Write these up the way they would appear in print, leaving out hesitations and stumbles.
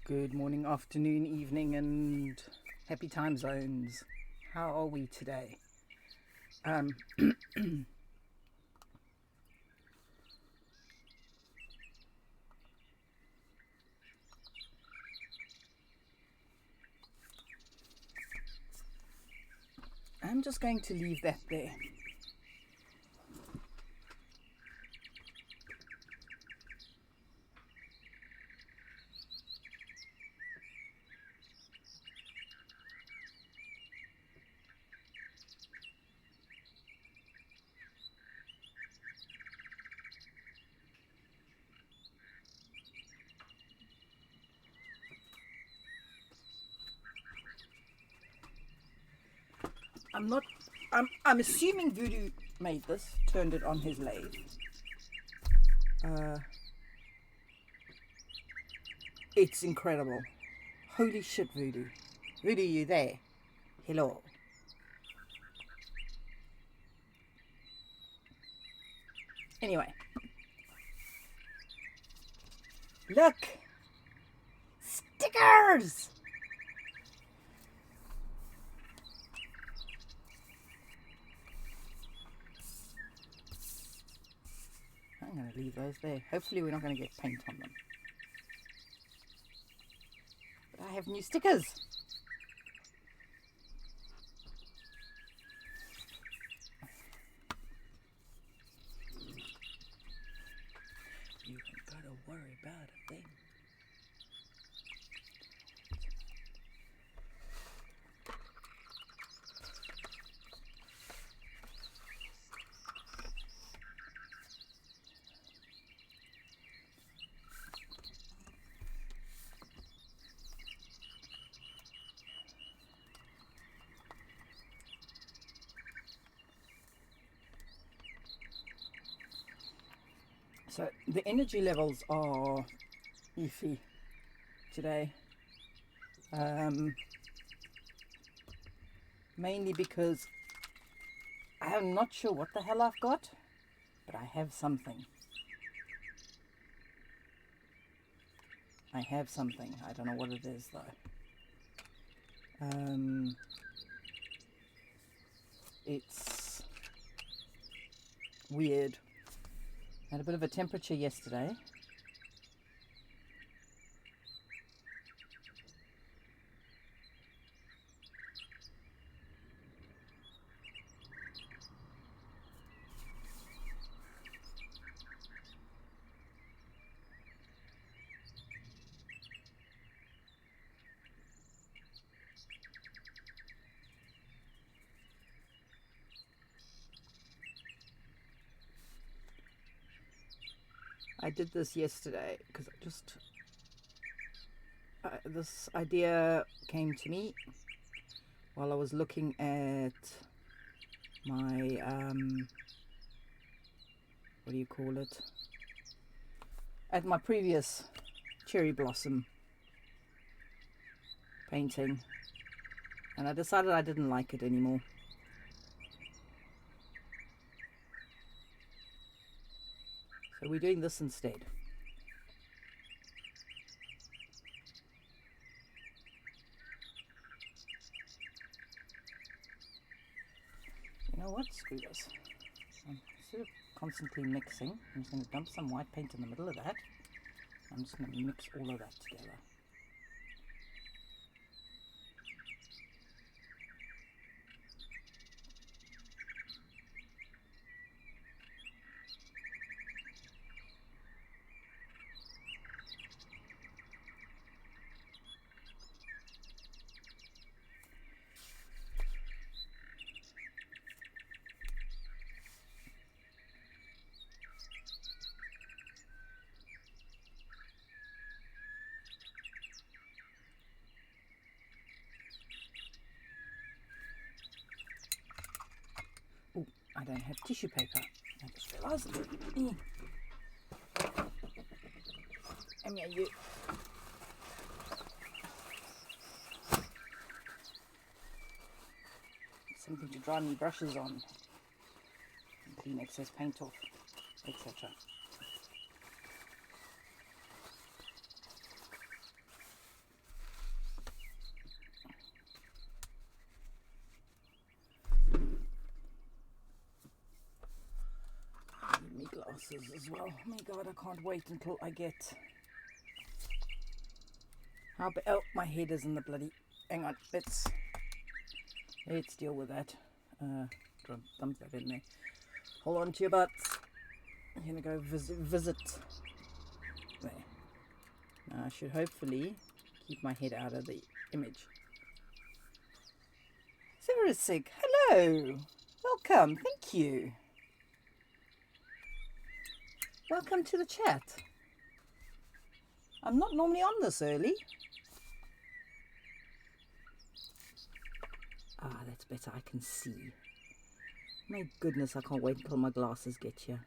Good morning, afternoon, evening, and happy time zones. How are we today? I'm just going to leave that there. I'm assuming Voodoo made this, turned it on his lathe. It's incredible. Holy shit, Voodoo. Voodoo, you there? Hello. Anyway. Look! Stickers! I'm going to leave those there. Hopefully we're not going to get paint on them. But I have new stickers. You ain't got to worry about a thing. So the energy levels are iffy today, mainly because I'm not sure what the hell I've got, but I have something. I don't know what it is though. It's weird. Had a bit of a temperature yesterday. I did this yesterday because this idea came to me while I was looking at my what do you call it? At my previous cherry blossom painting, and I decided I didn't like it anymore. So we're doing this instead. You know what? Screw this. Instead of constantly mixing, I'm just going to dump some white paint in the middle of that. I'm just going to mix all of that together. Oh, I don't have tissue paper. I just realised. You. Something to dry my brushes on, and clean excess paint off, etc. glasses as well. Oh my God, I can't wait until I get... Oh, my head is in the bloody... Hang on, let's deal with that. Dump that in there. Hold on to your butts. I'm going to go visit there. Now I should hopefully keep my head out of the image. Sarasig, hello. Welcome, thank you. Welcome to the chat. I'm not normally on this early. Ah, that's better, I can see. My goodness, I can't wait until my glasses get here.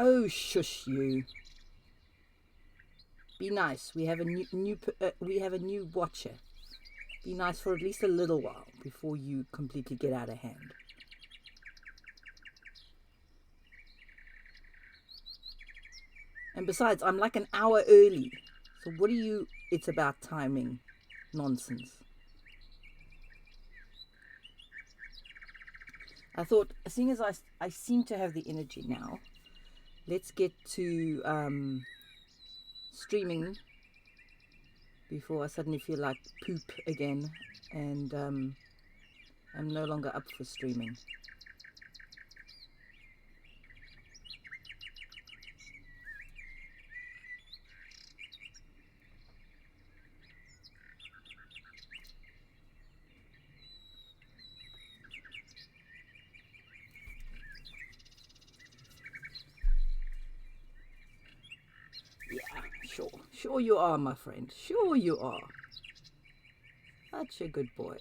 Oh, shush you. Be nice. We have a new watcher. Be nice for at least a little while before you completely get out of hand. And besides, I'm like an hour early. So what are you... It's about timing. Nonsense. I thought, seeing as I seem to have the energy now, let's get to streaming before I suddenly feel like poop again and I'm no longer up for streaming. Sure you are, my friend. Sure you are. That's a good boy.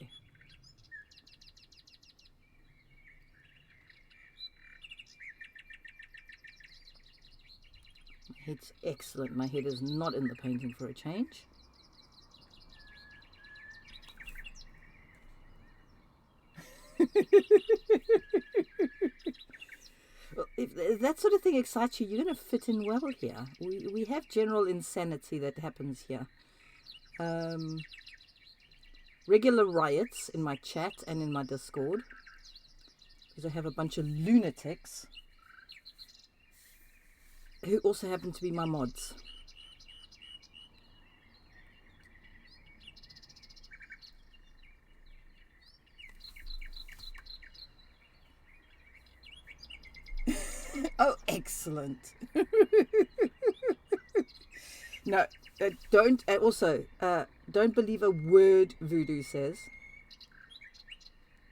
My head's excellent. My head is not in the painting for a change. If that sort of thing excites you, you're going to fit in well here. We have general insanity that happens here. Regular riots in my chat and in my Discord, because I have a bunch of lunatics who also happen to be my mods. Oh, excellent. No, don't believe a word Voodoo says.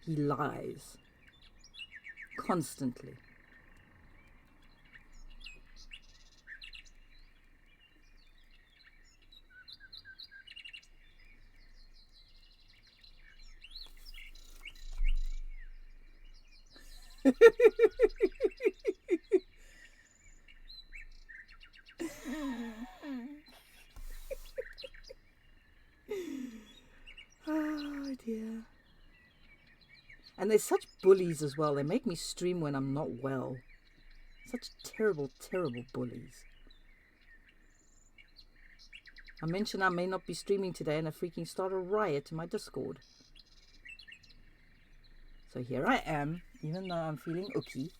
He lies constantly. Oh dear. And they're such bullies as well. They make me stream when I'm not well. Such terrible, terrible bullies. I mentioned I may not be streaming today and I freaking start a riot in my Discord. So here I am, even though I'm feeling ooky.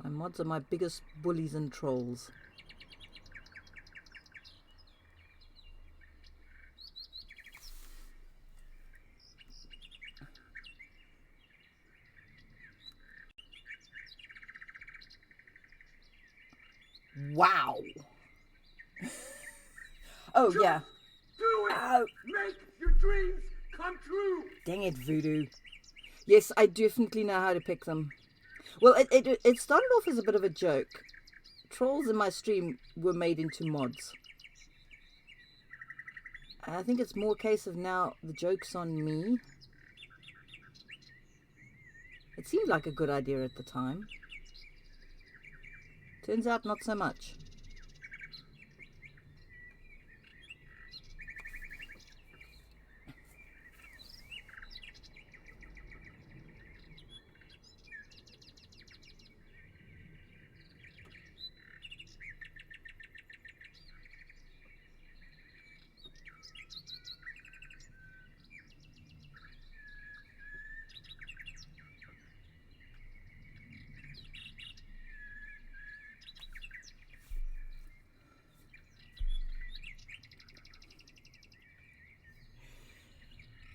My mods are my biggest bullies and trolls. Wow. Oh, just yeah. Do it. Make your dreams come true. Dang it, Voodoo. Yes, I definitely know how to pick them. Well, it started off as a bit of a joke. Trolls in my stream were made into mods. I think it's more a case of now the joke's on me. It seemed like a good idea at the time. Turns out not so much.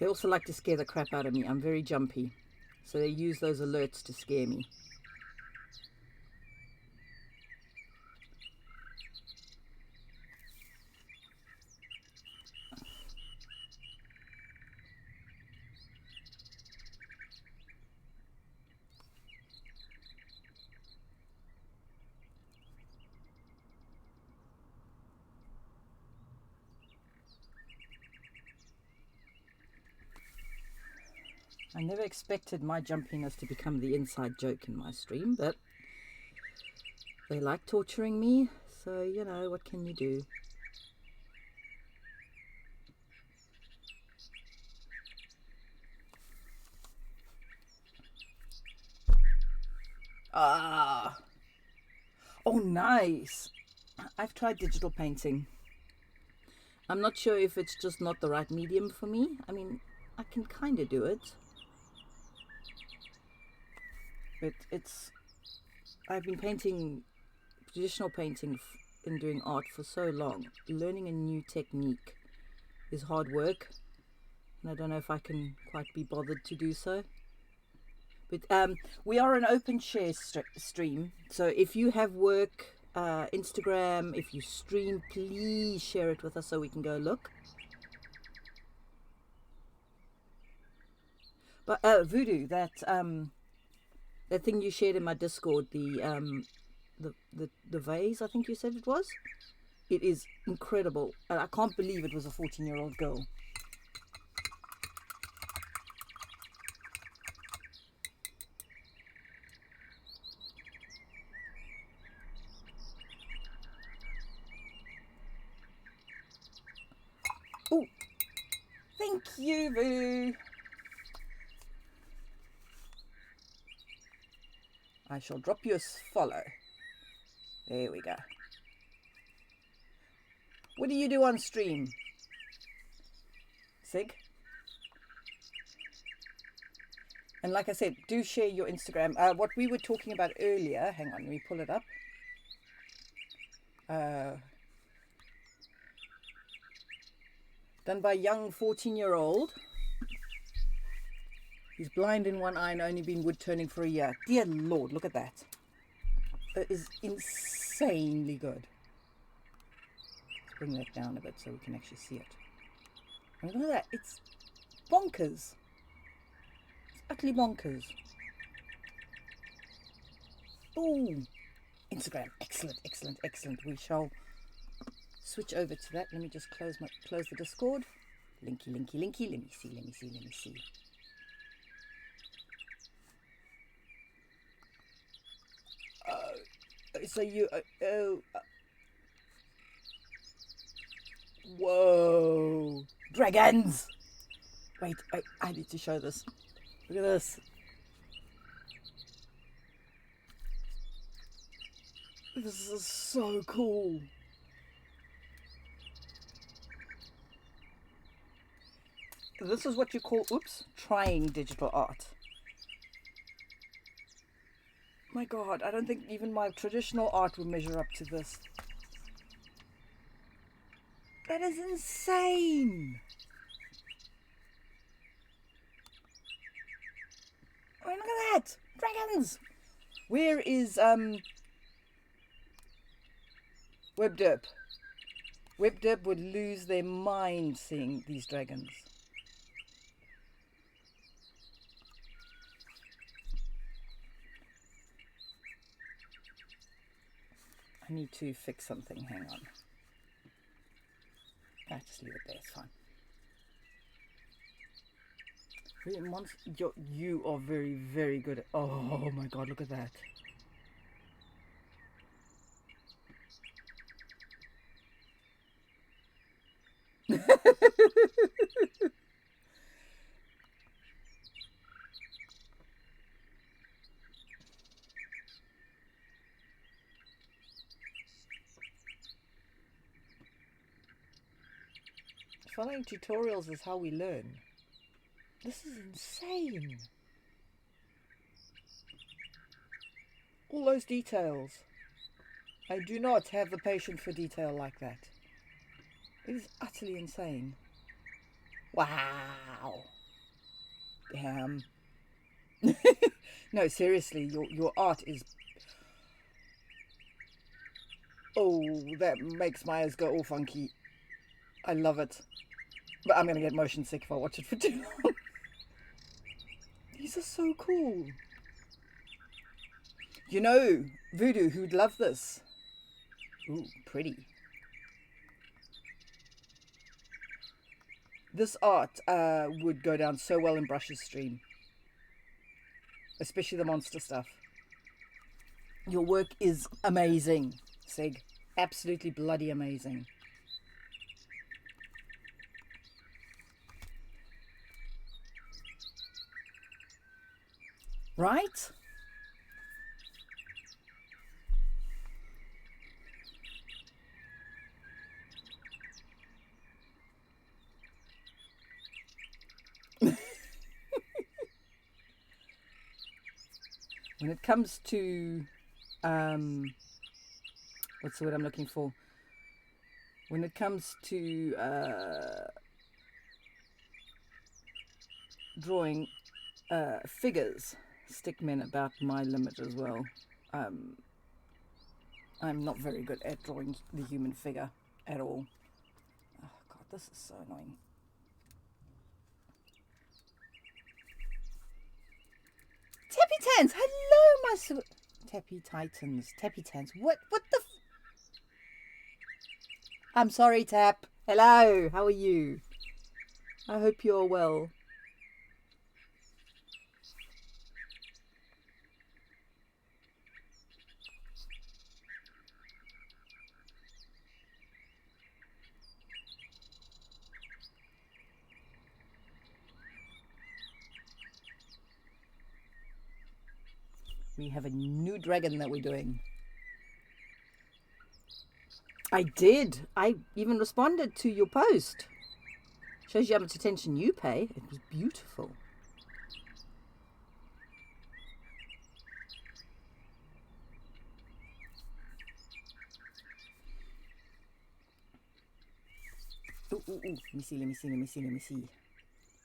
They also like to scare the crap out of me. I'm very jumpy. So they use those alerts to scare me. I never expected my jumpiness to become the inside joke in my stream, but they like torturing me, so you know, what can you do? Ah! Oh, nice! I've tried digital painting. I'm not sure if it's just not the right medium for me. I mean, I can kind of do it. But I've been painting, traditional painting and doing art for so long. Learning a new technique is hard work. And I don't know if I can quite be bothered to do so. But we are an open share stream. So if you have work, Instagram, if you stream, please share it with us so we can go look. But Voodoo, that thing you shared in my Discord, the vase, I think you said it was. It is incredible. And I can't believe it was a 14-year-old girl. Oh, thank you, Voodoo. I shall drop you a follow. There we go. What do you do on stream, Sig? And like I said, do share your Instagram. What we were talking about earlier, hang on, let me pull it up. Done by a young 14-year-old. He's blind in one eye and only been wood turning for a year. Dear Lord, look at that. That is insanely good. Let's bring that down a bit so we can actually see it. And look at that. It's bonkers. It's utterly bonkers. Ooh. Instagram. Excellent, excellent, excellent. We shall switch over to that. Let me just close the Discord. Linky, linky, linky. Let me see, let me see, let me see. So you, whoa, dragons! Wait, I need to show this. Look at this. This is so cool. This is what you call, trying digital art. My God, I don't think even my traditional art will measure up to this. That is insane. I mean, look at that. Dragons. Where is WebDerp? WebDerp would lose their mind seeing these dragons. I need to fix something. Hang on. Just leave it there. It's fine. You are very, very good at... Oh my God, look at that. Following tutorials is how we learn. This is insane. All those details. I do not have the patience for detail like that. It is utterly insane. Wow. ham. No, seriously, your art is... Oh, that makes my eyes go all funky. I love it. But I'm going to get motion sick if I watch it for too long. These are so cool. You know, Voodoo, who'd love this? Ooh, pretty. This art would go down so well in Brush's stream. Especially the monster stuff. Your work is amazing, Sig. Absolutely bloody amazing. Right? When it comes to, what's the word I'm looking for? When it comes to drawing figures, stickmen about my limit as well. I'm not very good at drawing the human figure at all. Oh God, this is so annoying. Tappy Tans, hello, my Tappy Titans, Tappy Tans. What the? I'm sorry, Tap. Hello, how are you? I hope you're well. We have a new dragon that we're doing. I did. I even responded to your post. Shows you how much attention you pay. It was beautiful. Ooh, ooh, ooh. Let me see.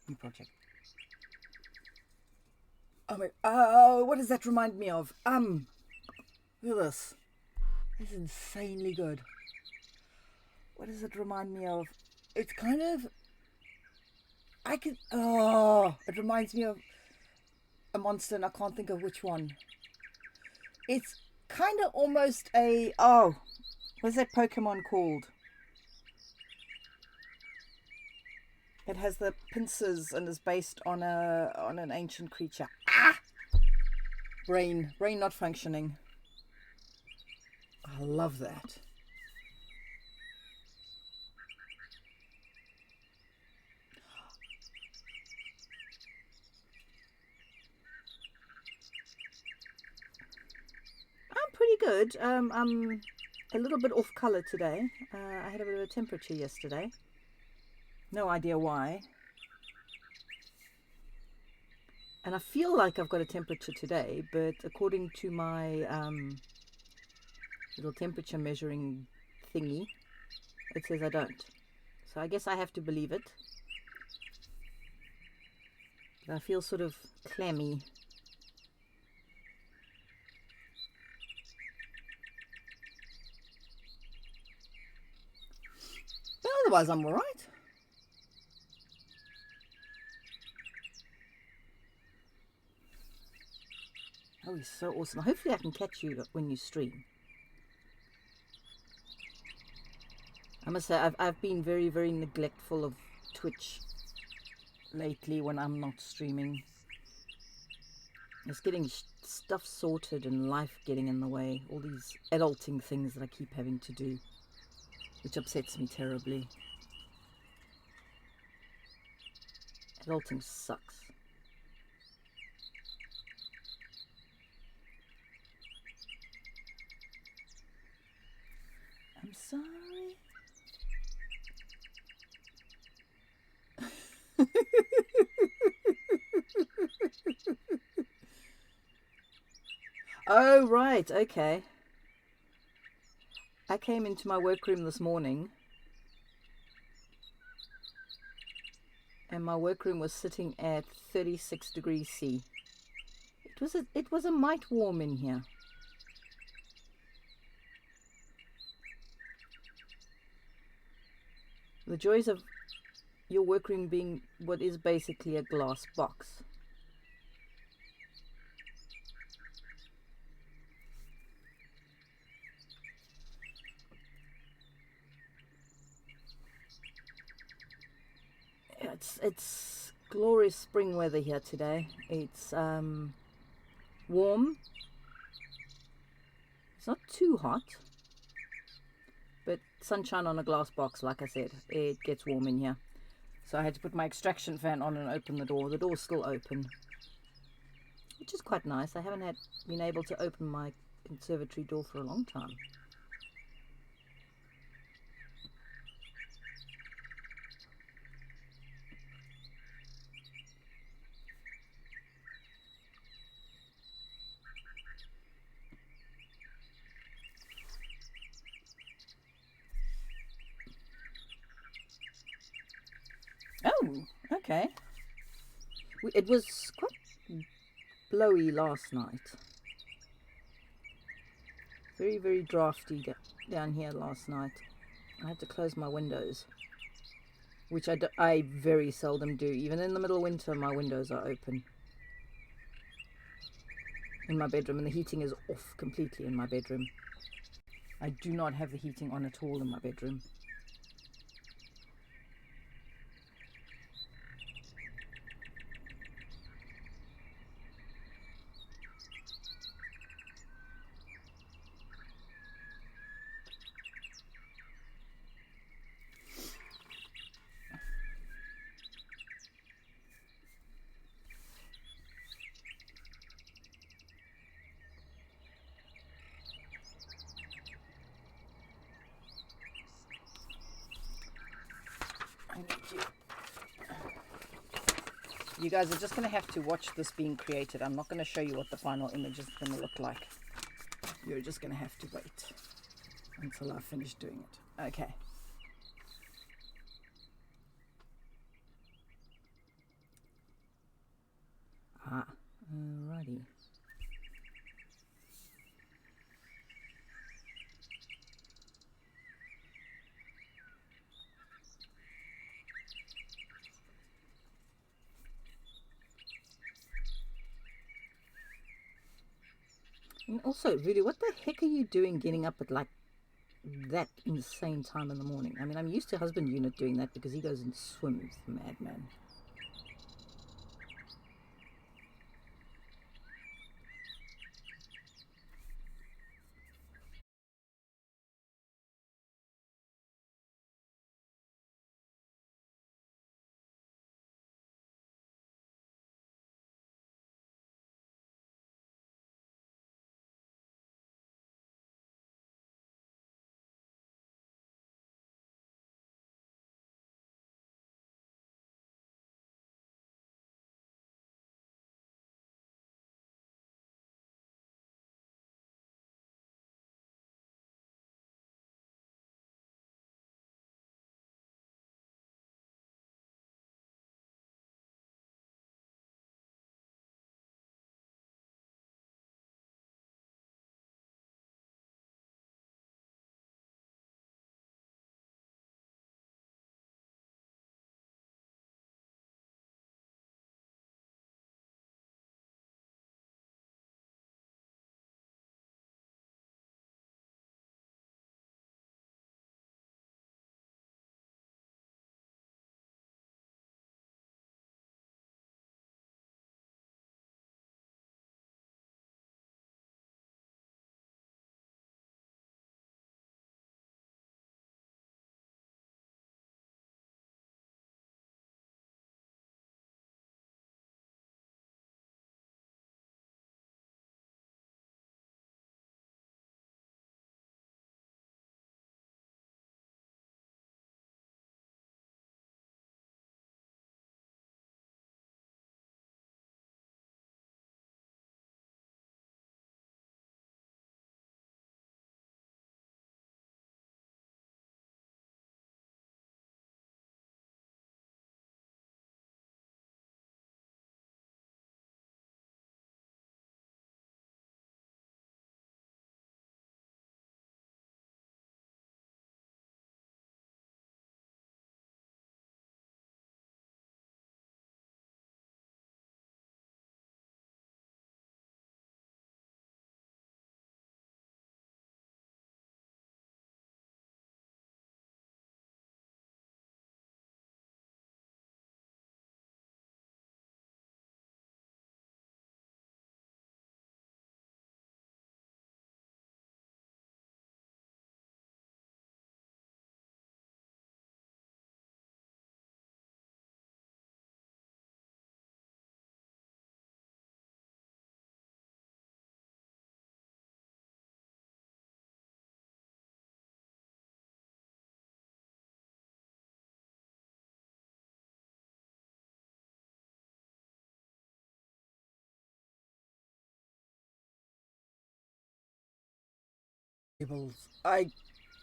New project. Oh my, what does that remind me of? Look at this. This is insanely good. What does it remind me of? It's kind of, it reminds me of a monster and I can't think of which one. It's kind of almost what's that Pokemon called? It has the pincers and is based on an ancient creature. Brain not functioning. I love that. I'm pretty good. I'm a little bit off color today. I had a bit of a temperature yesterday. No idea why. And I feel like I've got a temperature today, but according to my little temperature measuring thingy, it says I don't. So I guess I have to believe it. But I feel sort of clammy. But otherwise I'm alright. Oh, he's so awesome. Hopefully I can catch you when you stream. I must say, I've been very, very neglectful of Twitch lately when I'm not streaming. It's getting stuff sorted and life getting in the way. All these adulting things that I keep having to do, which upsets me terribly. Adulting sucks. I'm sorry. Oh, right, okay. I came into my workroom this morning and my workroom was sitting at 36 degrees C. It was a mite warm in here. The joys of your workroom being what is basically a glass box. It's glorious spring weather here today. It's warm. It's not too hot, but sunshine on a glass box, like I said, it gets warm in here. So I had to put my extraction fan on and open the door. The door's still open, which is quite nice. I haven't been able to open my conservatory door for a long time. Oh, okay. It was quite blowy last night. Very, very drafty down here last night. I had to close my windows, which I very seldom do. Even in the middle of winter, my windows are open in my bedroom, and the heating is off completely in my bedroom. I do not have the heating on at all in my bedroom. You guys are just going to have to watch this being created. I'm not going to show you what the final image is going to look like. You're just going to have to wait until I finish doing it. Okay. Alrighty. And also, really, what the heck are you doing getting up at like that insane time in the morning? I mean, I'm used to husband unit doing that because he goes and swims, the madman.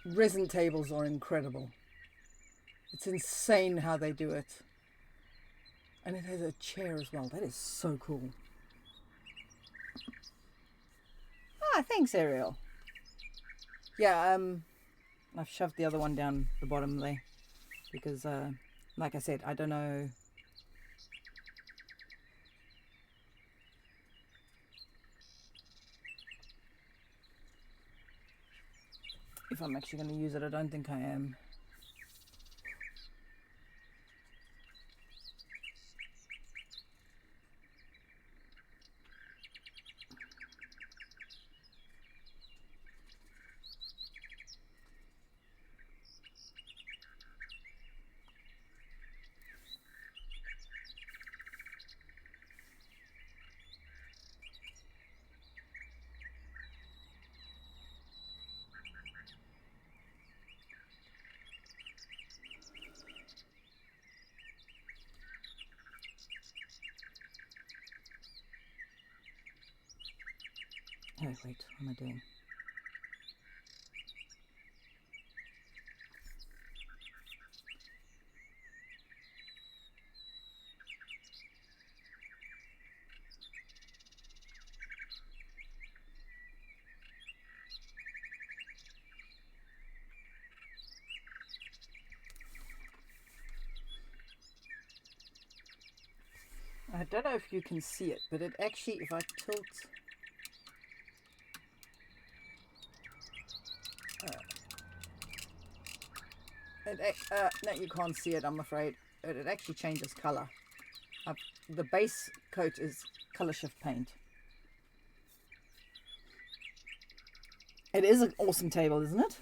Resin tables are incredible. It's insane how they do it. And it has a chair as well. That is so cool. Ah, thanks, Ariel. Yeah, I've shoved the other one down the bottom there because, like I said, I don't know. If I'm actually going to use it. I don't think I am. Oh, wait, what am I doing? I don't know if you can see it, but it actually, if I tilt... no, you can't see it, I'm afraid. It actually changes color. The base coat is color shift paint. It is an awesome table, isn't it?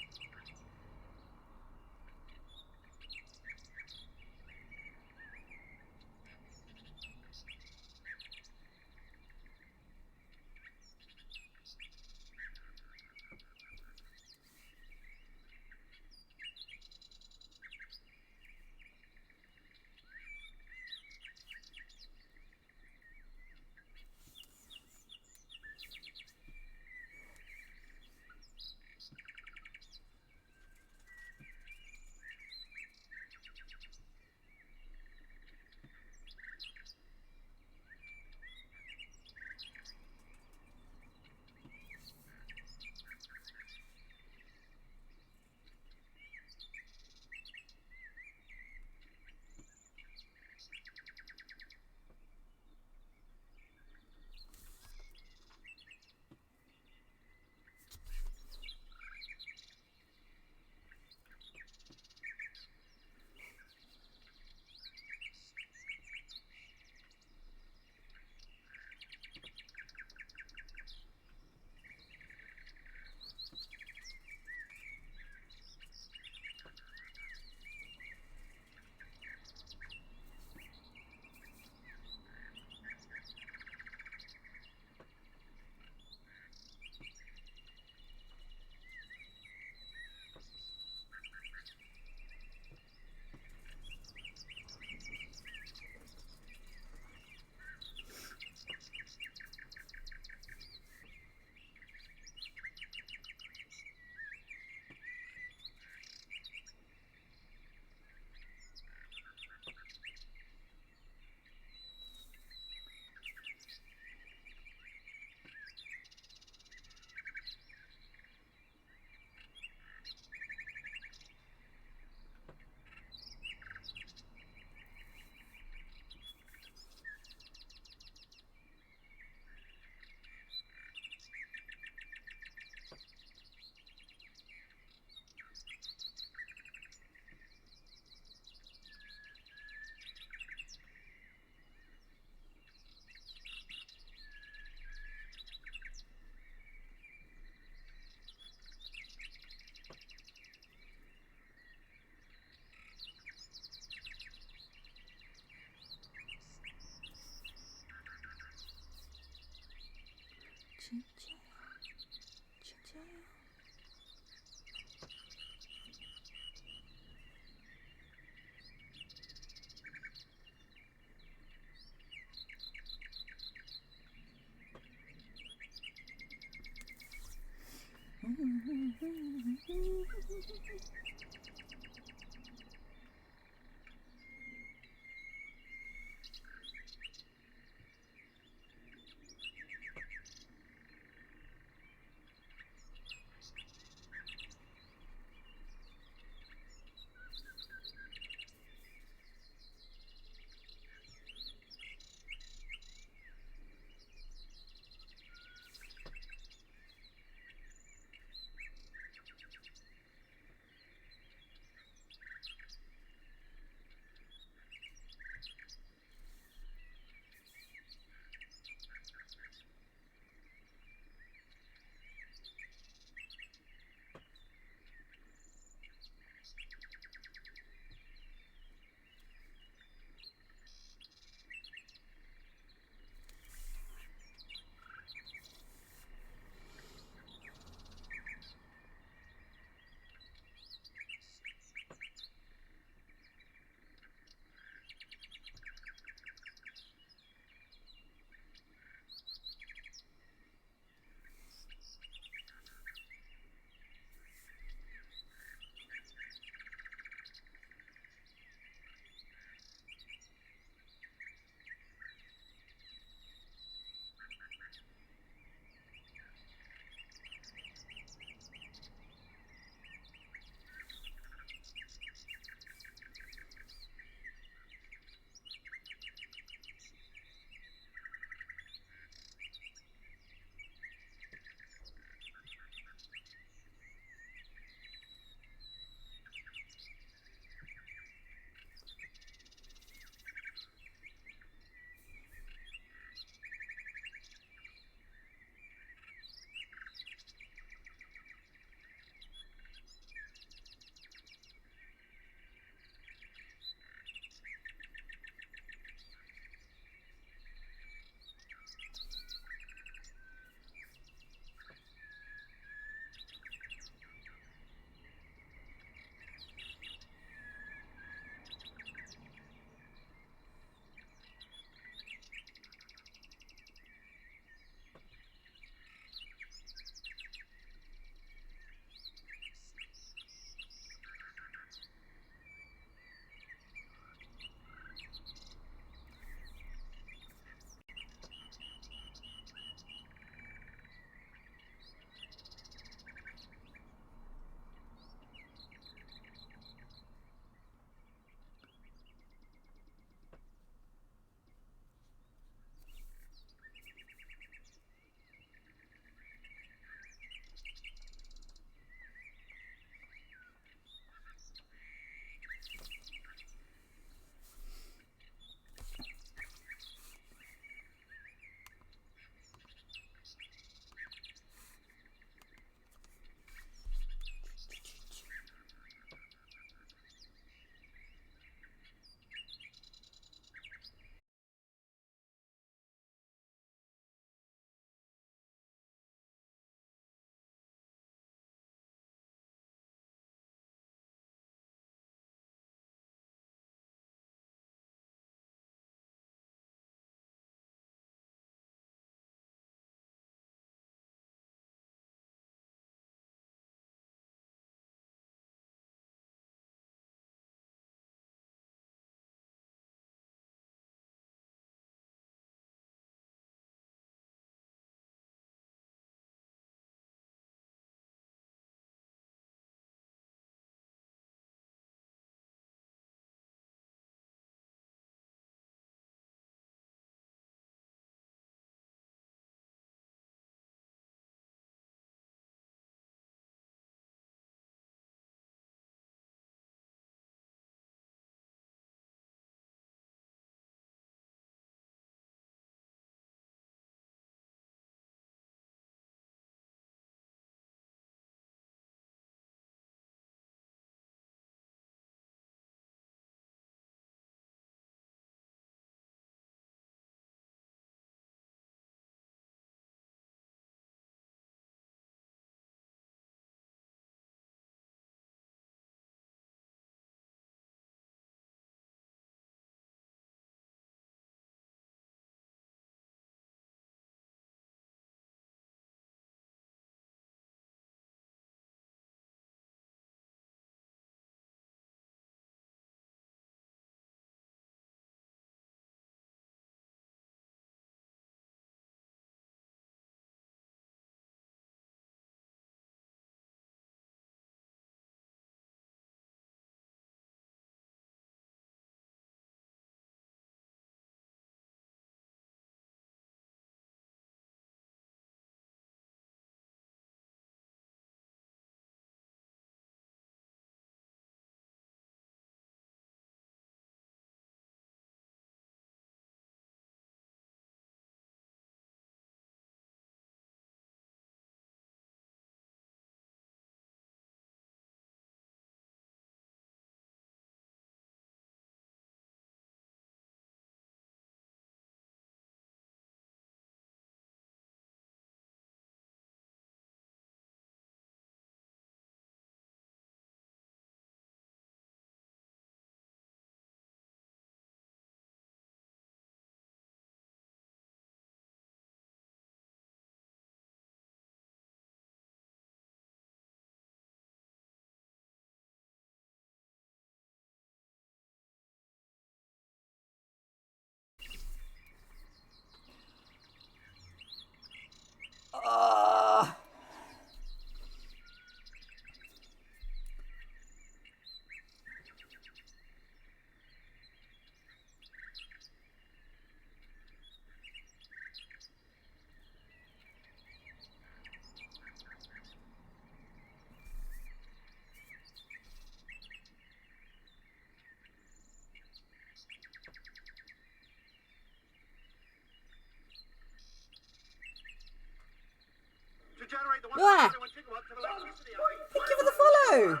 generate the Ah! 121 gigawatts of electricity. Thank you for the follow!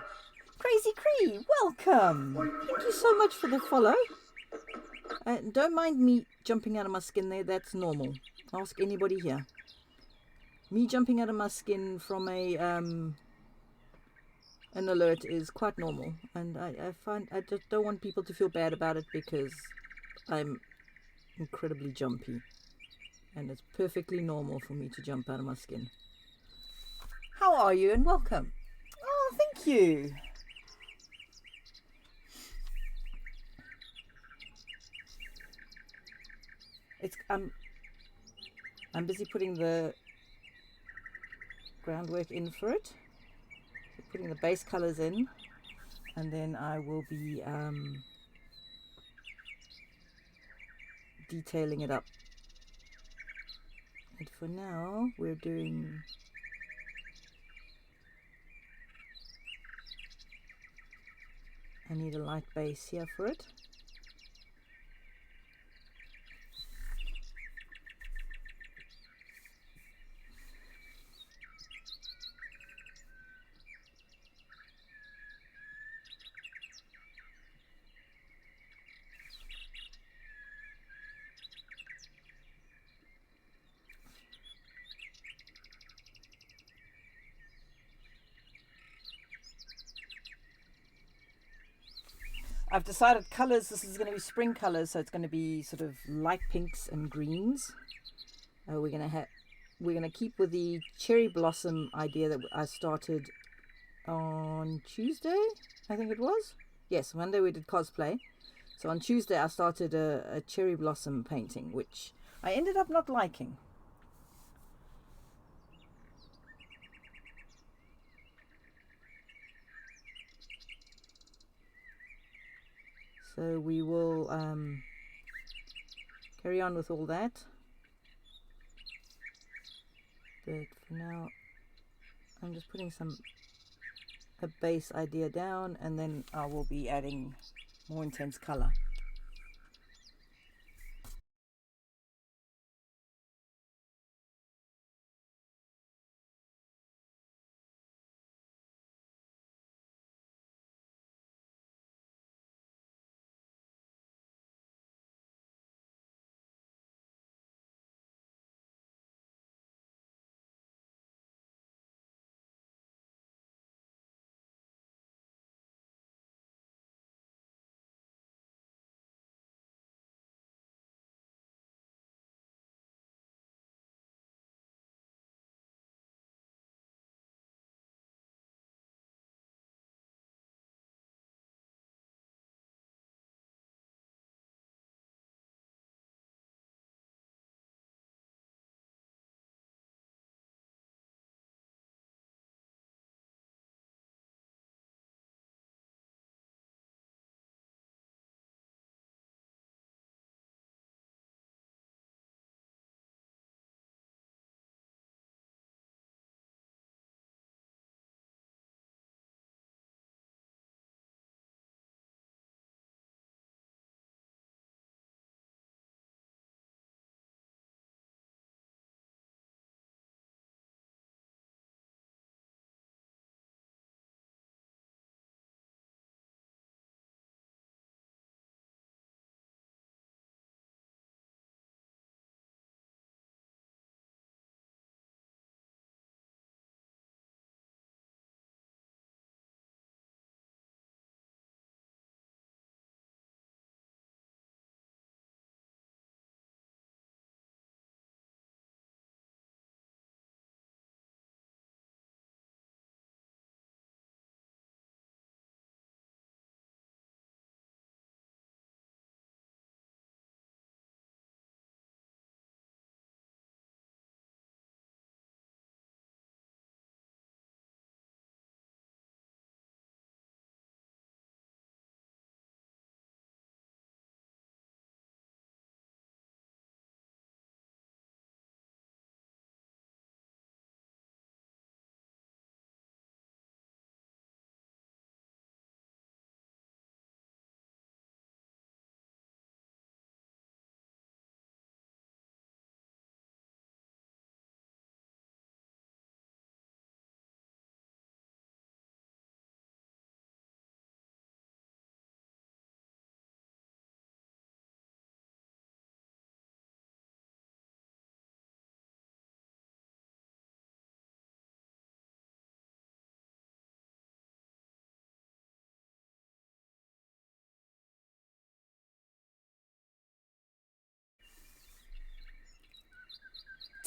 Crazy Cree, welcome! Thank you so much for the follow. Don't mind me jumping out of my skin there, that's normal. Ask anybody here. Me jumping out of my skin from an alert is quite normal, and I find I just don't want people to feel bad about it because I'm incredibly jumpy, and it's perfectly normal for me to jump out of my skin. How are you, and welcome? Oh, thank you. It's I'm busy putting the groundwork in for it, putting the base colors in, and then I will be detailing it up. And for now we're doing I need a light base here for it. I've decided colours, this is going to be spring colours, so it's going to be sort of light pinks and greens. We're going to keep with the cherry blossom idea that I started on Tuesday, I think it was. Yes, Monday we did cosplay. So on Tuesday I started a cherry blossom painting, which I ended up not liking. So we will carry on with all that. But for now, I'm just putting a base idea down, and then I will be adding more intense color.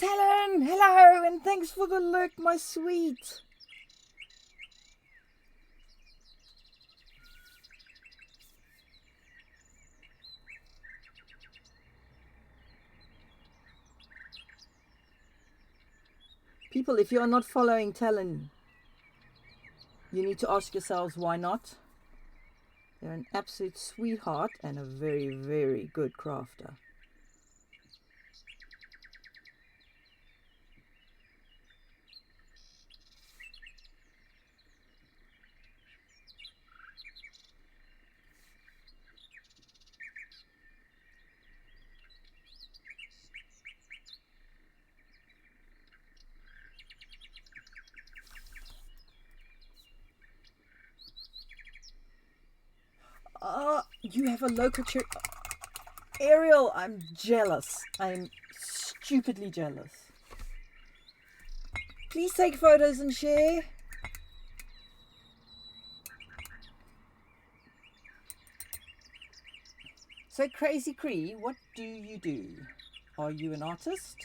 Talon, hello, and thanks for the lurk, my sweet. People, if you are not following Talon, you need to ask yourselves why not. They're an absolute sweetheart and a very, very good crafter. You have a local church. Ariel, I'm jealous. I'm stupidly jealous. Please take photos and share. So Crazy Cree, what do you do? Are you an artist?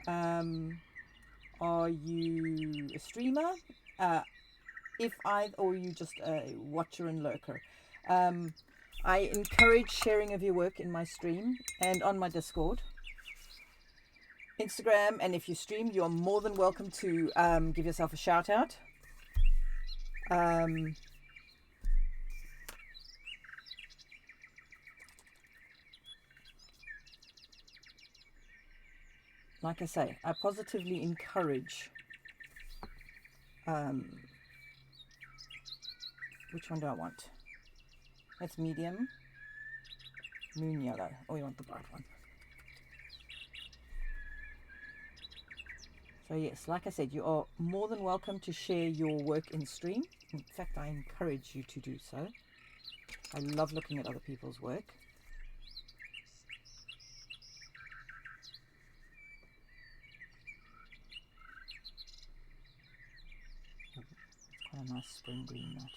Are you a streamer? Or are you just a watcher and lurker? I encourage sharing of your work in my stream and on my Discord, Instagram, and if you stream, you're more than welcome to give yourself a shout out. Like I say, I positively encourage. Which one do I want? That's medium. Moon yellow. Oh, you want the bright one. So yes, like I said, you are more than welcome to share your work in stream. In fact, I encourage you to do so. I love looking at other people's work. It's quite a nice spring green, that.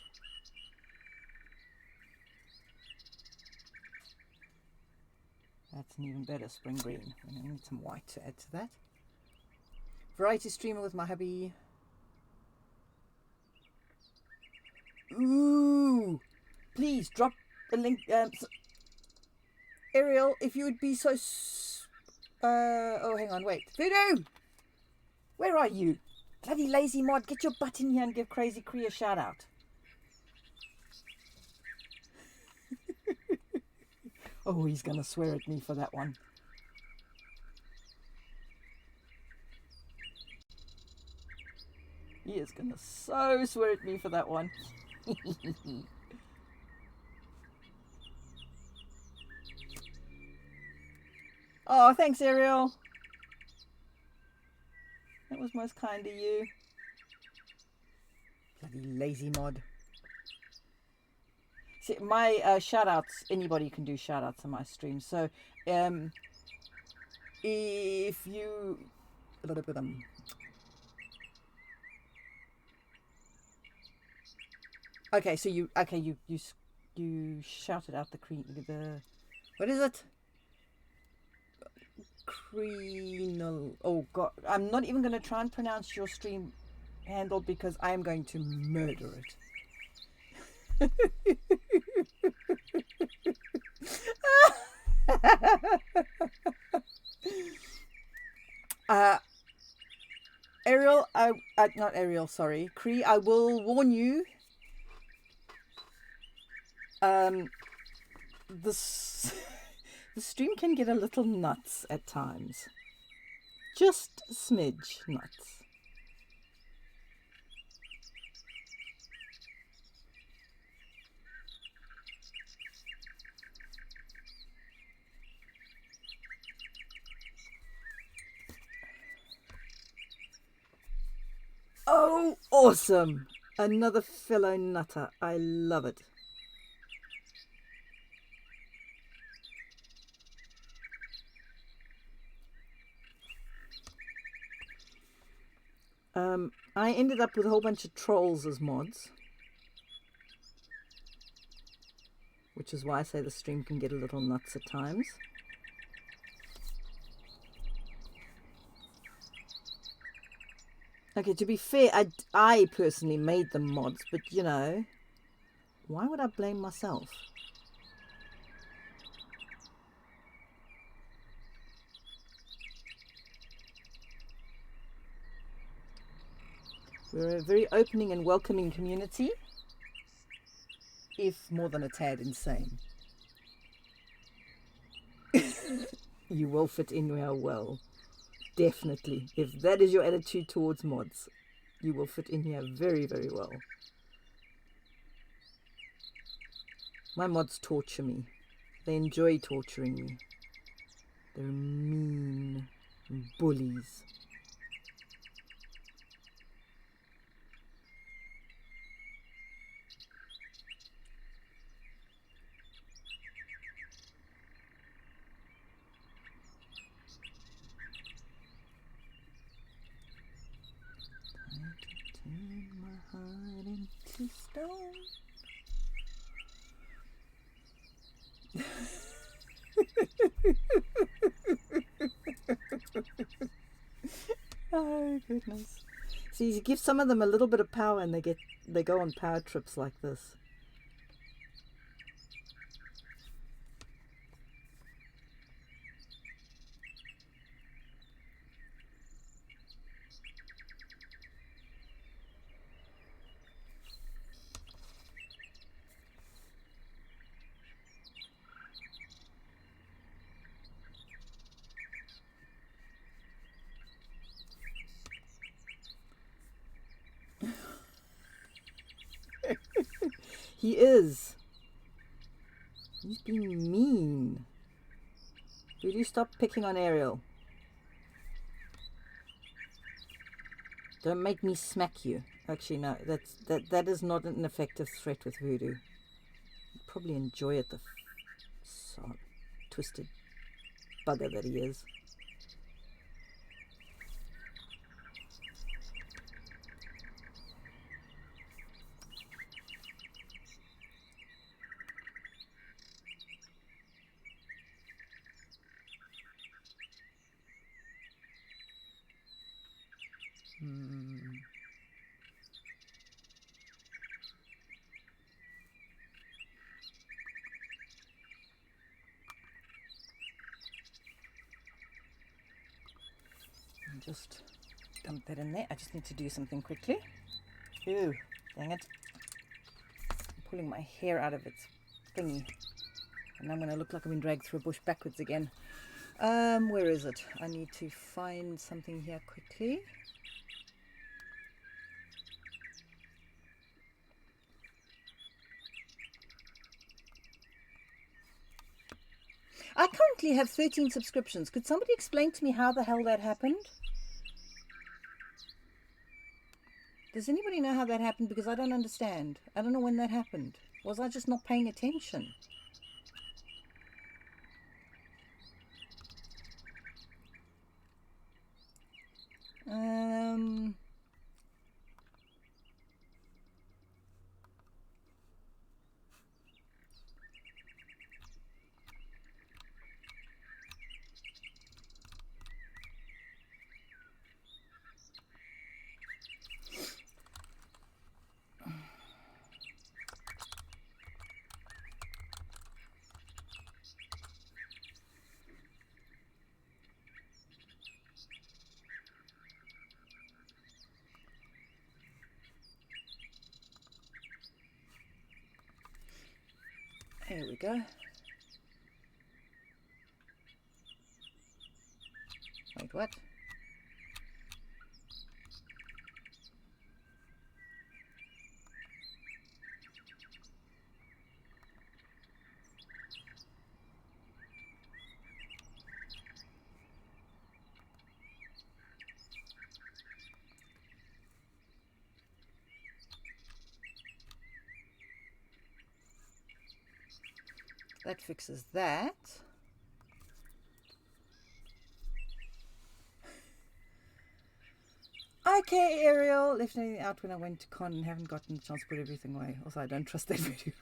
That's an even better spring green. I need some white to add to that. Variety streamer with my hubby. Ooh! Please drop the link. Ariel, if you would be so... oh, hang on, wait. Voodoo! Where are you? Bloody lazy mod, get your butt in here and give Crazy Cree a shout out. Oh, he's going to swear at me for that one. He is going to so swear at me for that one. Oh, thanks, Ariel. That was most kind of you. Bloody lazy mod. See, my shout-outs, anybody can do shout-outs on my stream. So, if you... Okay, so you shouted out the what is it? Crenal. Oh God, I'm not even going to try and pronounce your stream handle because I am going to murder it. Ariel, not Ariel, sorry, Cree, I will warn you. The stream can get a little nuts at times. Just a smidge nuts. Oh, awesome! Another fellow nutter. I love it. I ended up with a whole bunch of trolls as mods, which is why I say the stream can get a little nuts at times. Okay, to be fair, I personally made the mods, but you know, why would I blame myself? We're a very opening and welcoming community, if more than a tad insane. You will fit in here well. Definitely. If that is your attitude towards mods, you will fit in here very, very well. My mods torture me. They enjoy torturing me. They're mean bullies. Turn my heart into stone. Oh goodness. See, you give some of them a little bit of power and they go on power trips like this. He is. He's being mean. Will you stop picking on Ariel? Don't make me smack you. Actually, no. That is not an effective threat with voodoo. He'd probably enjoy it, the twisted bugger that he is. Just dump that in there. I just need to do something quickly. Ew, dang it. I'm pulling my hair out of its thingy. And I'm going to look like I've been dragged through a bush backwards again. Where is it? I need to find something here quickly. I currently have 13 subscriptions. Could somebody explain to me how the hell that happened? Does anybody know how that happened? Because I don't understand. I don't know when that happened. Was I just not paying attention? Here we go. Wait, what? That fixes that. Okay, Ariel. Left anything out when I went to con and haven't gotten the chance to put everything away. Also, I don't trust that video.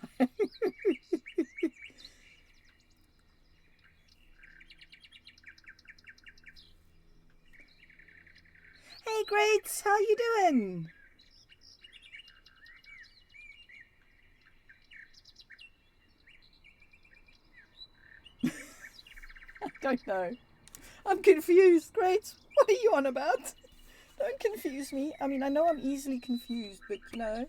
Hey, Greats, how you doing? I don't know. I'm confused. Greats, what are you on about? Don't confuse me. I mean, I know I'm easily confused, but you know,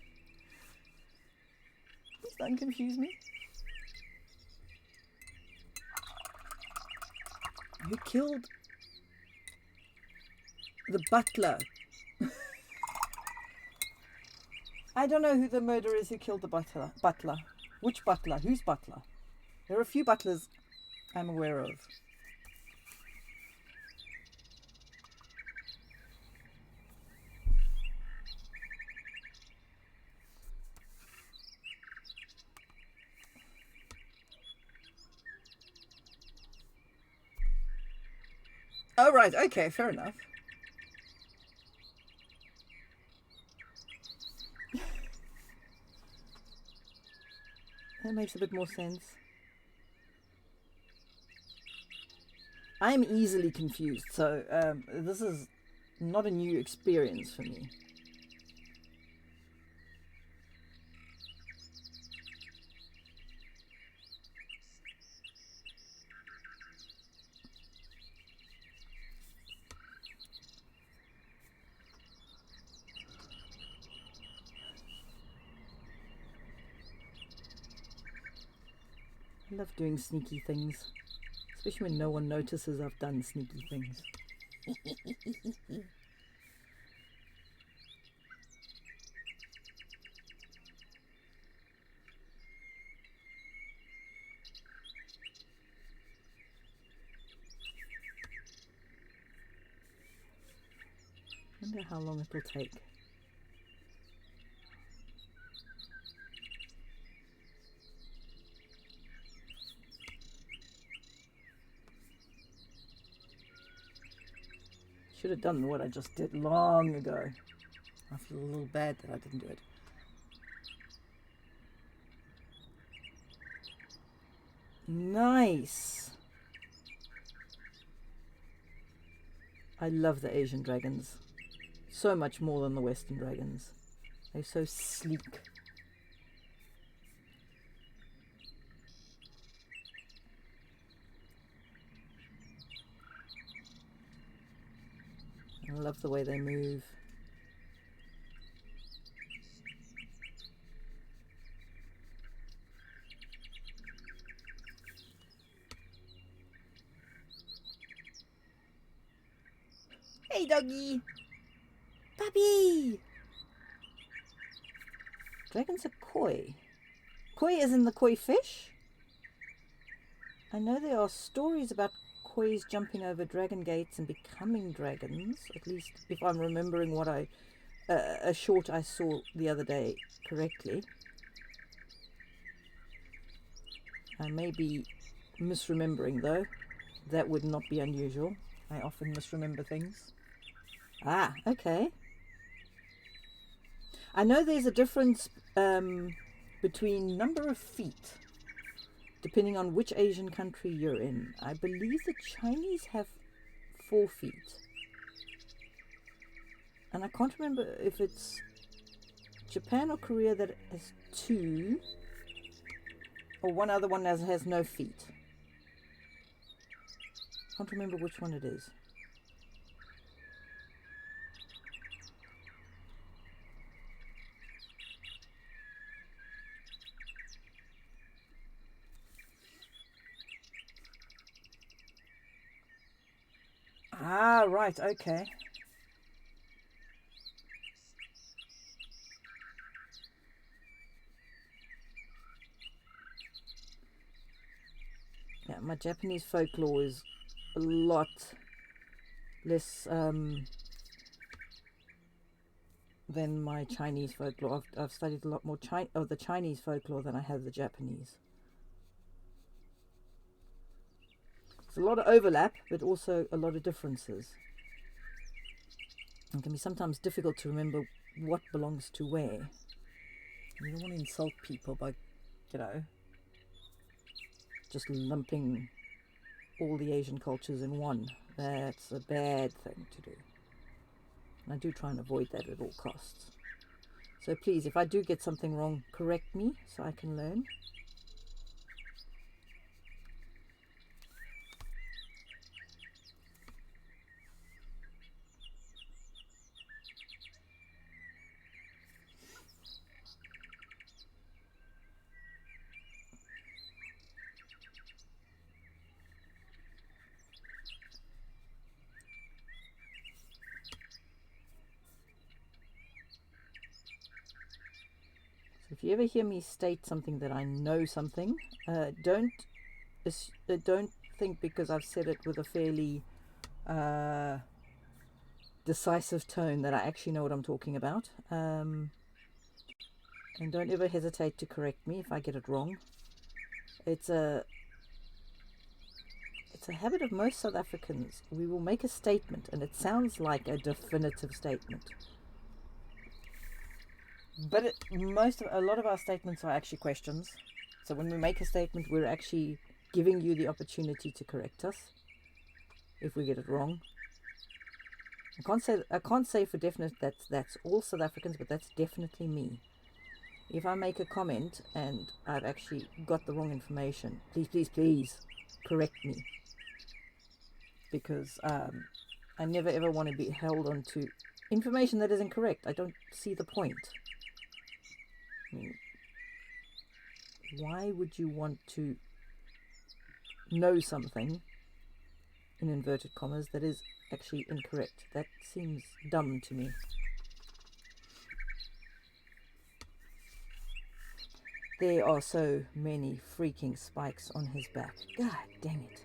please don't confuse me. Who killed the butler? I don't know who the murderer is who killed the butler. Which butler? Whose butler? There are a few butlers I'm aware of. Oh, right. Okay, fair enough. That makes a bit more sense. I'm easily confused, so this is not a new experience for me. I love doing sneaky things, especially when no one notices I've done sneaky things. Wonder how long it'll take. Should have done what I just did long ago. I feel a little bad that I didn't do it. Nice. I love the Asian dragons. So much more than the Western dragons. They're so sleek. I love the way they move. Hey, doggy! Puppy! Dragons are koi. Koi is in the koi fish? I know there are stories about kois jumping over dragon gates and becoming dragons, at least if I'm remembering what a short I saw the other day correctly. I may be misremembering though. That would not be unusual. I often misremember things. Ah, okay. I know there's a difference between number of feet depending on which Asian country you're in. I believe the Chinese have 4 feet. And I can't remember if it's Japan or Korea that has 2, or one other one that has no feet. Can't remember which one it is. Ah, right, okay. Yeah, my Japanese folklore is a lot less than my Chinese folklore. I've studied a lot more of the Chinese folklore than I have the Japanese. There's a lot of overlap, but also a lot of differences. It can be sometimes difficult to remember what belongs to where. You don't want to insult people by, you know, just lumping all the Asian cultures in one. That's a bad thing to do. And I do try and avoid that at all costs. So please, if I do get something wrong, correct me so I can learn. So if you ever hear me state something that I know something, don't think because I've said it with a fairly decisive tone that I actually know what I'm talking about. And don't ever hesitate to correct me if I get it wrong. It's a habit of most South Africans. We will make a statement and it sounds like a definitive statement. But a lot of our statements are actually questions. So when we make a statement, we're actually giving you the opportunity to correct us if we get it wrong. I can't say for definite that's all South Africans, but that's definitely me. If I make a comment and I've actually got the wrong information, please correct me. Because I never ever want to be held on to information that is incorrect. I don't see the point. I mean, why would you want to know something, in inverted commas, that is actually incorrect? That seems dumb to me. There are so many freaking spikes on his back. God dang it.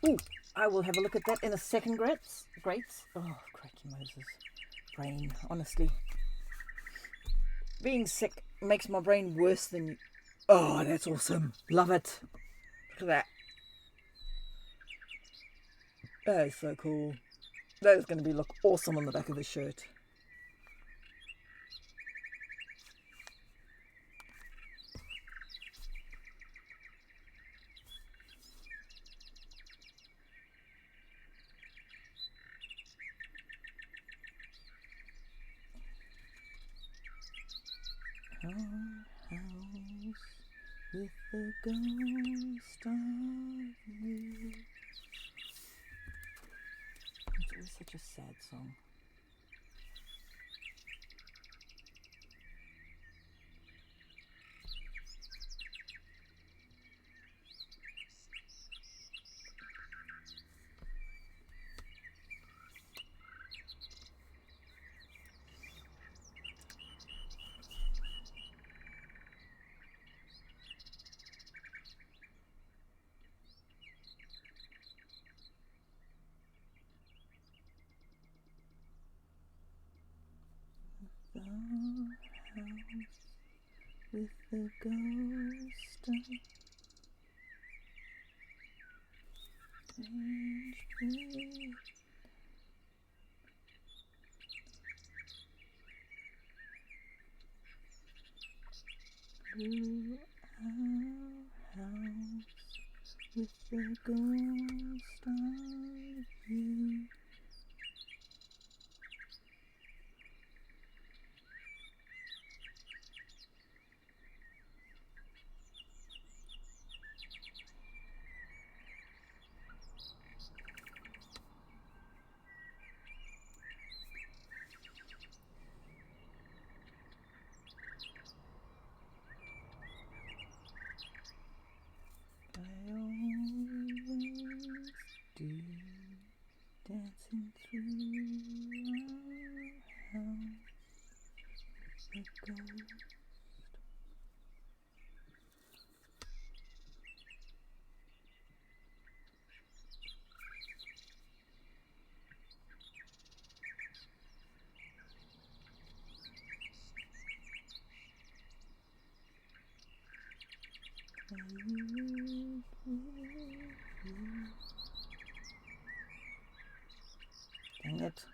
Ooh, I will have a look at that in a second, Greats. Oh, crikey Moses. Brain, honestly. Being sick makes my brain worse than... Oh, that's awesome. Love it. Look at that. That is so cool. That is going to look awesome on the back of his shirt. Our house with the ghost of you. It's always such a sad song. The house with the ghost of strange. Through our house with the ghost of you. I always do, dancing through our house, the ghost. Dang it.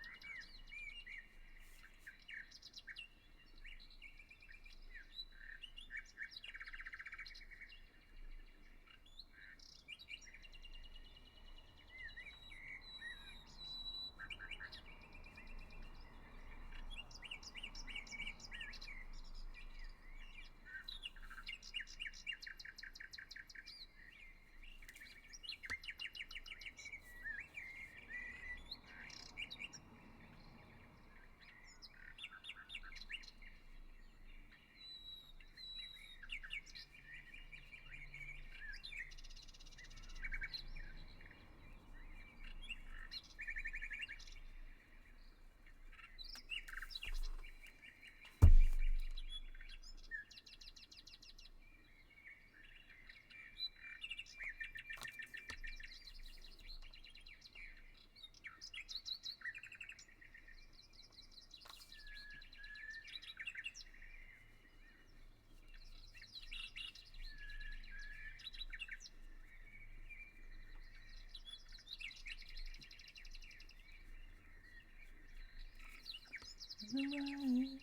Right.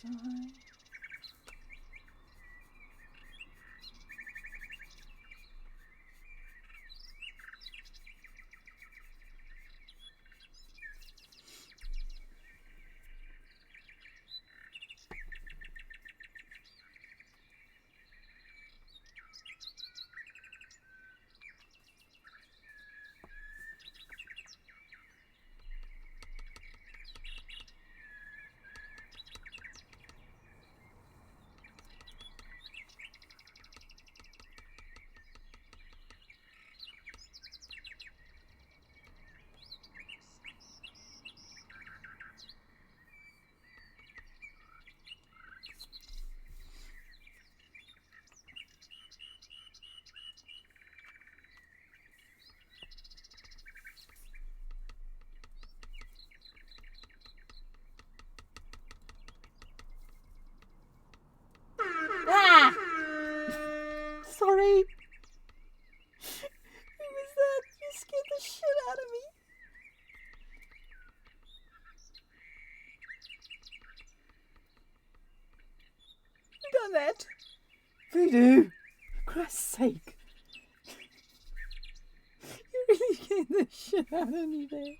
side. Ah! Sorry. Who was that? You scared the shit out of me. You done that? Voodoo. For Christ's sake. You really scared the shit out of me there.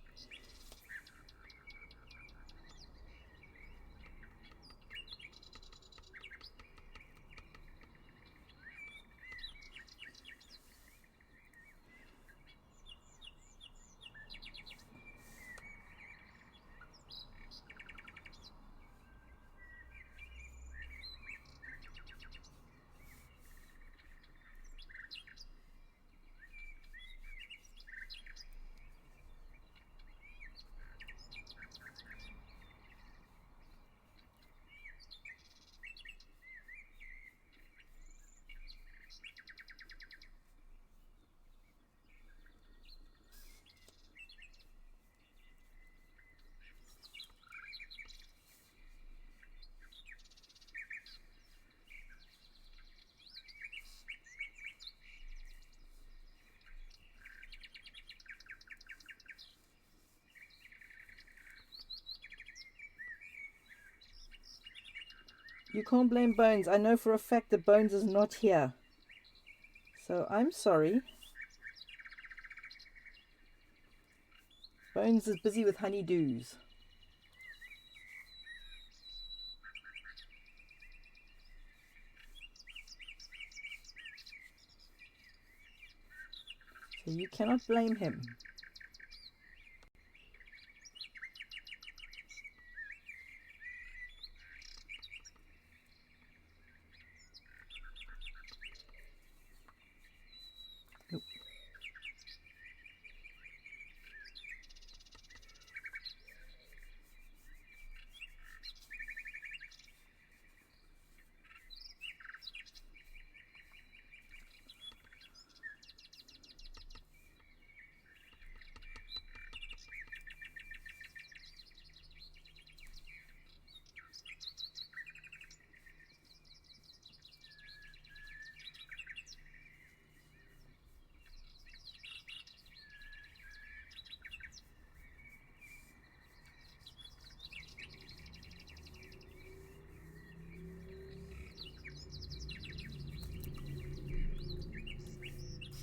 You can't blame Bones. I know for a fact that Bones is not here. So I'm sorry. Bones is busy with honeydews. So you cannot blame him. Nope.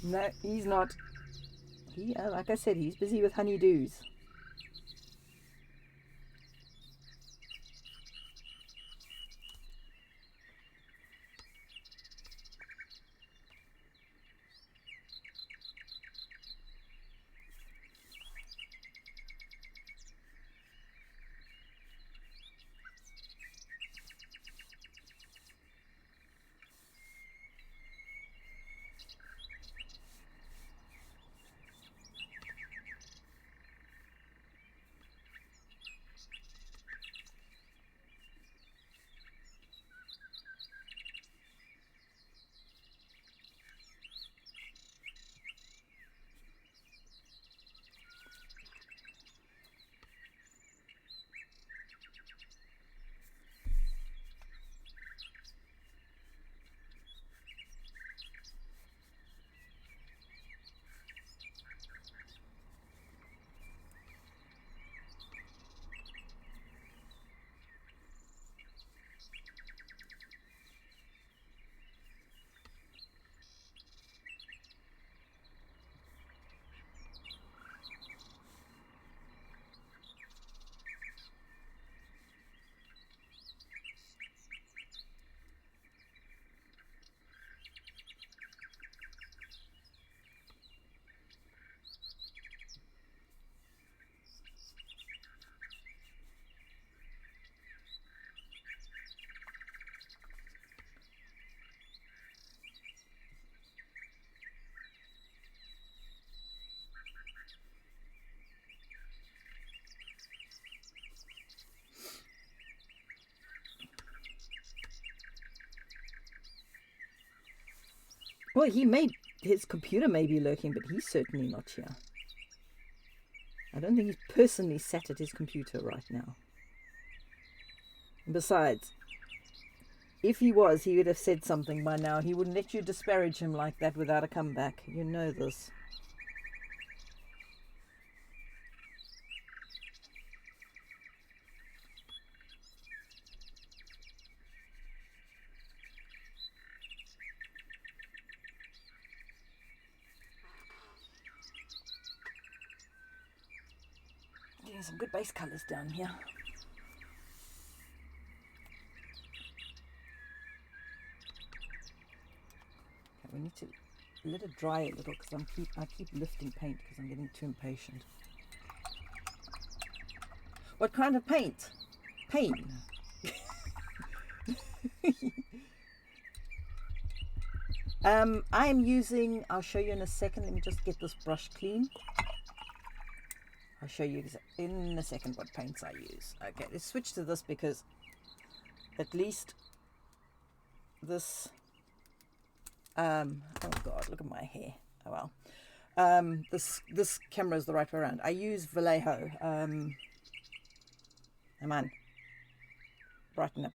No, he's not. Like I said, he's busy with honeydews. Well, he made his computer may be lurking, but he's certainly not here. I don't think he's personally sat at his computer right now. And besides, if he was, he would have said something by now. He wouldn't let you disparage him like that without a comeback. You know this. Getting some good base colours down here. Okay, we need to let it dry a little because I keep lifting paint because I'm getting too impatient. What kind of paint? Pain. I'm using, I'll show you in a second. Let me just get this brush clean. I'll show you in a second what paints I use. Okay, let's switch to this because at least this, oh God, look at my hair. Oh well. This camera is the right way around. I use Vallejo. Come on, brighten up.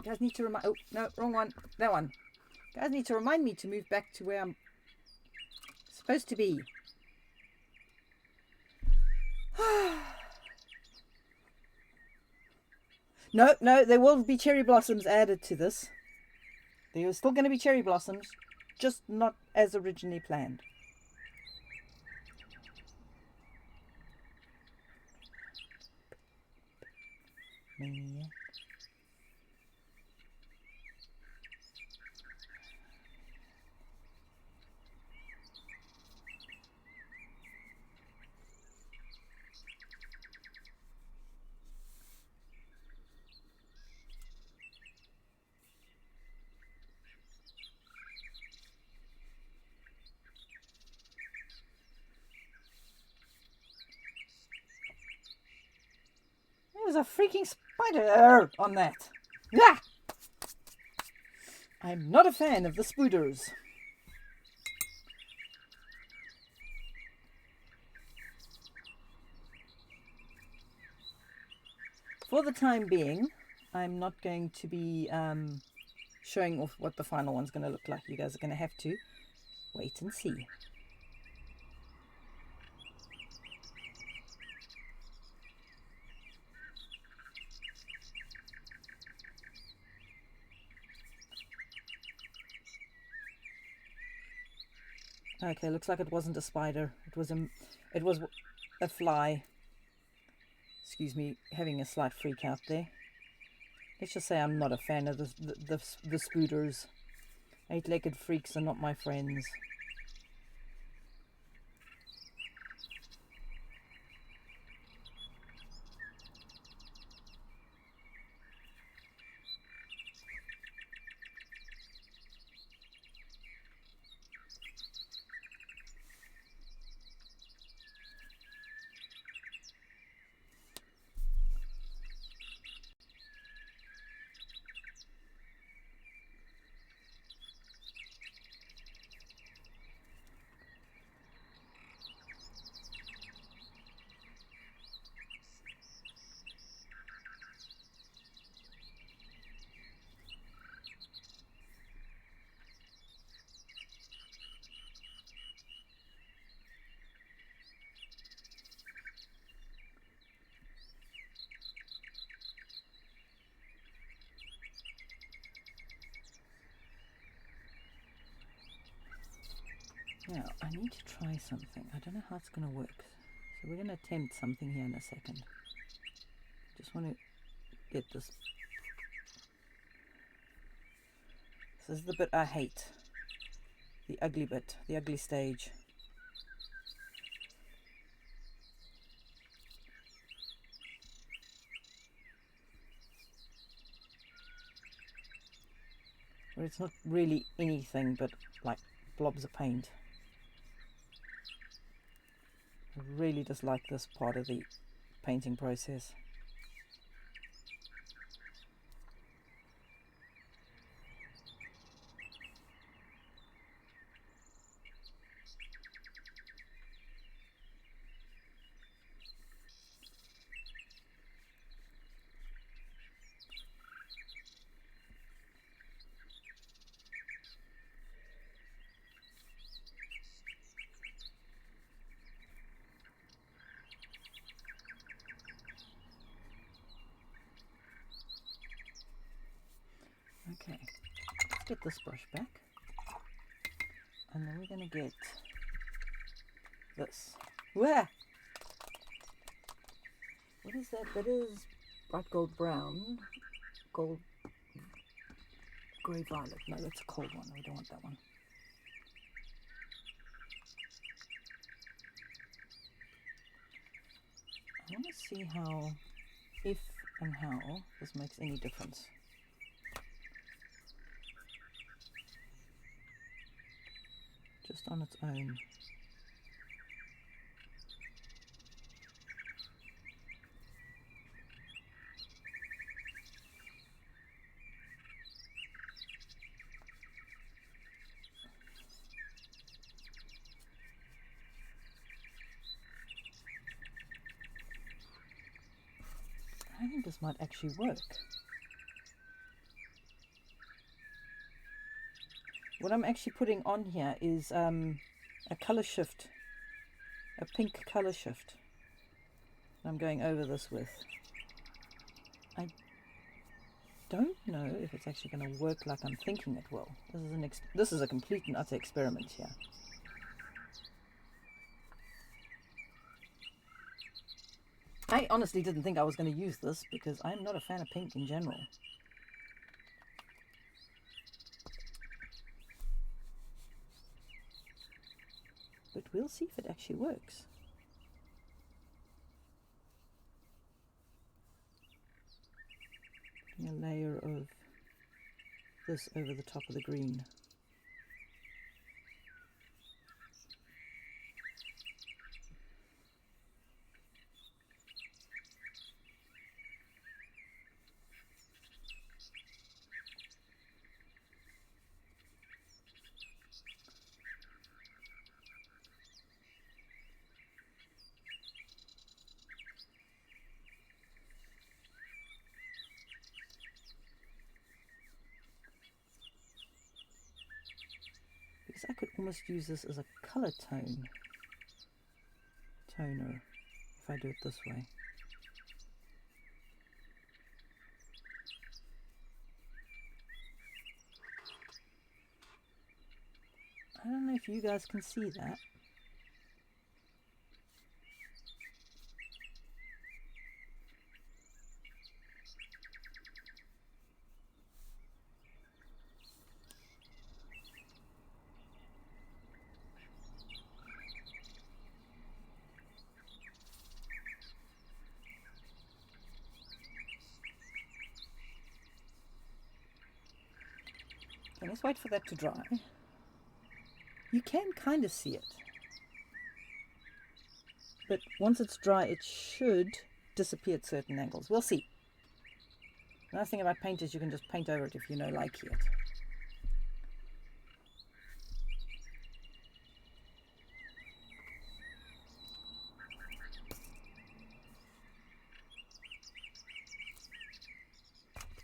Guys need to remind... Oh, no, wrong one. That one. Guys need to remind me to move back to where I'm supposed to be. No, there will be cherry blossoms added to this. There are still going to be cherry blossoms, just not as originally planned. Maniac. There's a freaking spider on that. Yeah! I'm not a fan of the spooders. For the time being, I'm not going to be showing off what the final one's going to look like. You guys are going to have to wait and see. Okay, looks like it wasn't a spider. It was a fly. Excuse me, having a slight freak out there. Let's just say I'm not a fan of the spooders. 8-legged freaks are not my friends. Now, I need to try something. I don't know how it's going to work. So we're going to attempt something here in a second. Just want to get this. This is the bit I hate. The ugly bit. The ugly stage. Where it's not really anything but like blobs of paint. I really dislike this part of the painting process. Okay, let's get this brush back, and then we're going to get this. Where? What is that? That is bright gold brown, gold, grey violet. No, that's a cold one. We don't want that one. I want to see how, if and how this makes any difference. Just on its own. I think this might actually work. what I'm actually putting on here is a color shift, a pink color shift. I'm going over this with. I don't know if it's actually going to work like I'm thinking it will. This is a complete and utter experiment here. I honestly didn't think I was going to use this because I'm not a fan of pink in general. But we'll see if it actually works. Putting a layer of this over the top of the green. Because I could almost use this as a color toner if I do it this way. I don't know if you guys can see that. Okay, let's wait for that to dry. You can kind of see it. But once it's dry, it should disappear at certain angles. We'll see. The nice thing about paint is you can just paint over it if you know like it.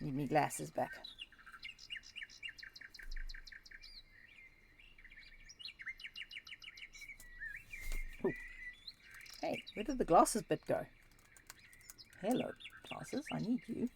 Need me glasses back. Ooh. Hey, where did the glasses bit go? Hello, glasses, I need you.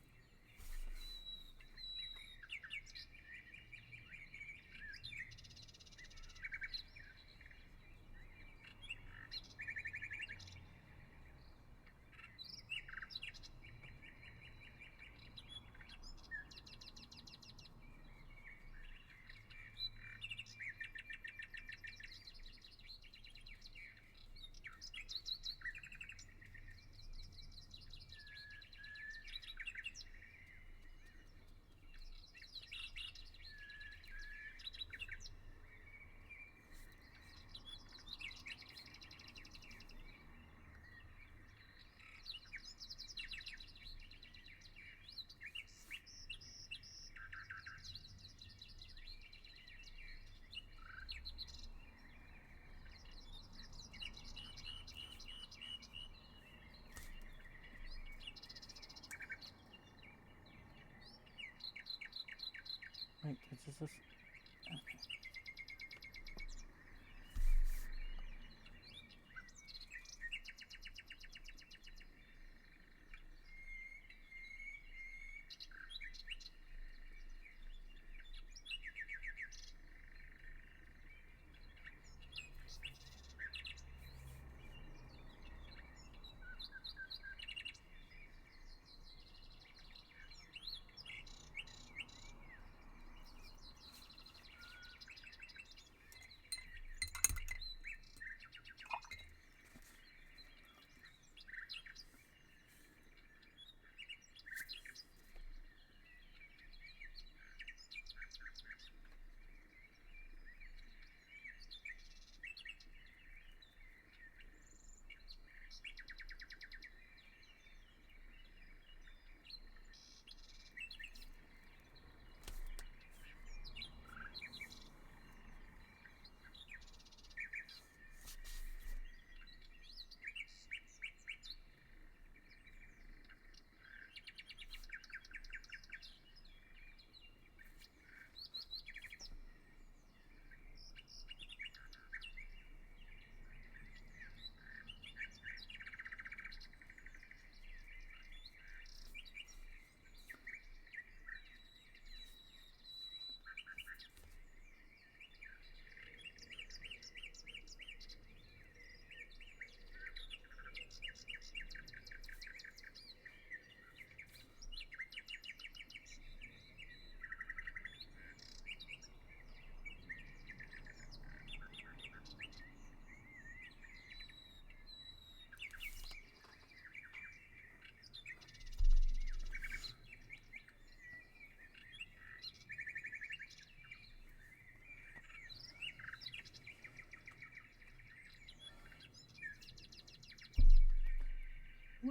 Wait, is this? Okay.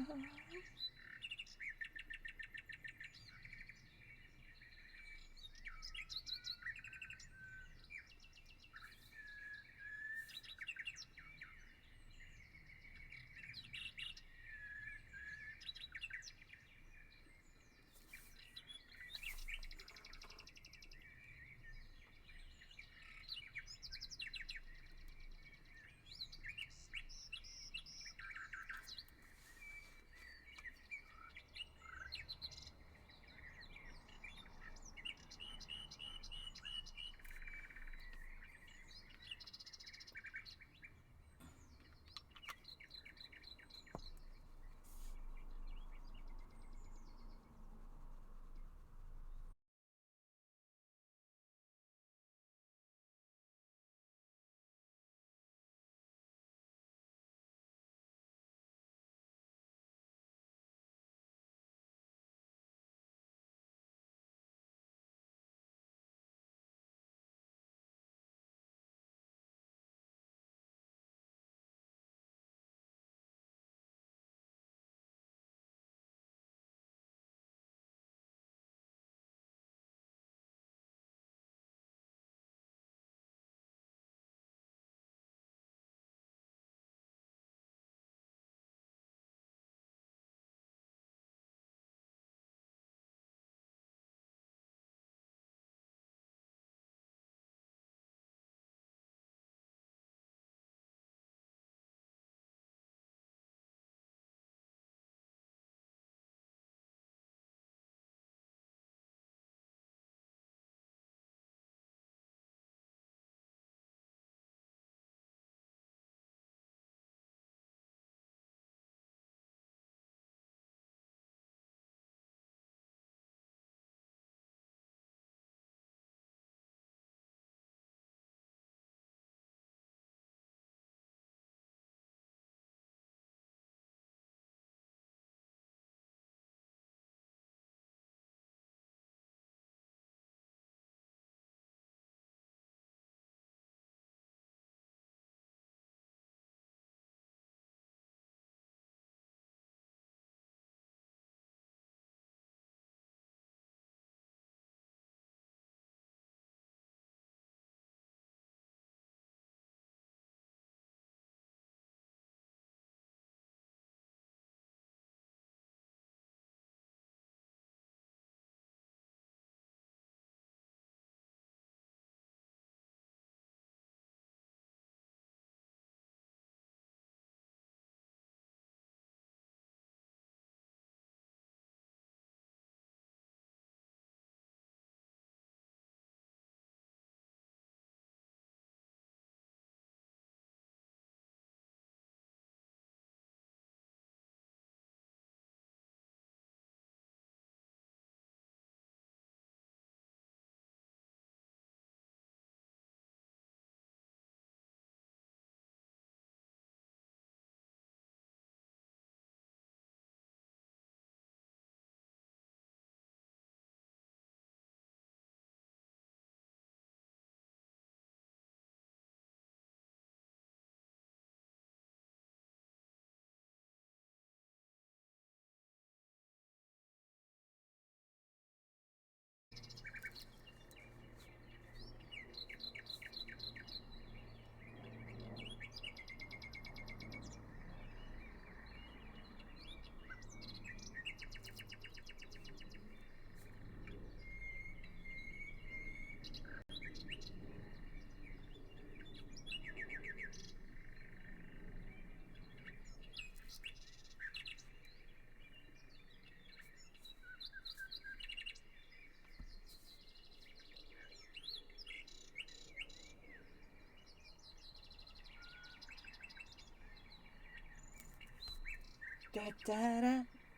Da da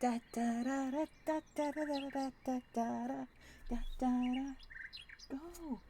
da da da da da da da da da da da da da. Go.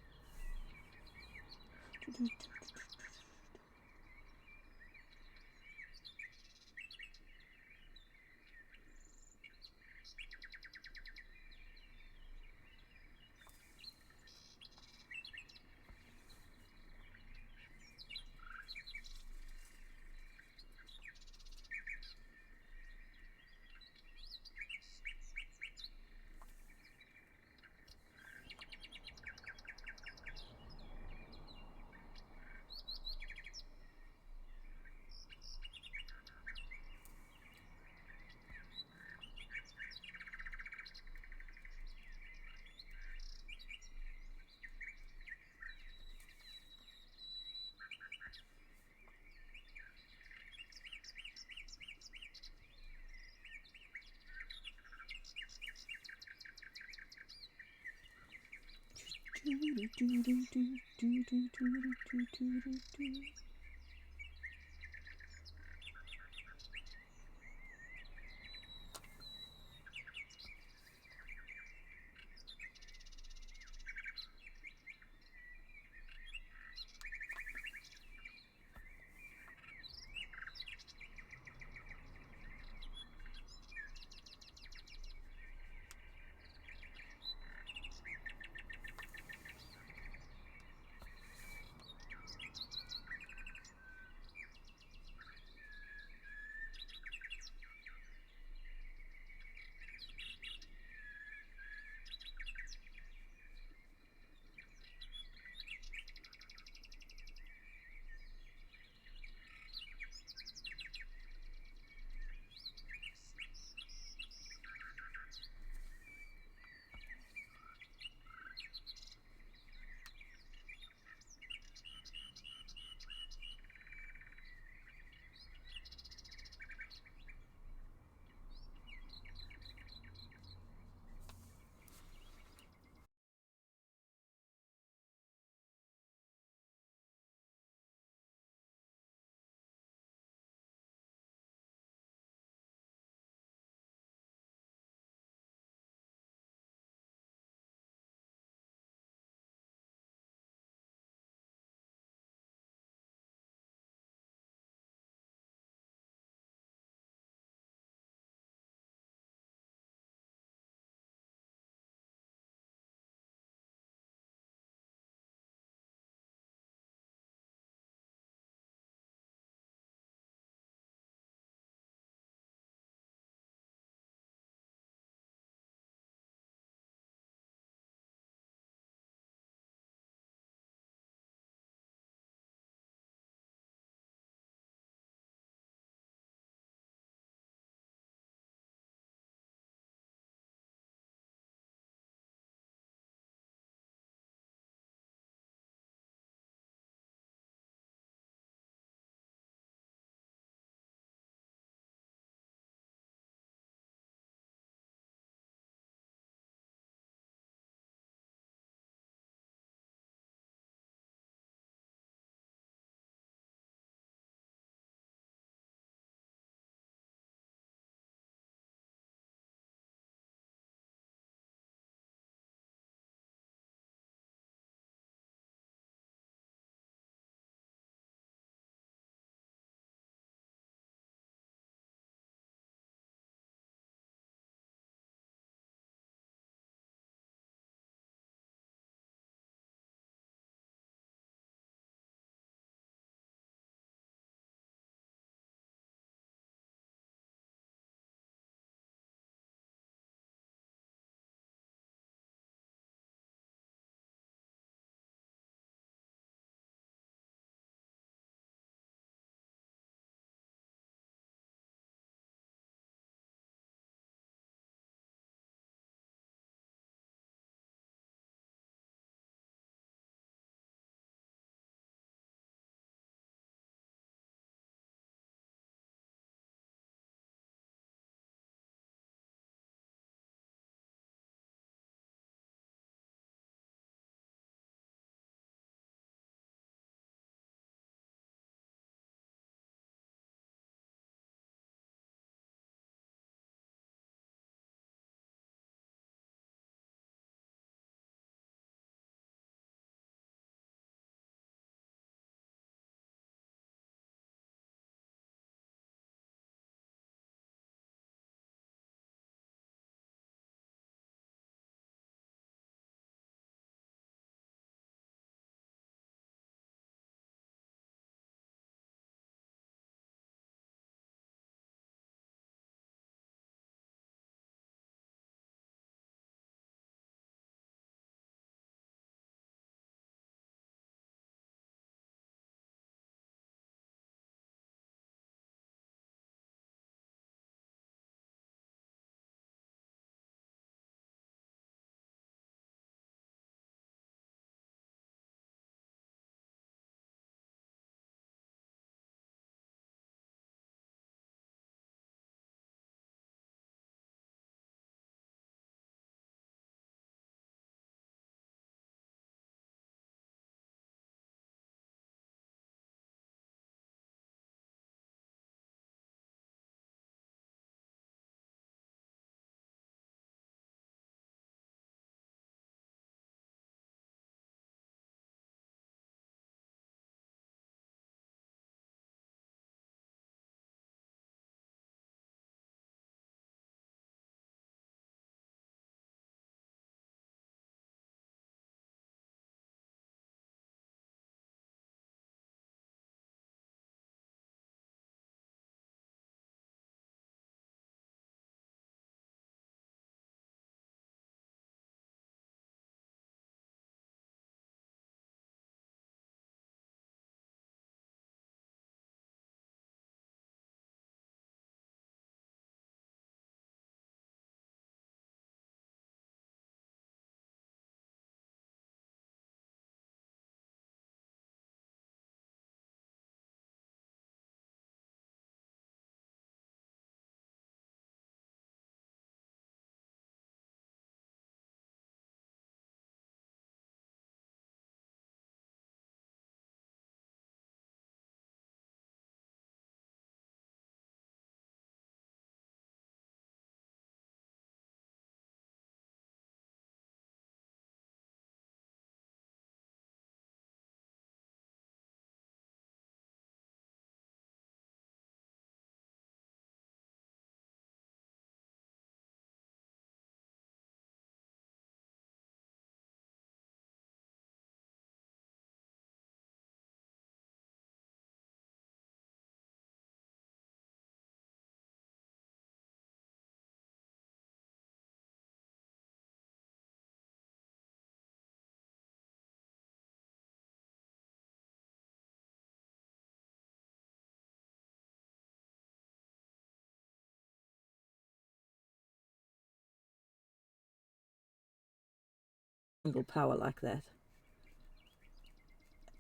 handle power like that.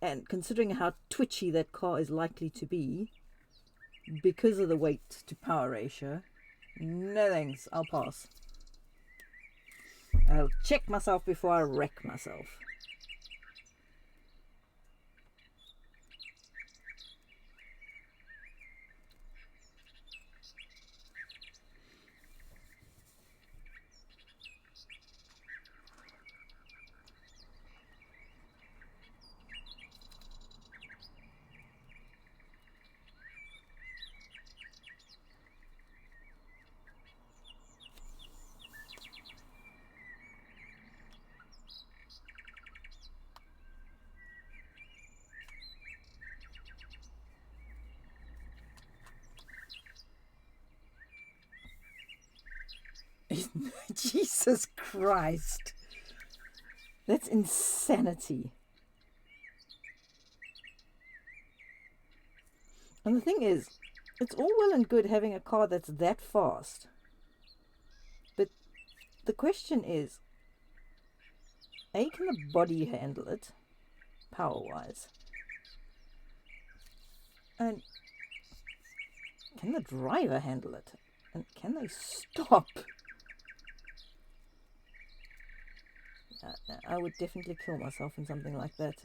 And considering how twitchy that car is likely to be because of the weight to power ratio, no thanks, I'll pass. I'll check myself before I wreck myself. Jesus Christ. That's insanity. And the thing is, it's all well and good having a car that's that fast. But the question is, A, can the body handle it, power-wise? And can the driver handle it? And can they stop? I would definitely kill myself in something like that.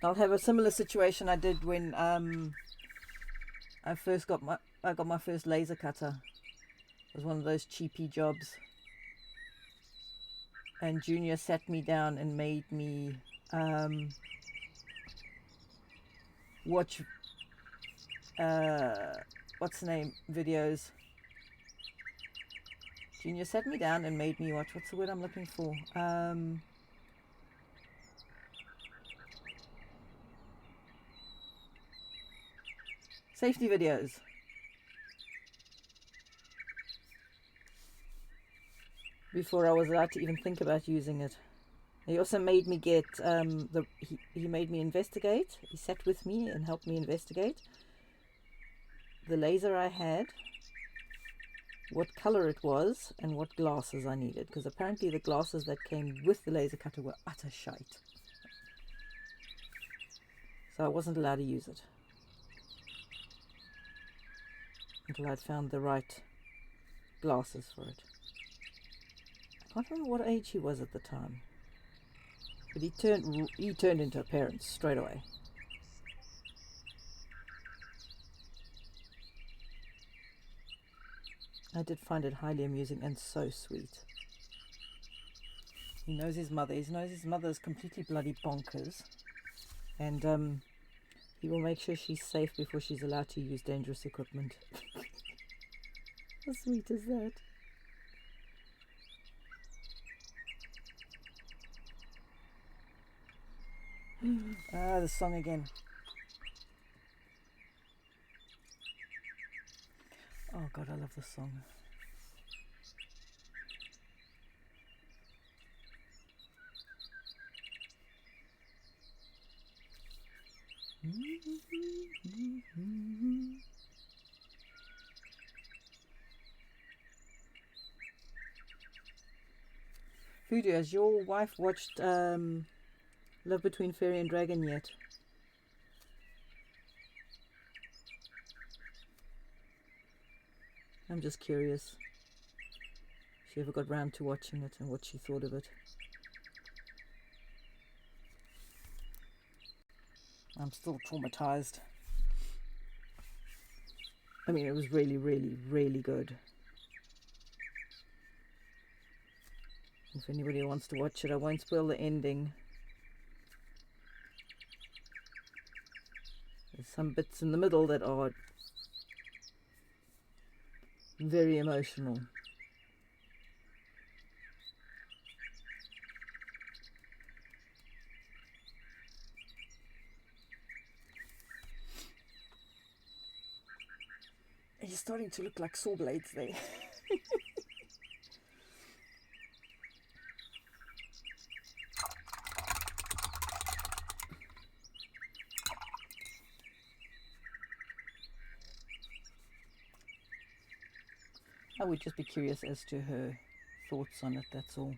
I'll have a similar situation I did when I got my first laser cutter. It was one of those cheapy jobs. And Junior sat me down and made me watch what's the name videos. Junior sat me down and made me watch, what's the word I'm looking for? Safety videos. Before I was allowed to even think about using it. He also made me get, he made me investigate. He sat with me and helped me investigate the laser I had, what color it was, and what glasses I needed. Because apparently the glasses that came with the laser cutter were utter shite. So I wasn't allowed to use it until I'd found the right glasses for it. I can't remember what age he was at the time. But he turned into a parent straight away. I did find it highly amusing and so sweet. He knows his mother. He knows his mother's completely bloody bonkers. And he will make sure she's safe before she's allowed to use dangerous equipment. How sweet is that? Ah, the song again. Oh God, I love this song. Voodoo, has your wife watched Love Between Fairy and Dragon yet? I'm just curious if she ever got round to watching it and what she thought of it. I'm still traumatized. I mean, it was really, really, really good. If anybody wants to watch it, I won't spoil the ending. There's some bits in the middle that are very emotional. He's starting to look like saw blades there. I would just be curious as to her thoughts on it, that's all.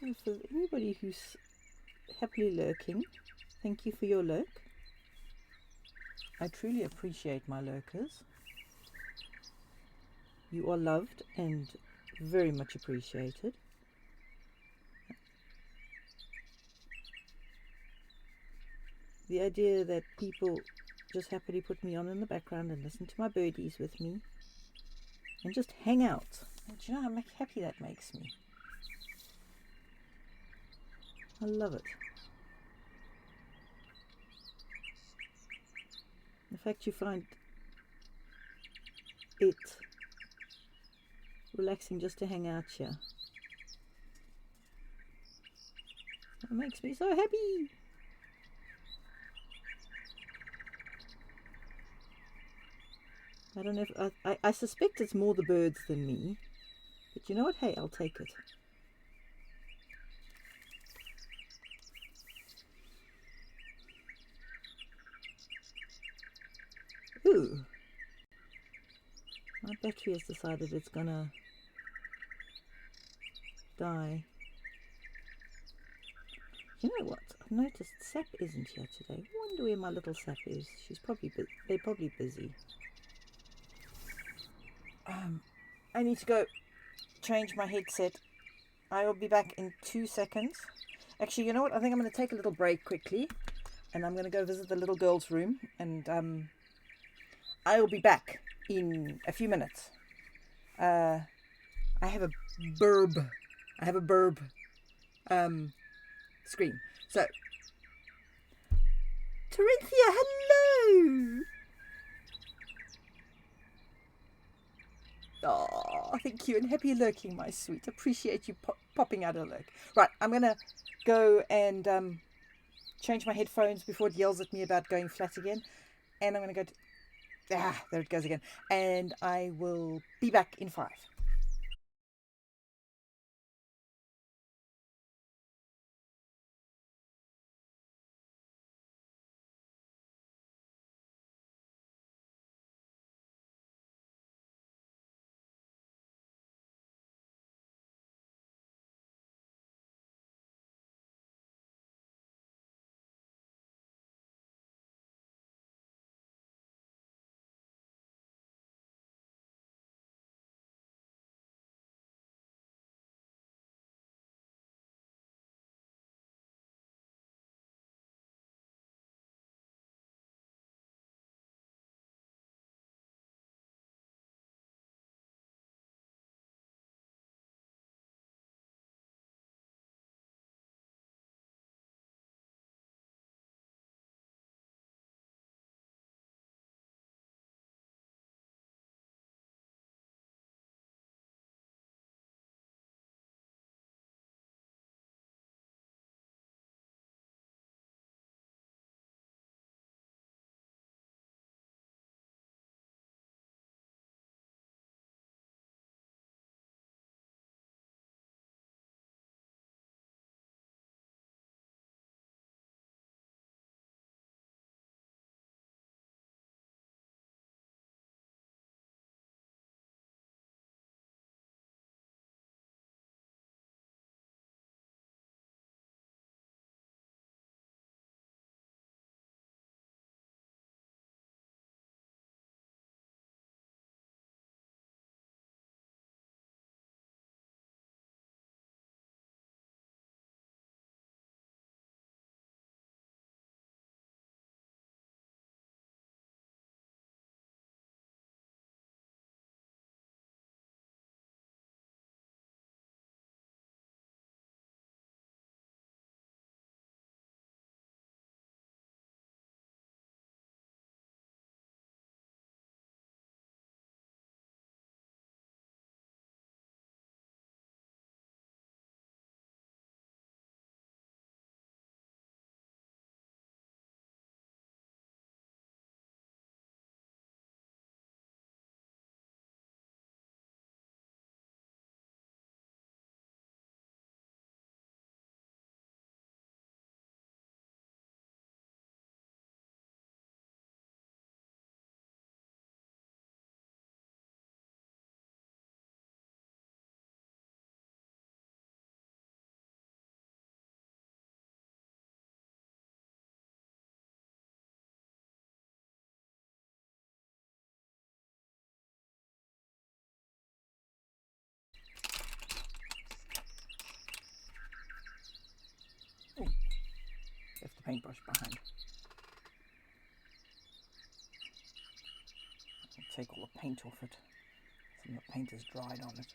So for anybody who's happily lurking. Thank you for your lurk. I truly appreciate my lurkers. You are loved and very much appreciated. The idea that people just happily put me on in the background and listen to my birdies with me and just hang out. And do you know how happy that makes me? I love it. The fact you find it relaxing just to hang out here. It makes me so happy. I don't know if I suspect it's more the birds than me, but you know what? Hey, I'll take it. Ooh, my battery has decided it's gonna die. You know what? I've noticed Sap isn't here today. I wonder where my little Sap is. She's probably they're probably busy. I need to go change my headset. I will be back in 2 seconds. Actually, you know what? I think I'm going to take a little break quickly, and I'm going to go visit the little girl's room, and I will be back in a few minutes. I have a burb. Scream. So, Corinthia, hello. Oh, thank you, and happy lurking, my sweet. Appreciate you popping out a lurk. Right, I'm going to go and change my headphones before it yells at me about going flat again. And I'm going to go to... there it goes again. And I will be back in 5. paintbrush behind. I'll take all the paint off it. Some of the paint is dried on it.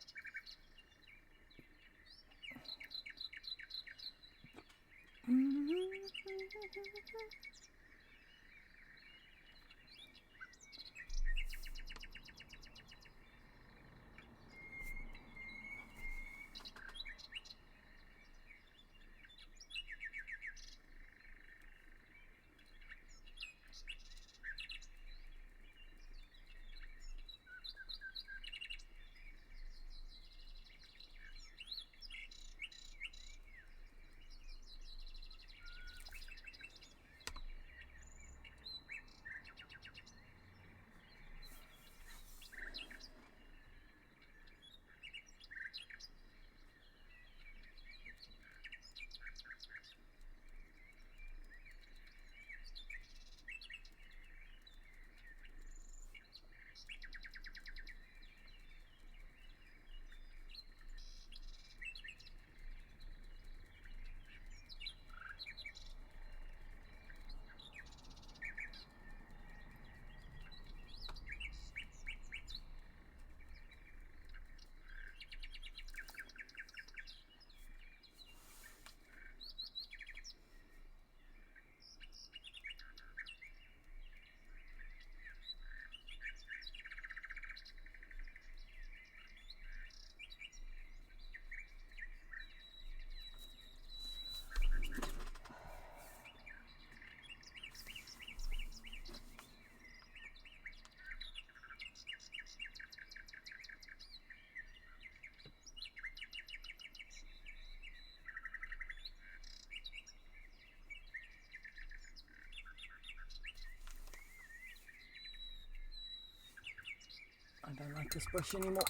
I don't like this brush anymore.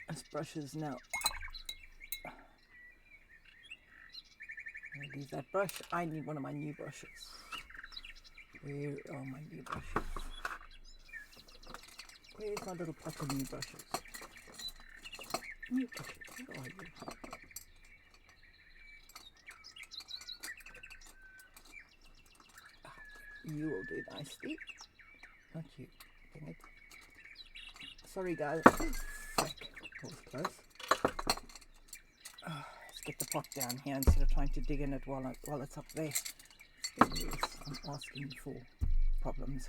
This brush is now. I'm going to leave that brush. I need one of my new brushes. Where are my new brushes? Where's my little pack of new brushes? New brushes, where are you? You will do nicely. Not you. Dang it. Sorry guys. Oh, frick. That was close. Let's get the pot down here instead of trying to dig in it while it's up there. I'm asking for problems.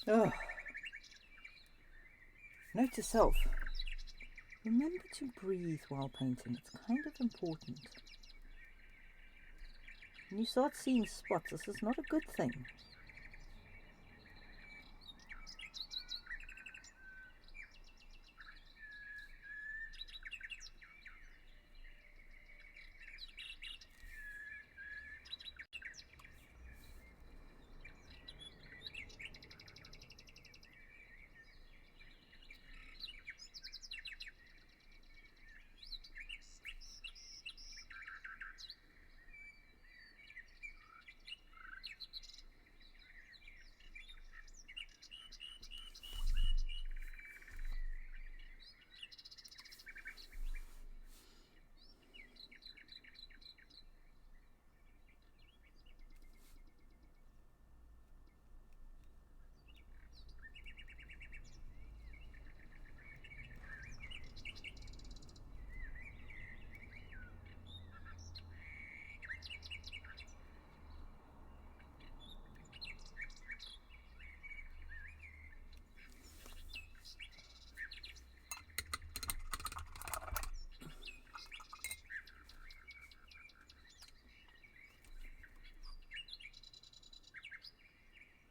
Oh. Note to self. Remember to breathe while painting. It's kind of important. When you start seeing spots, this is not a good thing.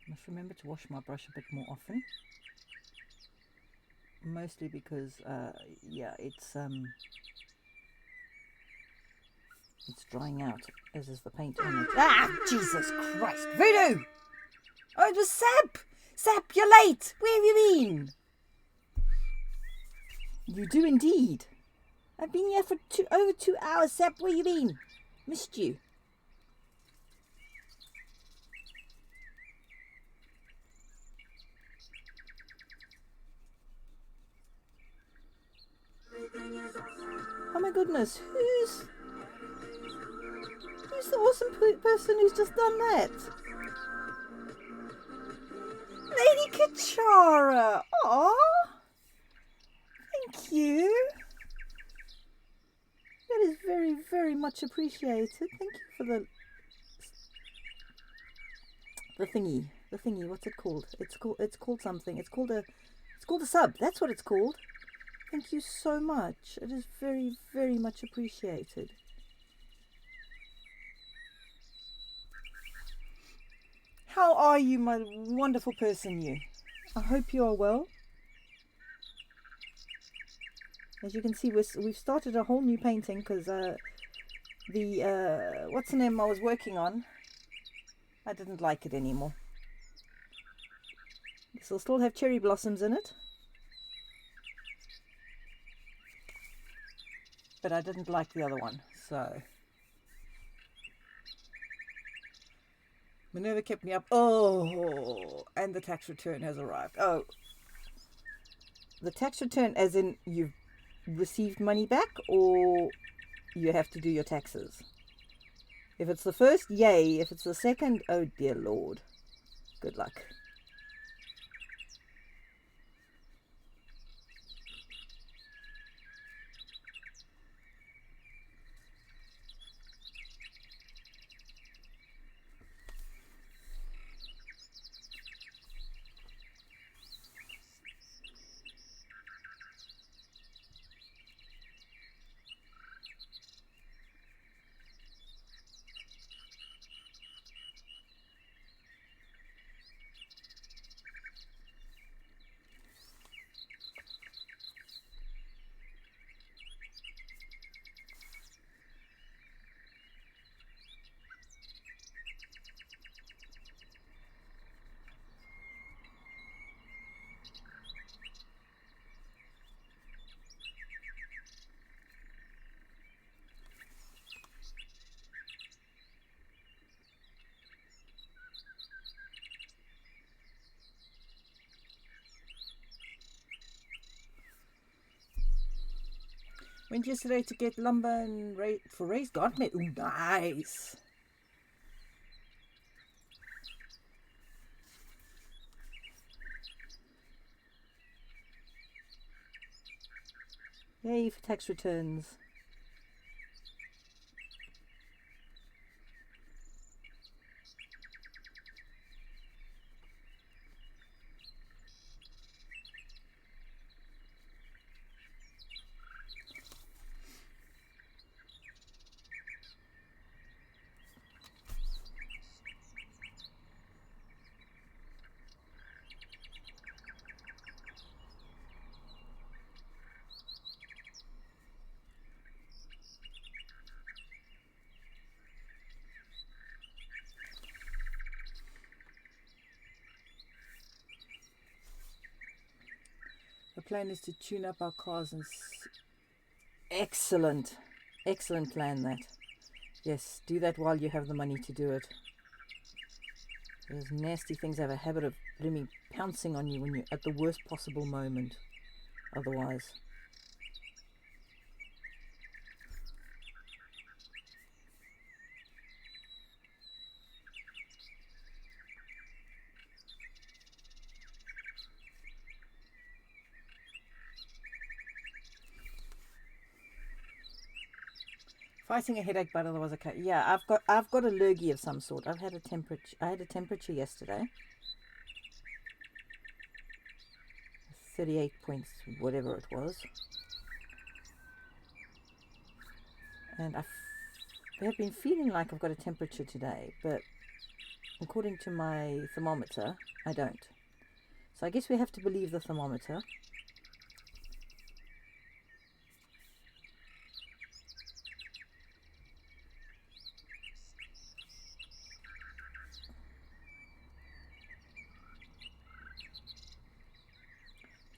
Must remember to wash my brush a bit more often. Mostly because, yeah, it's drying out, as is the paint on it. Ah, Jesus Christ, Voodoo! Oh, it was Sap! Sap, you're late! Where have you been? You do indeed. I've been here for over 2 hours, Sap. Where you been? Missed you. Oh my goodness, who's the awesome person who's just done that? Lady Kachara! Aww! Thank you. That is very, very much appreciated. Thank you for the thingy. The thingy, what's it called? It's called something. It's called a sub. That's what it's called. Thank you so much. It is very, very much appreciated. How are you, my wonderful person, you? I hope you are well. As you can see, we've started a whole new painting because what's the name I was working on, I didn't like it anymore. This will still have cherry blossoms in it, but I didn't like the other one, so Minerva kept me up. Oh, and the tax return has arrived. Oh, the tax return as in you've received money back, or you have to do your taxes. If it's the first, yay. If it's the second, oh dear Lord, good luck. Went yesterday to get lumber and for raised garden bed. Ooh, nice. Yay for tax returns. plan is to tune up our cars and... Excellent. Excellent plan, that. Yes, do that while you have the money to do it. Those nasty things have a habit of blooming pouncing on you when you're at the worst possible moment. Otherwise. Fighting a headache, but otherwise okay. Yeah, I've got a lurgy of some sort. I had a temperature yesterday. 38 points, whatever it was. And I have been feeling like I've got a temperature today, but according to my thermometer, I don't. So I guess we have to believe the thermometer.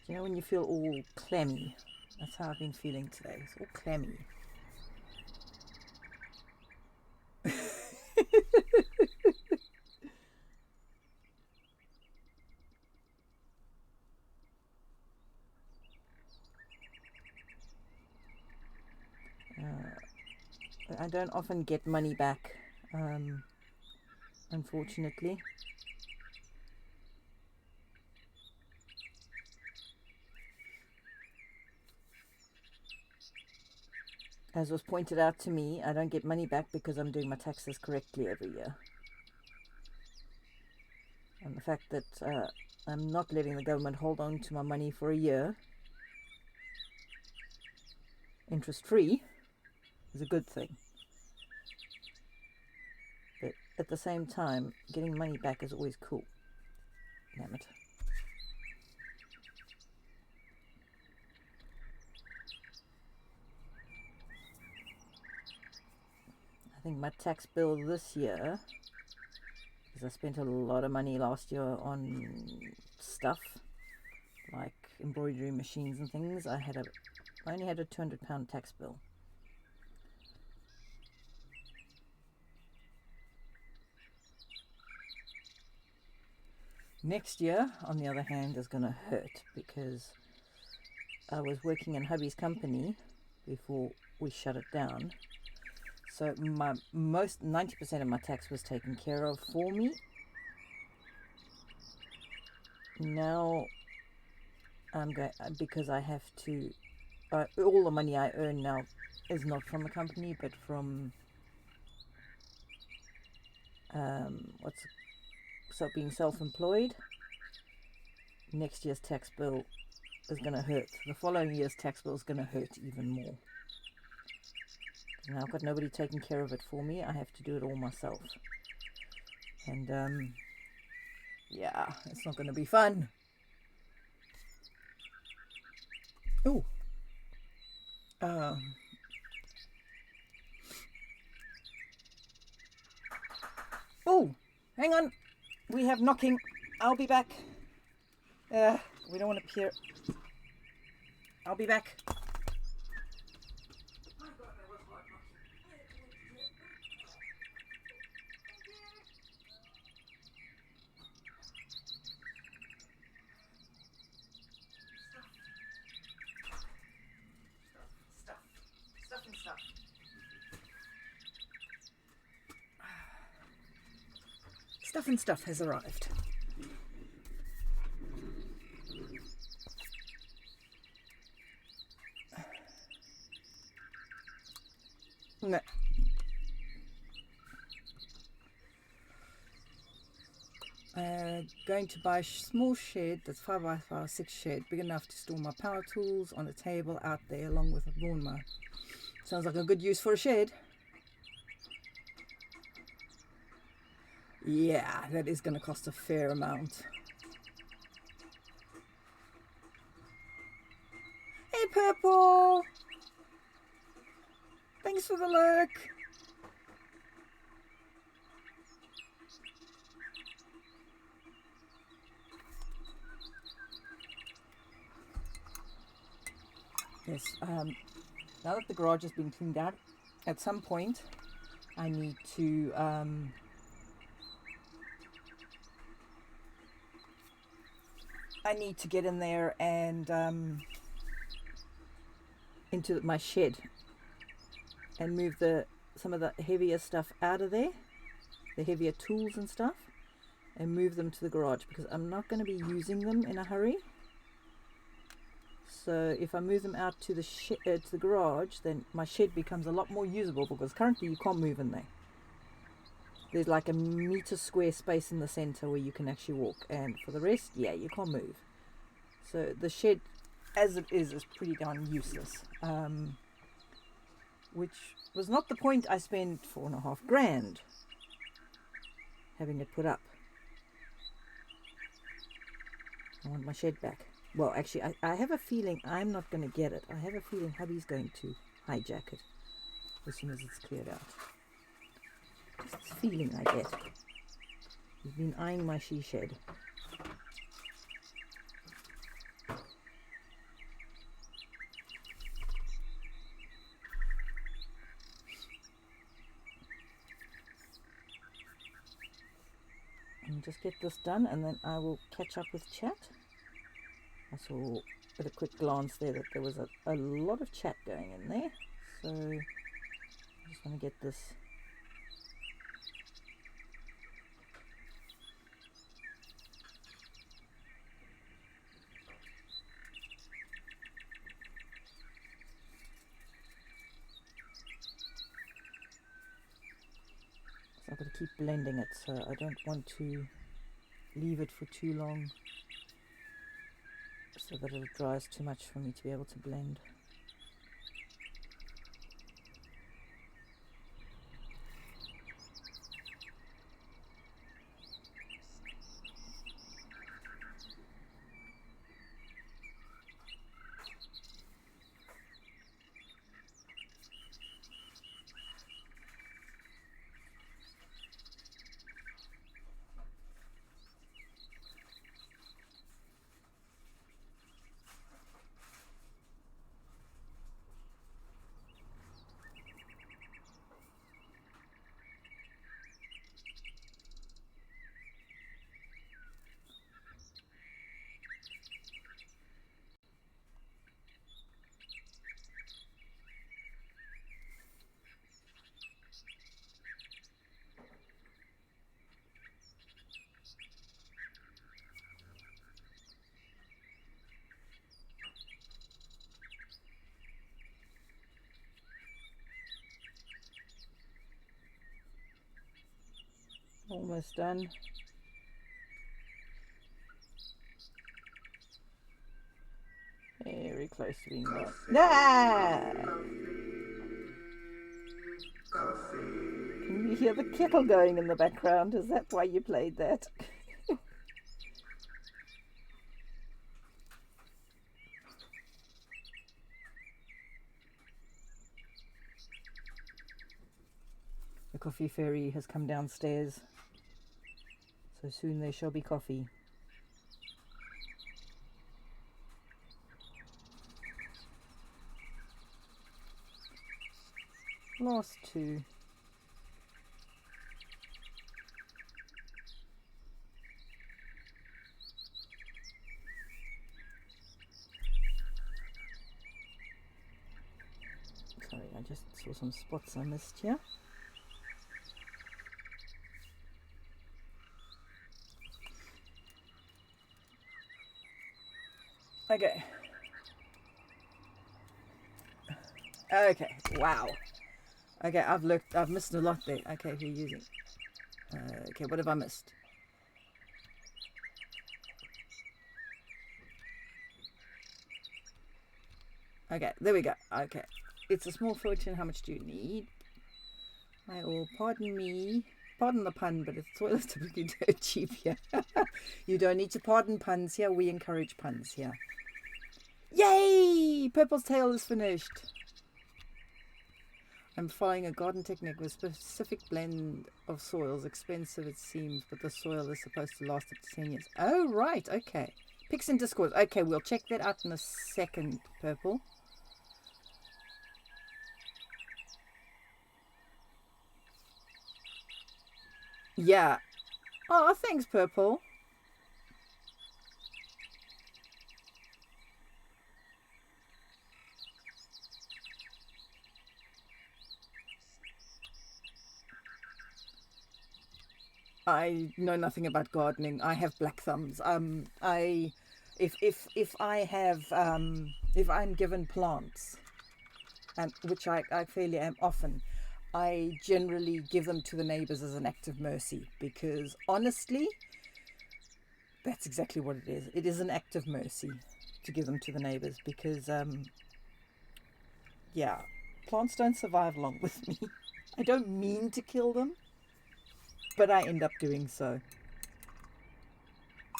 You know when you feel all clammy? That's how I've been feeling today. It's all clammy. I don't often get money back, unfortunately. As was pointed out to me, I don't get money back because I'm doing my taxes correctly every year. And the fact that I'm not letting the government hold on to my money for a year, interest-free, is a good thing. But at the same time, getting money back is always cool. Damn it. I think my tax bill this year, because I spent a lot of money last year on stuff like embroidery machines and things, I only had a £200 tax bill. Next year, on the other hand, is going to hurt because I was working in hubby's company before we shut it down. So my 90% of my tax was taken care of for me. Now I'm going, because I have to, all the money I earn now is not from the company, but from being self-employed. Next year's tax bill is going to hurt. The following year's tax bill is going to hurt even more. Now I've got nobody taking care of it for me. I have to do it all myself. And yeah, it's not going to be fun. Ooh. Oh, hang on. We have knocking. I'll be back. We don't want to peer. I'll be back. Stuff and stuff has arrived. No. Going to buy a small shed that's 5x5, 6 shed, big enough to store my power tools on a table out there along with a lawnmower. Sounds like a good use for a shed. Yeah, that is going to cost a fair amount. Hey, Purple! Thanks for the lurk. Yes. Now that the garage has been cleaned out, at some point I need to get in there and into my shed and move some of the heavier stuff out of there, the heavier tools and stuff, and move them to the garage, because I'm not going to be using them in a hurry. So if I move them out to the garage, then my shed becomes a lot more usable, because currently you can't move in there. There's like a meter square space in the center where you can actually walk, and for the rest, yeah, you can't move. So the shed as it is pretty darn useless, which was not the point. I spent $4,500 having it put up. I want my shed back. Well, actually, I have a feeling I'm not going to get it. I have a feeling hubby's going to hijack it as soon as it's cleared out. Just this feeling I get. He's been eyeing my she shed. And just get this done, and then I will catch up with chat. I saw at a quick glance there that there was a lot of chat going in there, so I just want to get this so I've got to keep blending it, so I don't want to leave it for too long so that it dries too much for me to be able to blend. Almost done. Very close to being done. Ah! Can you hear the kettle going in the background? Is that why you played that? The coffee fairy has come downstairs, so soon there shall be coffee. Last two. Sorry, I just saw some spots I missed here. Okay. Okay, wow. Okay, I've missed a lot there. Okay, who are you using? Okay, what have I missed? Okay, there we go. Okay. It's a small fortune. How much do you need? I will pardon me. Pardon the pun, but it's toilets typically dirt cheap here. You don't need to pardon puns here. We encourage puns here. Yay! Purple's tail is finished. I'm following a garden technique with a specific blend of soils. Expensive it seems, but the soil is supposed to last up to 10 years. Oh, right. Okay. Picks in Discord. Okay, we'll check that out in a second, Purple. Yeah. Oh, thanks, Purple. I know nothing about gardening. I have black thumbs. If I have if I'm given plants, and which I fairly am often, I generally give them to the neighbours as an act of mercy because honestly, that's exactly what it is. It is an act of mercy to give them to the neighbours because yeah, plants don't survive long with me. I don't mean to kill them, but I end up doing so.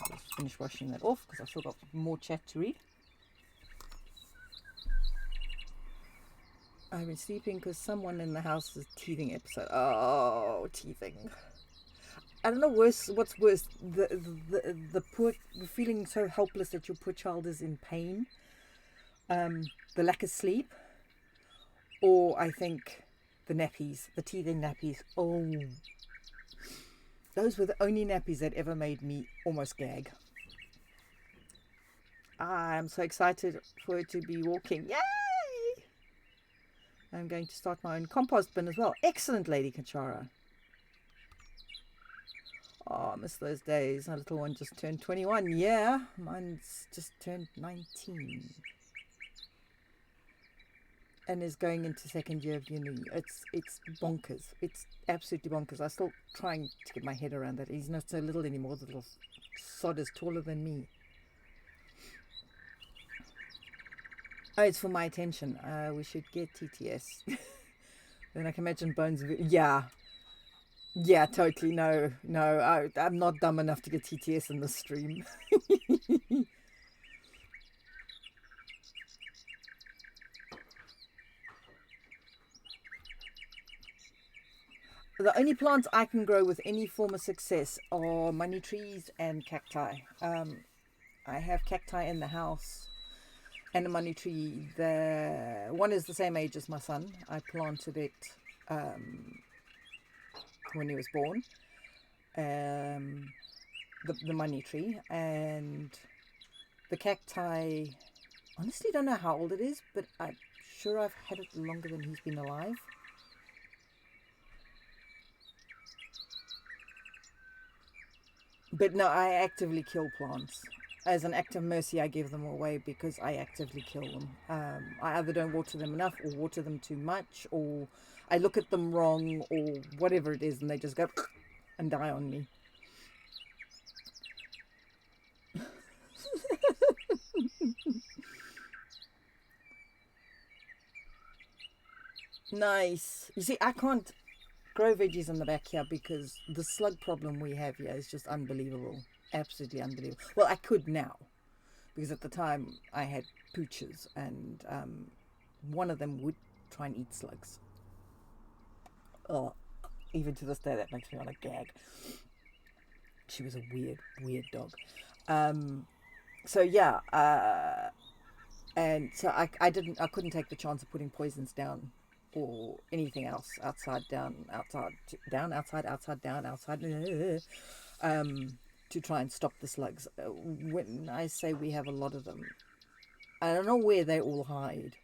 I'll just finish washing that off because I've still got more chat to read. I've been sleeping because someone in the house is teething episode. Oh, teething. I don't know what's worse, the poor, feeling so helpless that your poor child is in pain, the lack of sleep, or I think the nappies, the teething nappies. Oh, those were the only nappies that ever made me almost gag. I'm so excited for her to be walking. Yay! I'm going to start my own compost bin as well. Excellent, Lady Kachara. Oh, I miss those days. My little one just turned 21. Yeah, mine's just turned 19. And is going into second year of uni. It's bonkers. It's absolutely bonkers. I'm still trying to get my head around that. He's not so little anymore. The little sod is taller than me. Oh, it's for my attention. We should get TTS. Then I can imagine Bones. Yeah. Yeah, totally. No, I'm not dumb enough to get TTS in the stream. The only plants I can grow with any form of success are money trees and cacti. I have cacti in the house and a money tree. The one is the same age as my son. I planted it when he was born. The money tree and the cacti. Honestly, don't know how old it is, but I'm sure I've had it longer than he's been alive. But no, I actively kill plants. As an act of mercy, I give them away because I actively kill them. I either don't water them enough or water them too much, or I look at them wrong, or whatever it is, and they just go and die on me. Nice. You see, I can't grow veggies in the back here because the slug problem we have here is just unbelievable. Absolutely unbelievable. Well, I could now because at the time I had pooches and one of them would try and eat slugs. Oh, even to this day that makes me want to gag. She was a weird dog. So yeah, and so I couldn't take the chance of putting poisons down or anything else outside, down, to try and stop the slugs. When I say we have a lot of them, I don't know where they all hide,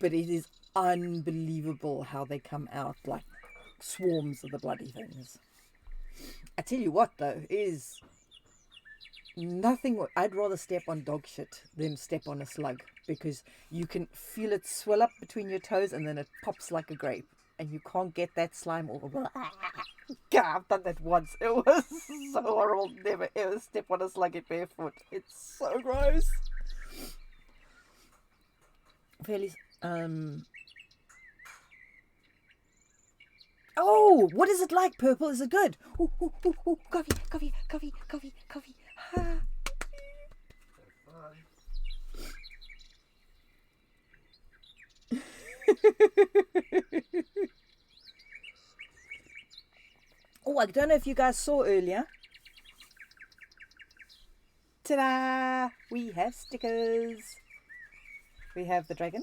but it is unbelievable how they come out like swarms of the bloody things. I tell you what though, is nothing. I'd rather step on dog shit than step on a slug because you can feel it swell up between your toes and then it pops like a grape and you can't get that slime over. God, I've done that once. It was so horrible. Never ever step on a slug at barefoot. It's so gross. Fairly. Oh, what is it like, Purple? Is it good? Ooh, ooh, ooh, ooh. Coffee. Ah. Oh, I don't know if you guys saw earlier. Ta-da! We have stickers. We have the dragon.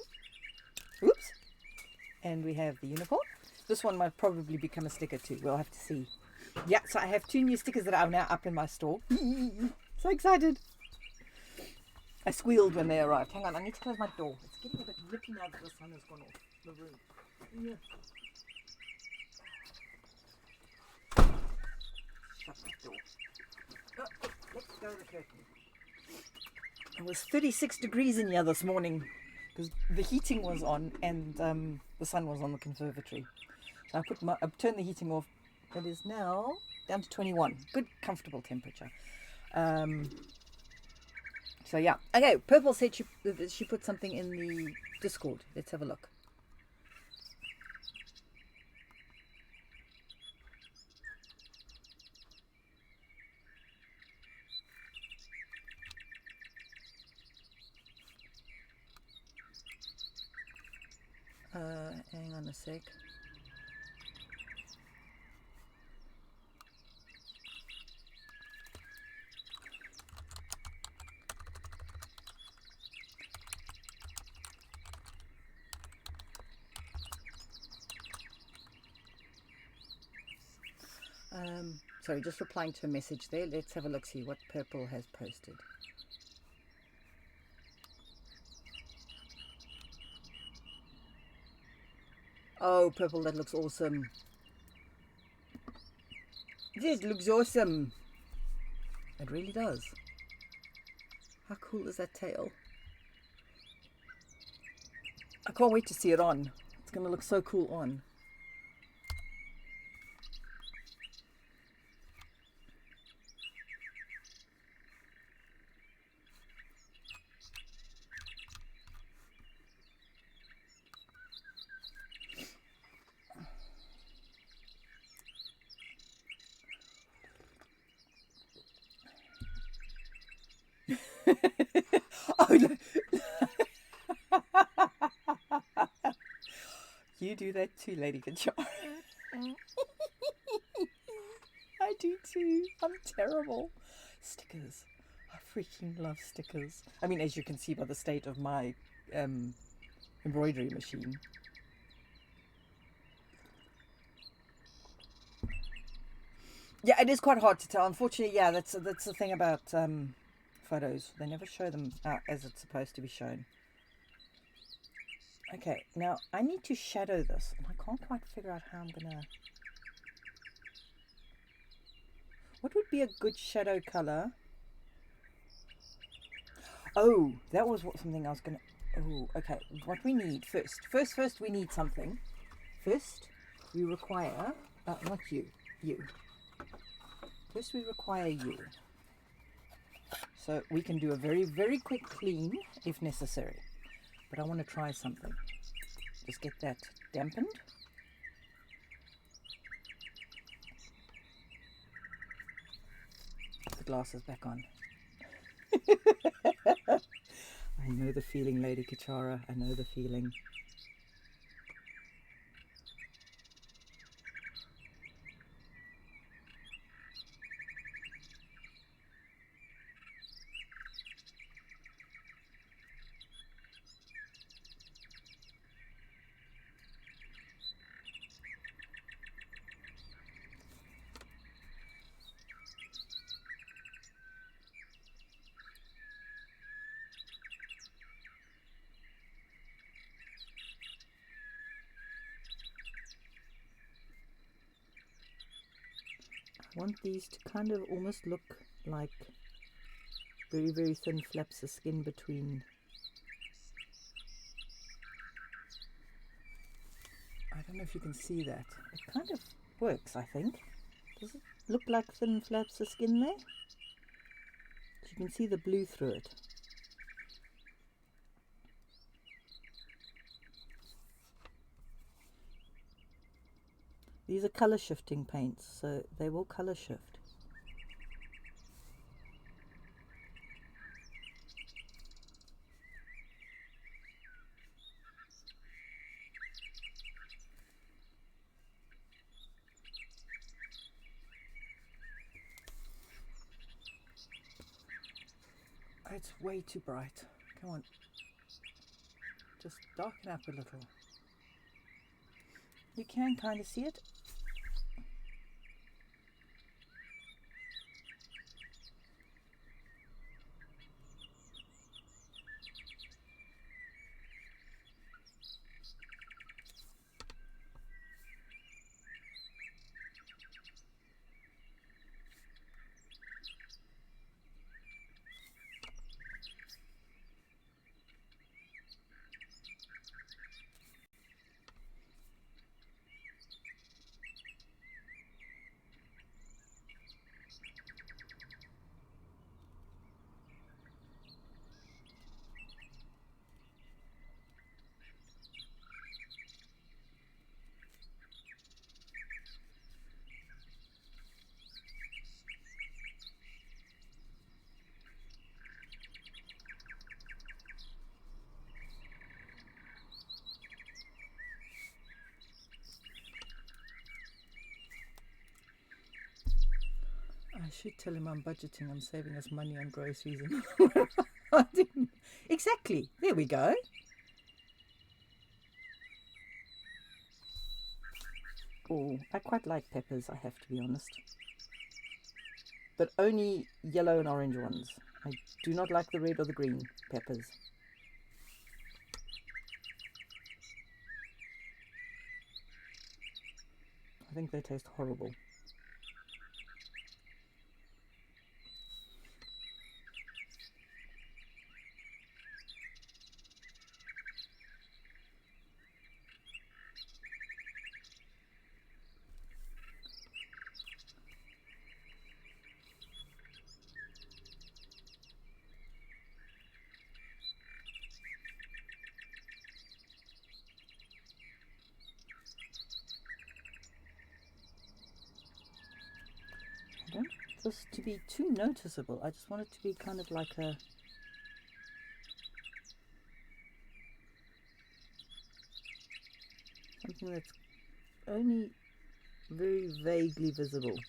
Oops. And we have the unicorn. This one might probably become a sticker too. We'll have to see. Yeah, so I have 2 new stickers that are now up in my store. So excited. I squealed when they arrived. Hang on, I need to close my door. It's getting a bit nippy now that the sun has gone off the room. Yeah. Shut the door. Oh, let's go to the curtain. It was 36 degrees in here this morning because the heating was on and the sun was on the conservatory. So I turned the heating off. It is now down to 21. Good, comfortable temperature. So yeah. Okay, Purple said she put something in the Discord. Let's have a look. Hang on a sec. Sorry, just replying to a message there. Let's have a look, see what Purple has posted. Oh, Purple, that looks awesome. This looks awesome. It really does. How cool is that tail? I can't wait to see it on. It's going to look so cool on. Oh, no. You do that too, Lady Kachar. I do too. I'm terrible. Stickers. I freaking love stickers. I mean, as you can see by the state of my embroidery machine. Yeah, it is quite hard to tell. Unfortunately, yeah, that's the thing about photos. They never show them out as it's supposed to be shown. Okay, now I need to shadow this, and I can't quite figure out how I'm gonna... What would be a good shadow color? Oh, that was something I was gonna... Oh, okay. What we need first we need something. First, we require... not you. You. First, we require you. So we can do a very, very quick clean if necessary. But I want to try something. Just get that dampened. The glasses back on. I know the feeling, Lady Kachara. I know the feeling. I want these to kind of almost look like very, very thin flaps of skin between. I don't know if you can see that. It kind of works, I think. Does it look like thin flaps of skin there? You can see the blue through it. These are color shifting paints, so they will color shift. It's way too bright. Come on. Just darken up a little. You can kind of see it. I should tell him I'm budgeting. I'm saving us money on groceries. And I didn't. Exactly. There we go. Oh, I quite like peppers, I have to be honest. But only yellow and orange ones. I do not like the red or the green peppers. I think they taste horrible. I don't want this to be too noticeable. I just want it to be kind of like a... something that's only very vaguely visible.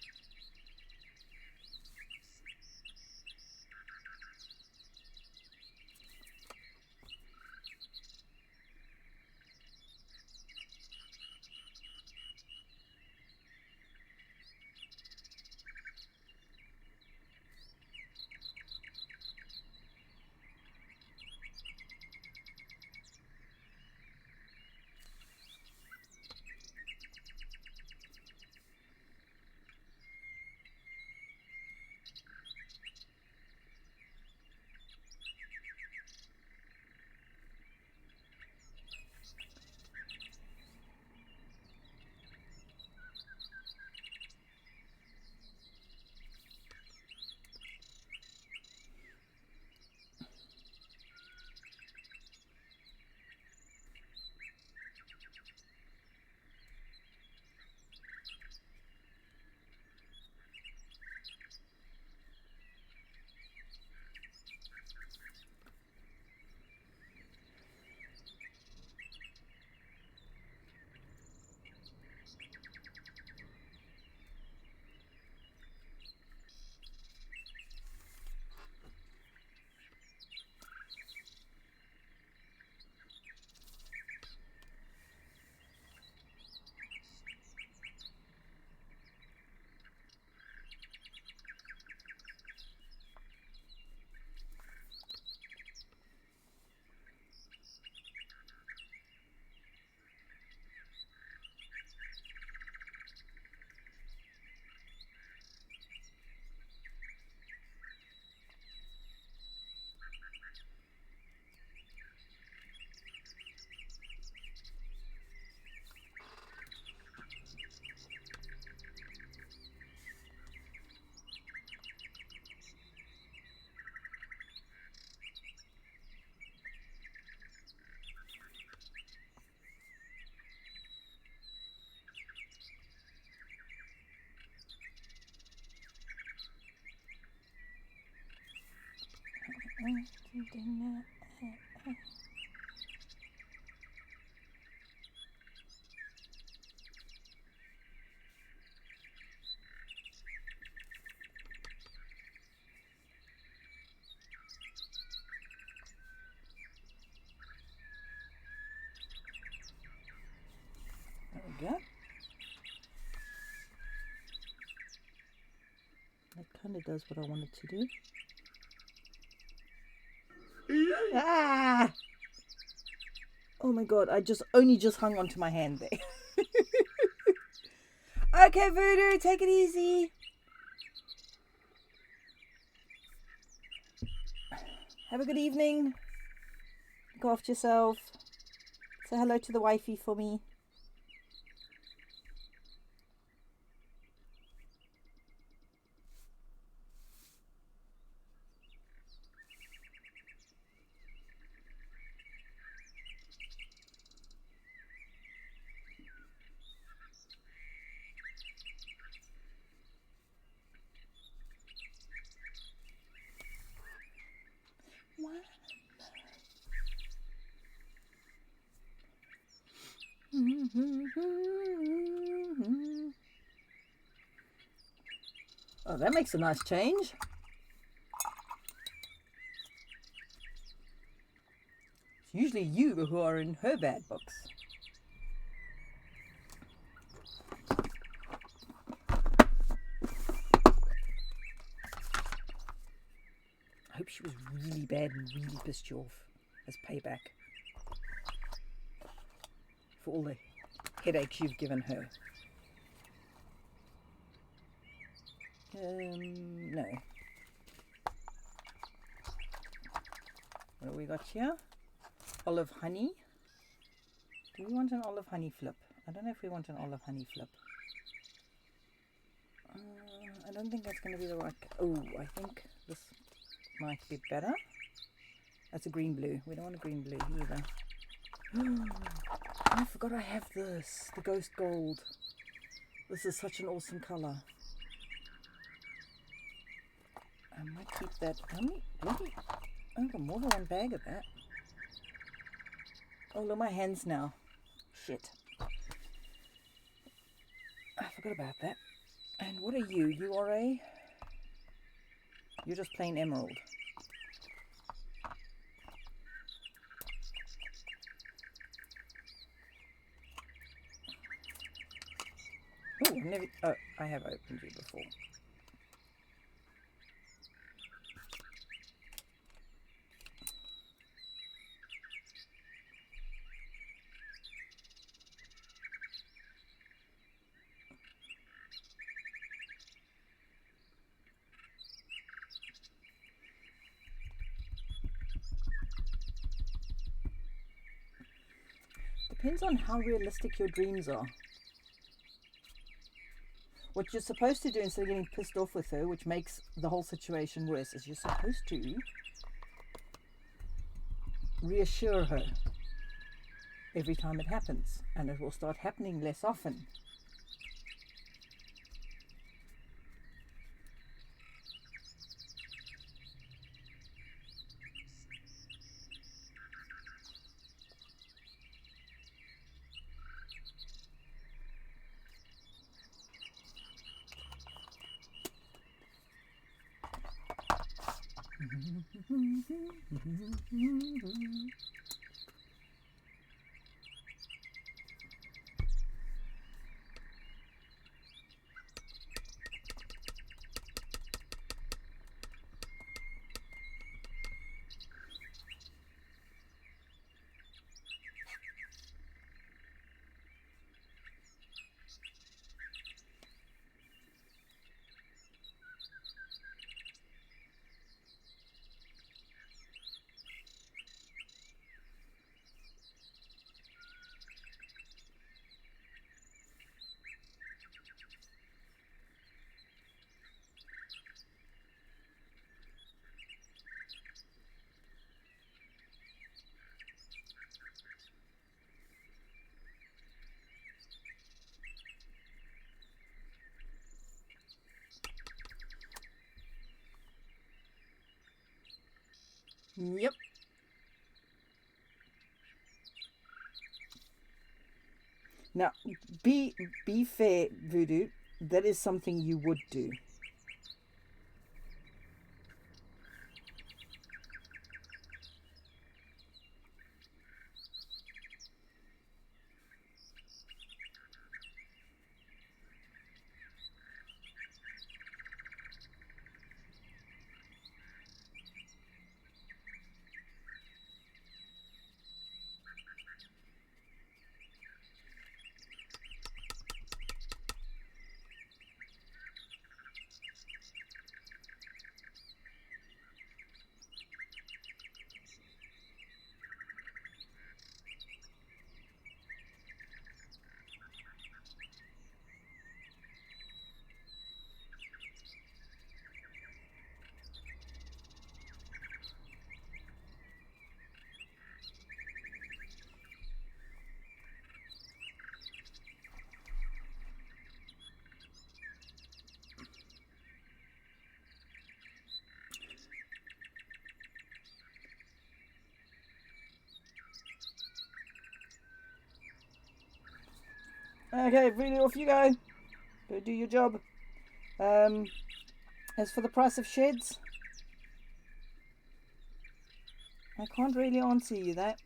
go. That kind of does what I want it to do. Ah! Oh my god, I only just hung onto my hand there. Okay, Voodoo, take it easy. Have a good evening. Look after yourself. Say hello to the wifey for me. Oh, that makes a nice change. It's usually you who are in her bad books. I hope she was really bad and really pissed you off as payback for all the headaches you've given her. No. What do we got here? Olive honey. Do we want an olive honey flip? I don't know if we want an olive honey flip. I don't think that's going to be the right... Oh, I think this might be better. That's a green blue. We don't want a green blue either. I forgot I have this. The ghost gold. This is such an awesome colour. I might keep that. How many? Bloody, I've got more than one bag of that. Oh, look at my hands now. Shit. I forgot about that. And what are you? You are a... You're just plain emerald. Oh, never... Oh, I have opened you before. Depends on how realistic your dreams are. What you're supposed to do instead of getting pissed off with her, which makes the whole situation worse, is you're supposed to reassure her every time it happens, and it will start happening less often. Yep. Now, be fair, Voodoo. That is something you would do. Okay, really, off you go. Go do your job. As for the price of sheds, I can't really answer you that.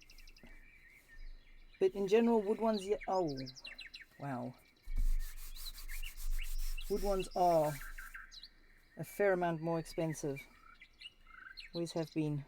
But in general, wood ones, yeah. Oh, wow. Wood ones are a fair amount more expensive. Always have been.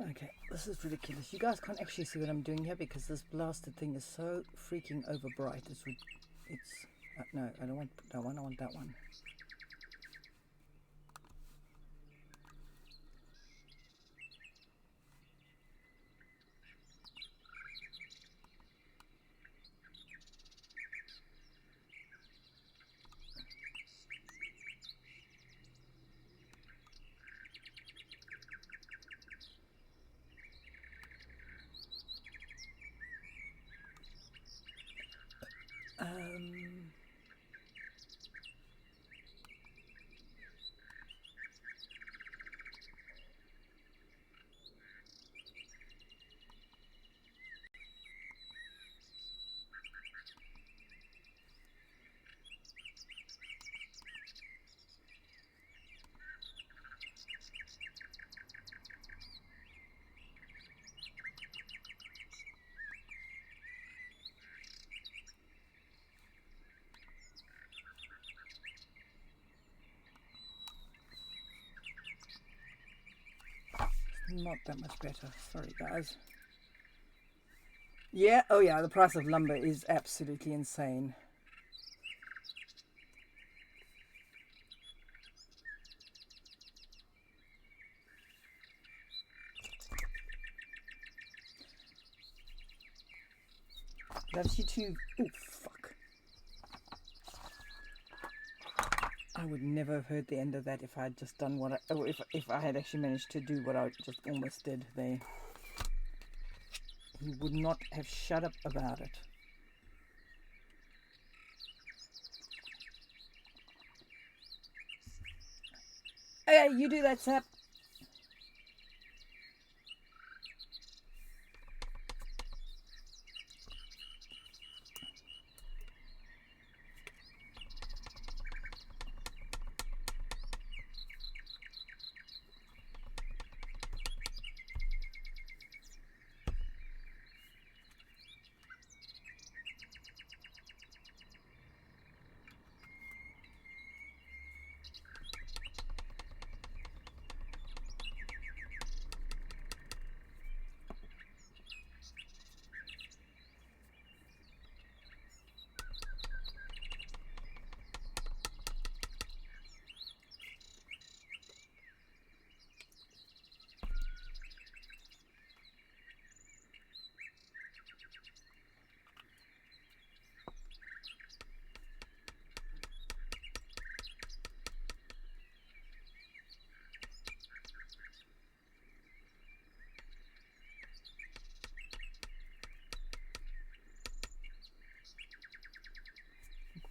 Okay, this is ridiculous. You guys can't actually see what I'm doing here because this blasted thing is so freaking over bright. It's no, I don't want that one. I want that one. Not that much better. Sorry, guys. Yeah, oh yeah, the price of lumber is absolutely insane. Loves you too. Oh, fuck. I would never have heard the end of that if I had just done what if I had actually managed to do what I just almost did there. He would not have shut up about it. Okay, you do that, Sap.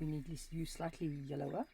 We need you slightly yellower.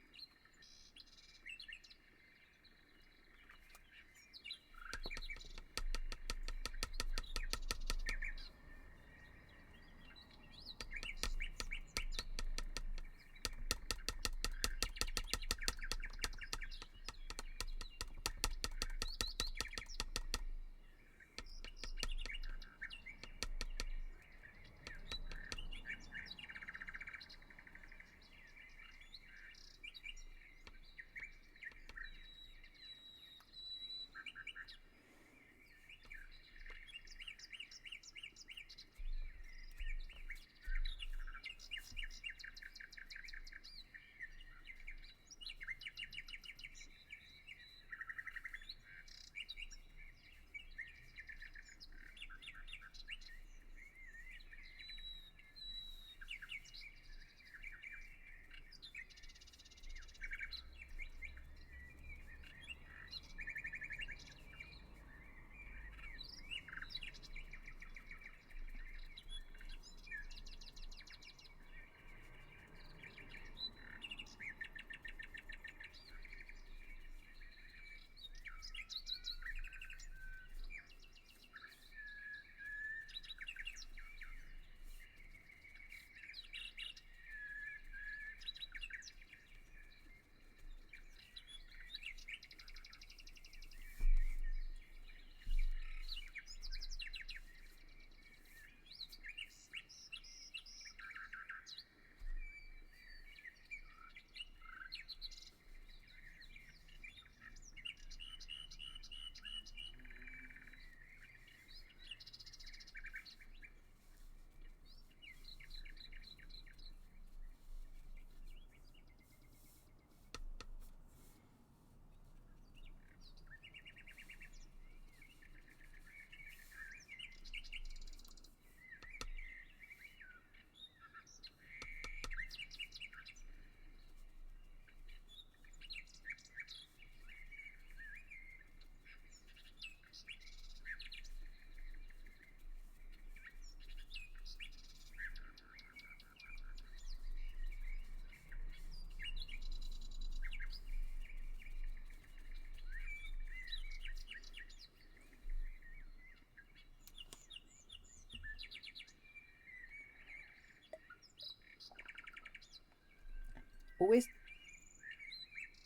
Always,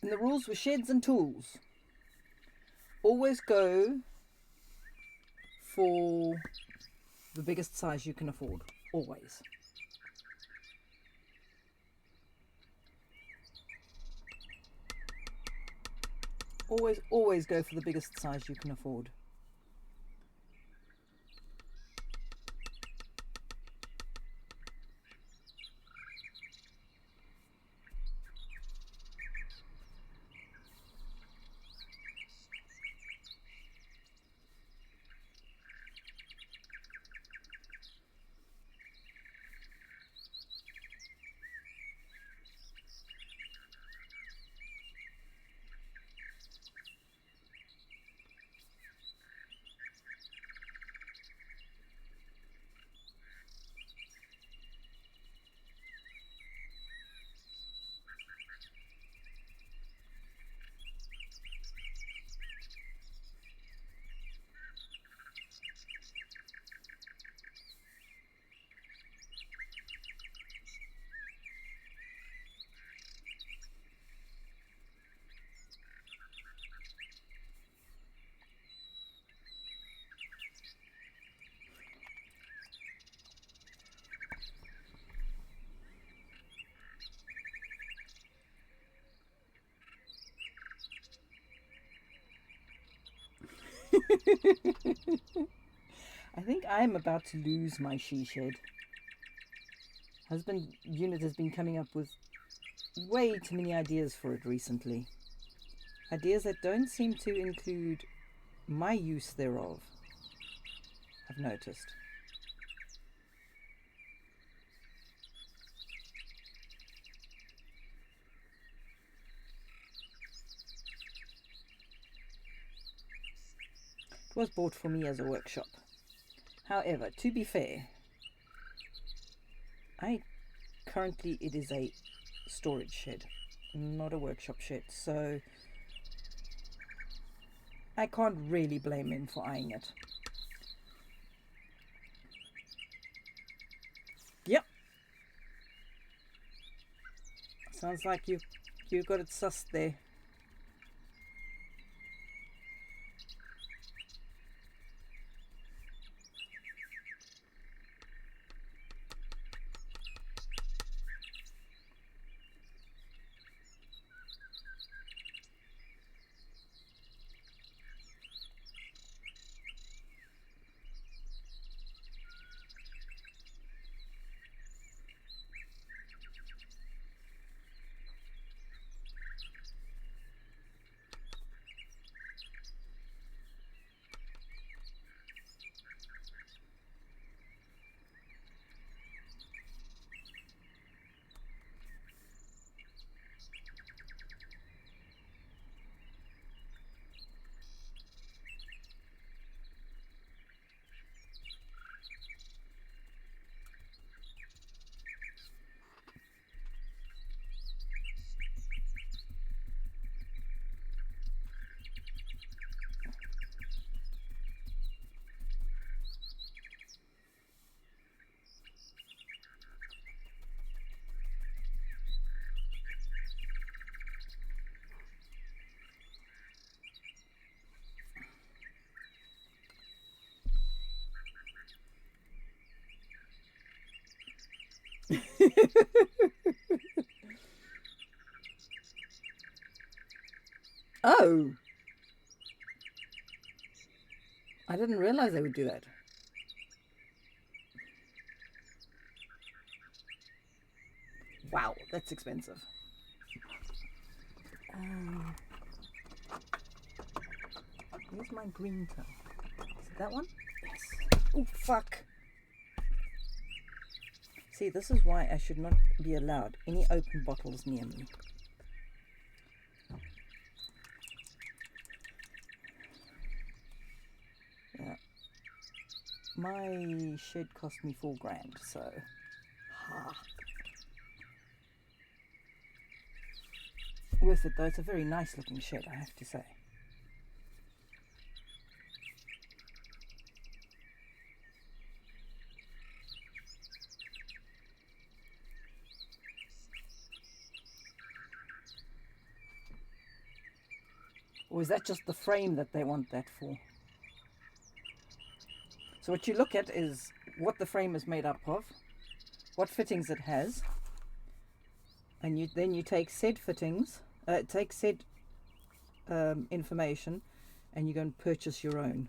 and the rules with sheds and tools, always go for the biggest size you can afford. Always. Always go for the biggest size you can afford. I think I'm about to lose my she shed. Husband unit has been coming up with way too many ideas for it recently. Ideas that don't seem to include my use thereof, I've noticed. It was bought for me as a workshop. However, to be fair, currently it is a storage shed, not a workshop shed, so I can't really blame him for eyeing it. Yep. Sounds like you got it sussed there. Oh, I didn't realize they would do that. Wow, that's expensive. Where's my green tub? Is it that one? Yes. Oh, fuck. See, this is why I should not be allowed any open bottles near me. Yeah. My shed cost me $4,000, so... Ha. Worth it though, it's a very nice looking shed, I have to say. Or is that just the frame that they want that for? So what you look at is what the frame is made up of, what fittings it has, and then you take said fittings, take said information, and you go and purchase your own.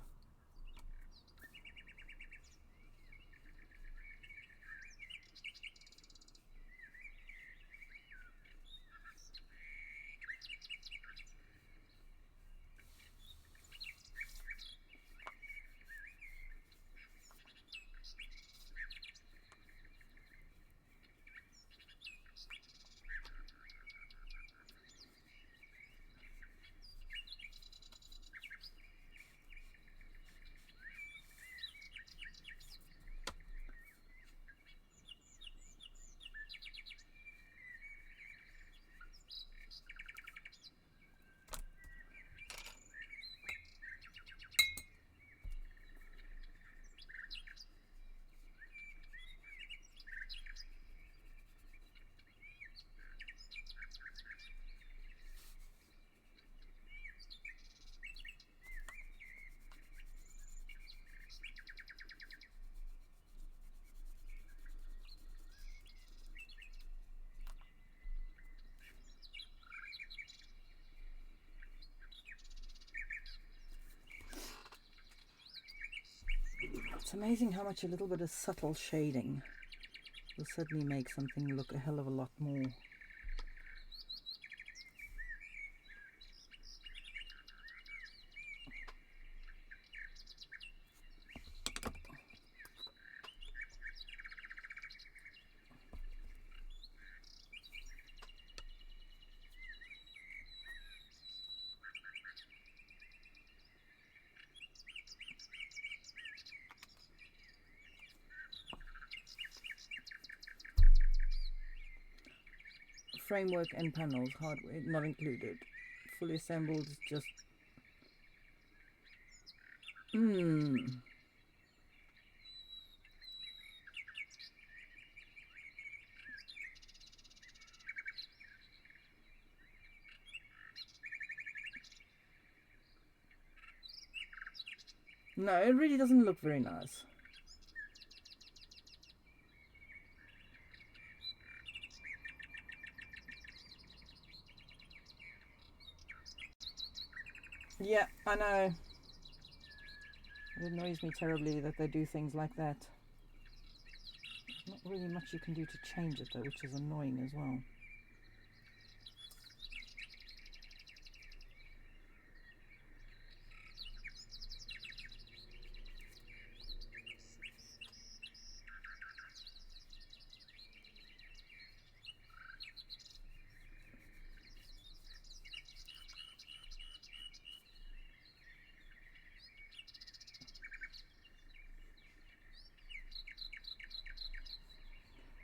It's amazing how much a little bit of subtle shading will suddenly make something look a hell of a lot more. Framework and panels, hardware not included. Fully assembled is just... No, it really doesn't look very nice. Yeah, I know. It annoys me terribly that they do things like that. Not really much you can do to change it though, which is annoying as well.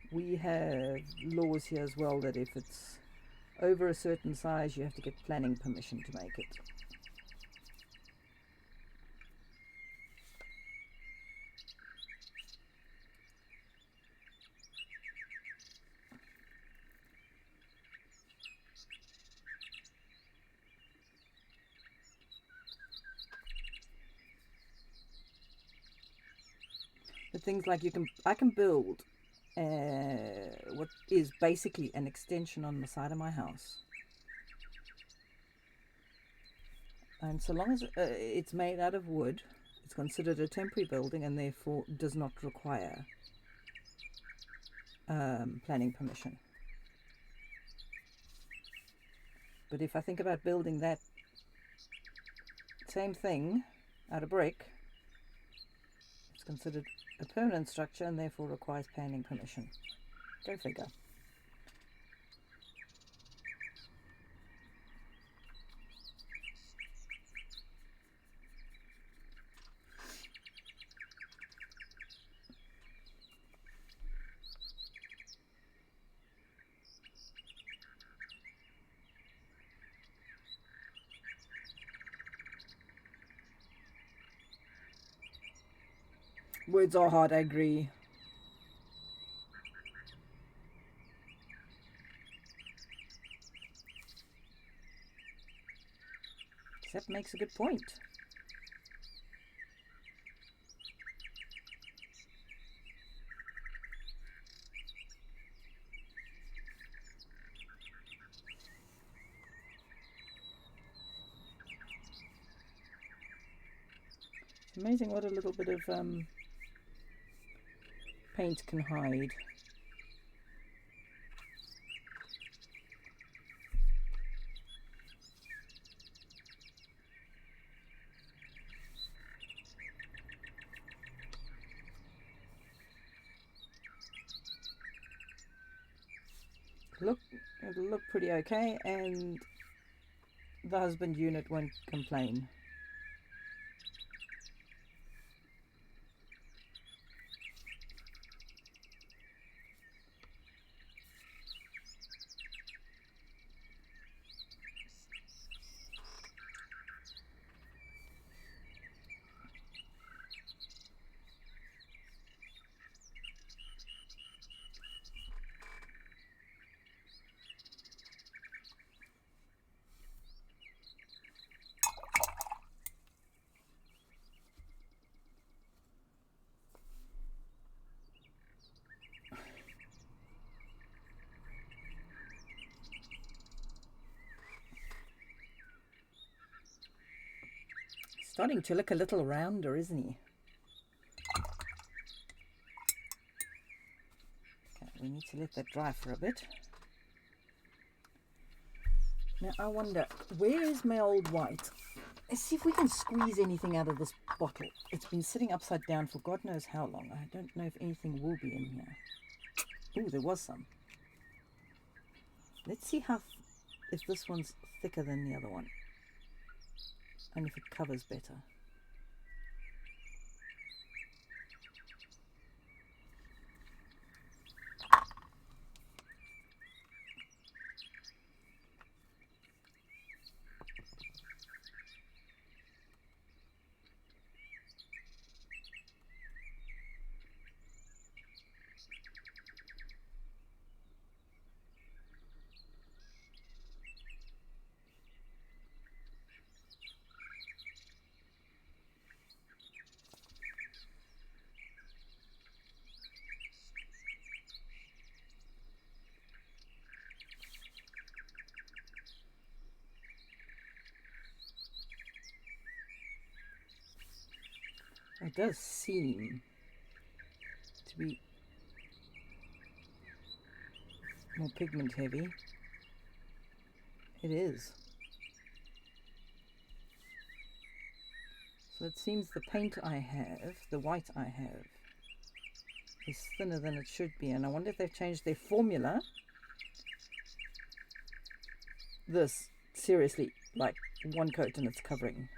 We have laws here as well that if it's over a certain size you have to get planning permission to make it. But things like I can build what is basically an extension on the side of my house, and so long as it's made out of wood, it's considered a temporary building and therefore does not require planning permission. But if I think about building that same thing out of brick, it's considered a permanent structure and therefore requires planning permission. Go figure. Words are hard, I agree. Chap makes a good point. It's amazing what a little bit of paint can hide. It'll look pretty okay, and the husband unit won't complain. Starting to look a little rounder, isn't he? Okay, we need to let that dry for a bit. Now I wonder, where is my old white? Let's see if we can squeeze anything out of this bottle. It's been sitting upside down for God knows how long. I don't know if anything will be in here. Ooh, there was some. Let's see if this one's thicker than the other one. And if it covers better. It does seem to be more pigment heavy. It is. So it seems the paint I have, the white I have, is thinner than it should be. And I wonder if they've changed their formula. This, seriously, like one coat and it's covering.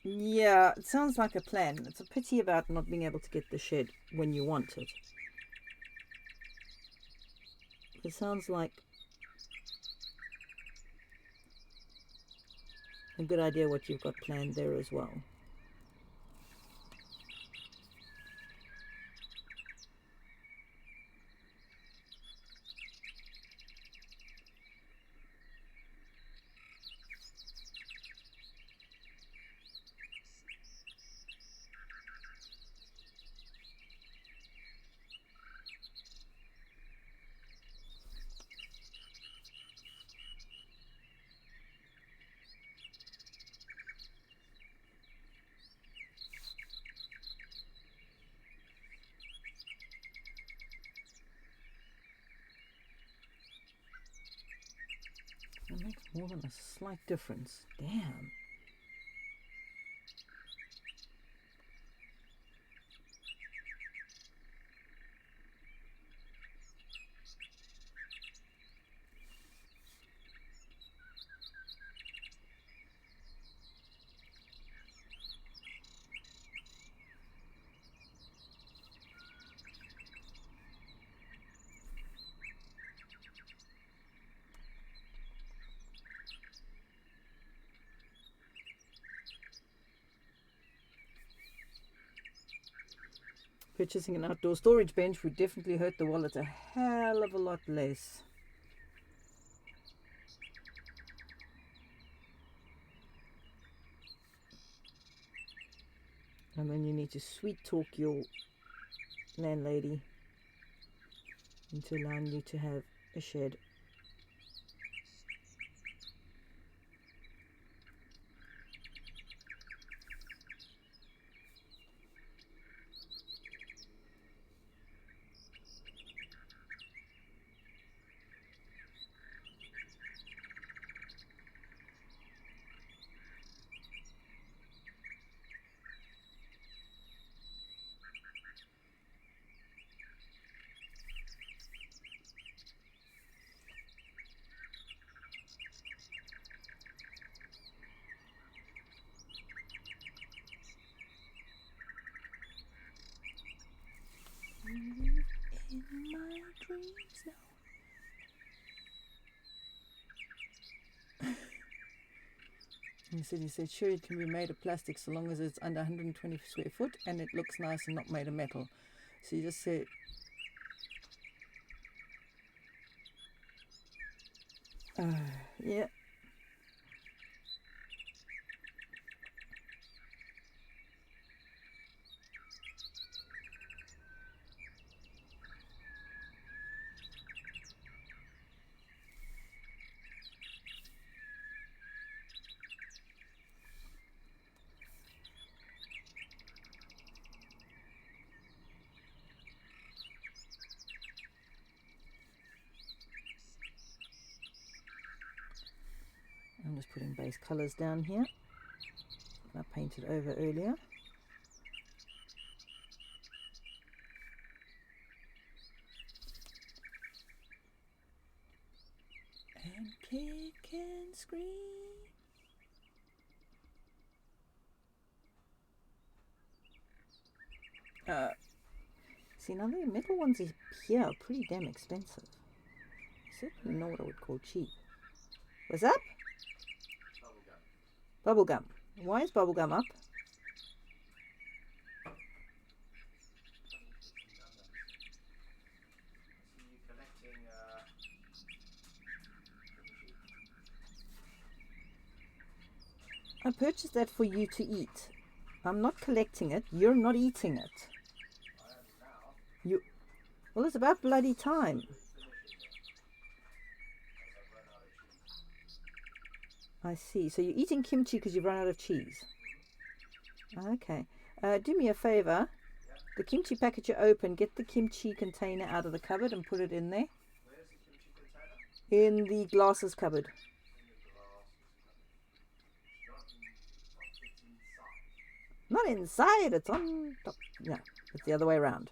Yeah, it sounds like a plan. It's a pity about not being able to get the shed when you want it. It sounds like a good idea what you've got planned there as well. It makes more than a slight difference. Damn. Purchasing an outdoor storage bench would definitely hurt the wallet a hell of a lot less. And then you need to sweet talk your landlady into allowing you to have a shed. In my dreams now. He said, sure, it can be made of plastic so long as it's under 120 square foot and it looks nice and not made of metal. So you just say, yeah. I'm just putting base colours down here. I painted over earlier. And kick and scream. See, now the metal ones here are pretty damn expensive. Certainly not what I would call cheap. What's up? Bubblegum. Why is bubblegum up? I purchased that for you to eat. I'm not collecting it. You're not eating it. Well, it's about bloody time. I see. So you're eating kimchi because you've run out of cheese. Okay. Do me a favor. The kimchi packet you open, get the kimchi container out of the cupboard and put it in there. Where's the kimchi container? In the glasses cupboard. Not inside, it's on top. Yeah, it's the other way around.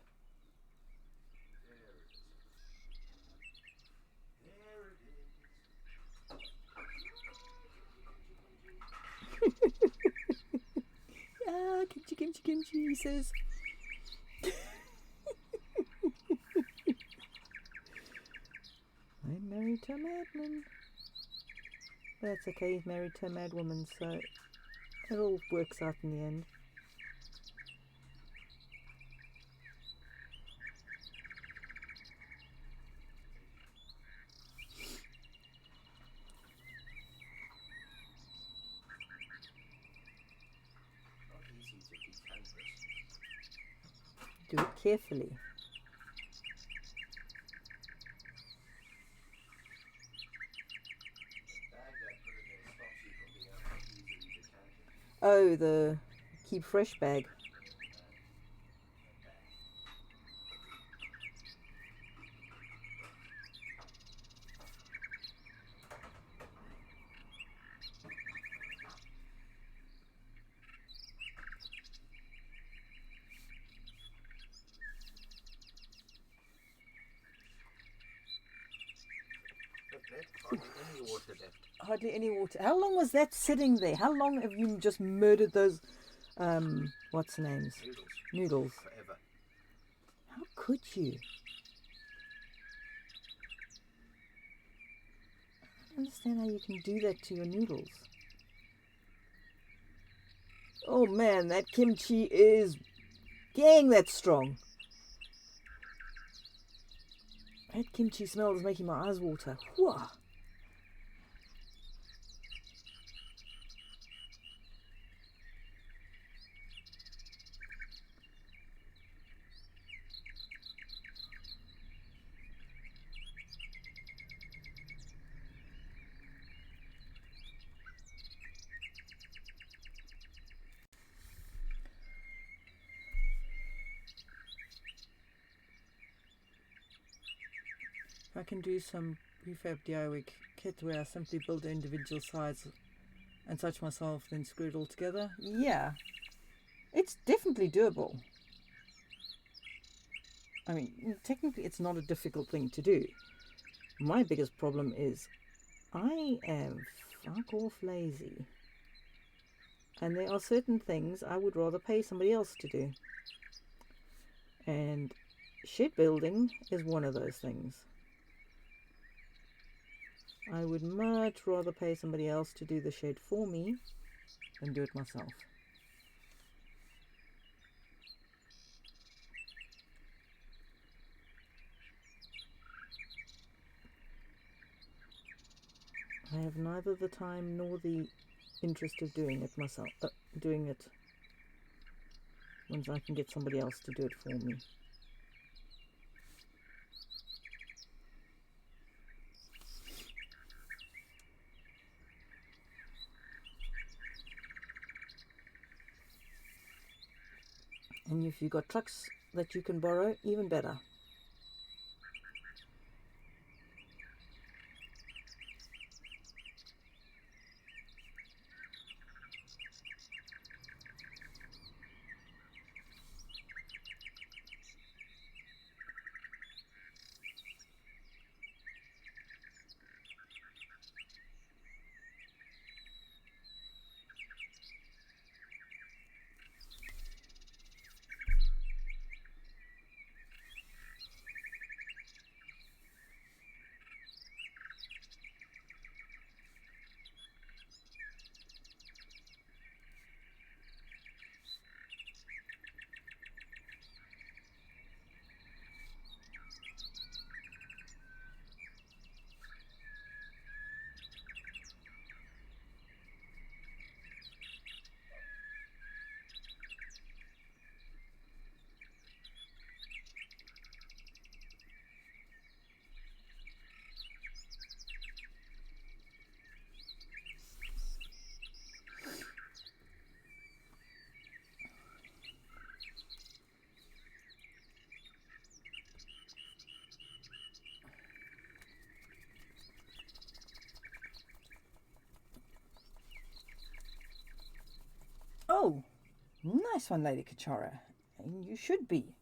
Yeah, kimchi, kimchi, kimchi, he says. I'm married to a madman. That's okay, he's married to a mad woman, so it all works out in the end. Do it carefully. Oh, the keep fresh bag. Hardly any water left. Hardly any water. How long was that sitting there? How long have you just murdered those, what's the names? Noodles. Forever. How could you? I don't understand how you can do that to your noodles. Oh man, that kimchi is... Dang, that's strong. That kimchi smell is making my eyes water. Whoa. I can do some prefab DIY kit where I simply build the individual sides and touch myself, then screw it all together. Yeah, it's definitely doable. I mean, technically it's not a difficult thing to do. My biggest problem is I am fuck off lazy. And there are certain things I would rather pay somebody else to do. And shed building is one of those things. I would much rather pay somebody else to do the shed for me than do it myself. I have neither the time nor the interest of doing it myself. Doing it once I can get somebody else to do it for me. And if you've got trucks that you can borrow, even better. Oh, nice one, Lady Kachara. And you should be.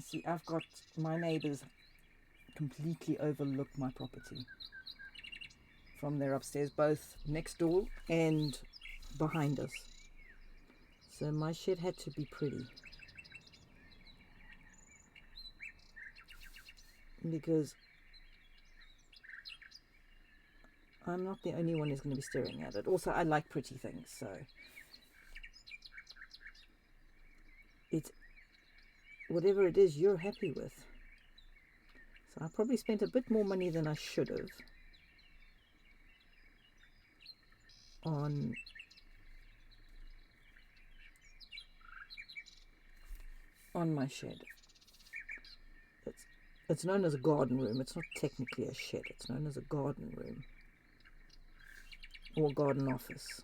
See, I've got my neighbours completely overlook my property from their upstairs, both next door and behind us. So my shed had to be pretty, because I'm not the only one who's going to be staring at it. Also, I like pretty things, so it's whatever it is you're happy with. So I probably spent a bit more money than I should have on my shed. It's known as a garden room. It's not technically a shed. It's known as a garden room or garden office.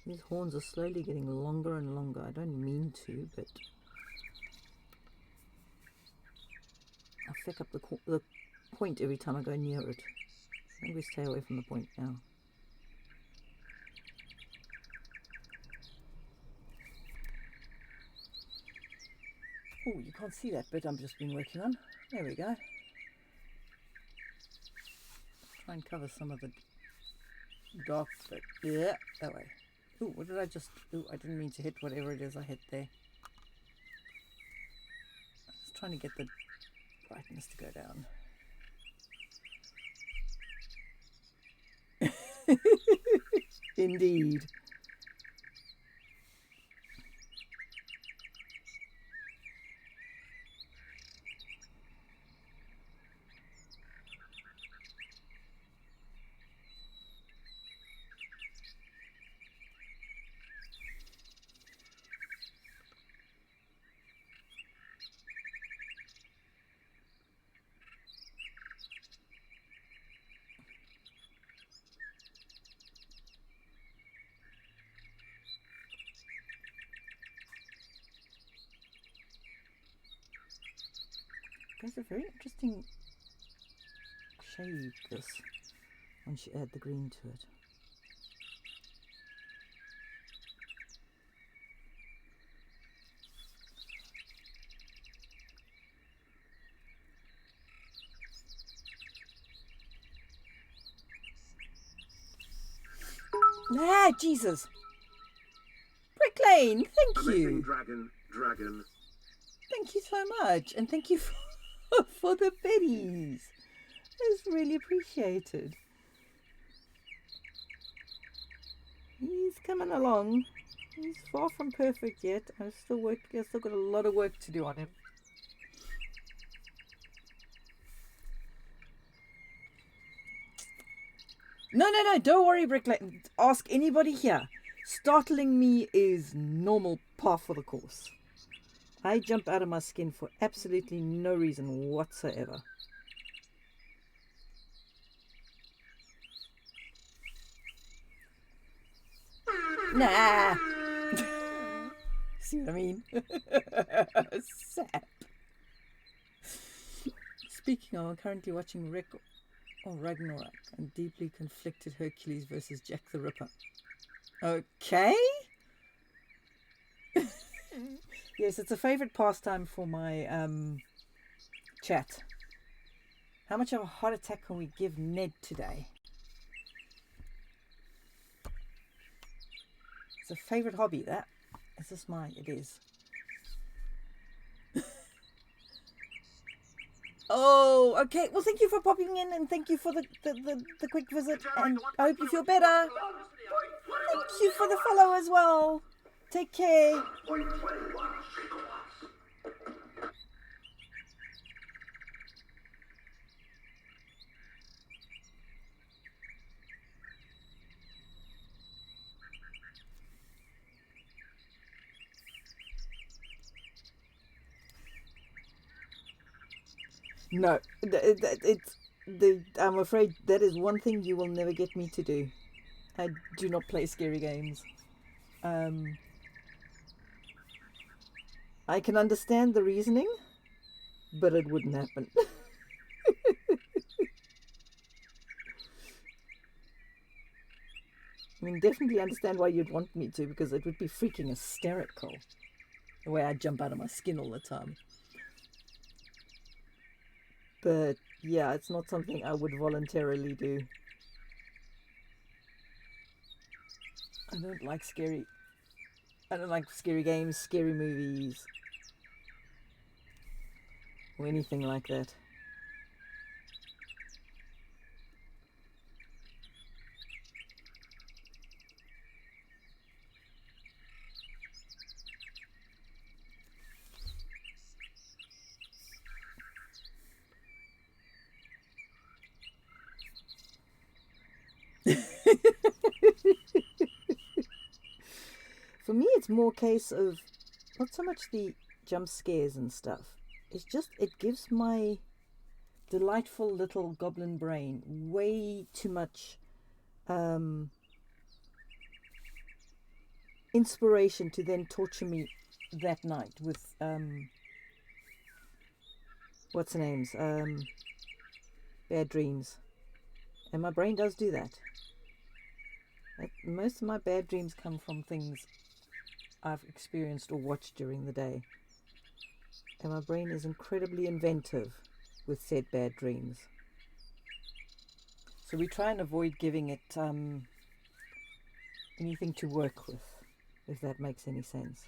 These horns are slowly getting longer and longer. I don't mean to, but I pick up the point every time I go near it. I think we stay away from the point now. Oh, you can't see that bit I've just been working on. There we go. Try and cover some of the dark bit. Yeah, that way. Ooh, what did I just... Ooh, I didn't mean to hit whatever it is I hit there. I was trying to get the brightness to go down. Indeed. It's a very interesting shade, this, once you add the green to it. Ah, Jesus! Brick Lane, thank you. Dragon. Thank you so much, and thank you for the biddies. It's really appreciated. He's coming along. He's far from perfect yet. I've still got a lot of work to do on him. No, don't worry, Brick Lane. Ask anybody here. Startling me is normal par for the course. I jump out of my skin for absolutely no reason whatsoever. Nah. See what I mean? Sap. Speaking of, I'm currently watching Rick or Ragnarok and deeply conflicted Hercules versus Jack the Ripper. Okay. Yes, it's a favourite pastime for my chat. How much of a heart attack can we give Ned today? It's a favourite hobby, that. Is this mine? It is. Oh, okay. Well, thank you for popping in and thank you for the quick visit. And I hope you feel better. Thank you for the follow as well. Take care. No, I'm afraid that is one thing you will never get me to do. I do not play scary games. I can understand the reasoning, but it wouldn't happen. I mean, definitely understand why you'd want me to, because it would be freaking hysterical the way I jump out of my skin all the time. But yeah, it's not something I would voluntarily do. I don't like scary games, scary movies, or anything like that. For me, it's more a case of not so much the jump scares and stuff. It's just it gives my delightful little goblin brain way too much inspiration to then torture me that night with what's the names, bad dreams. And my brain does do that. Most of my bad dreams come from things I've experienced or watched during the day. And my brain is incredibly inventive with said bad dreams. So we try and avoid giving it anything to work with, if that makes any sense.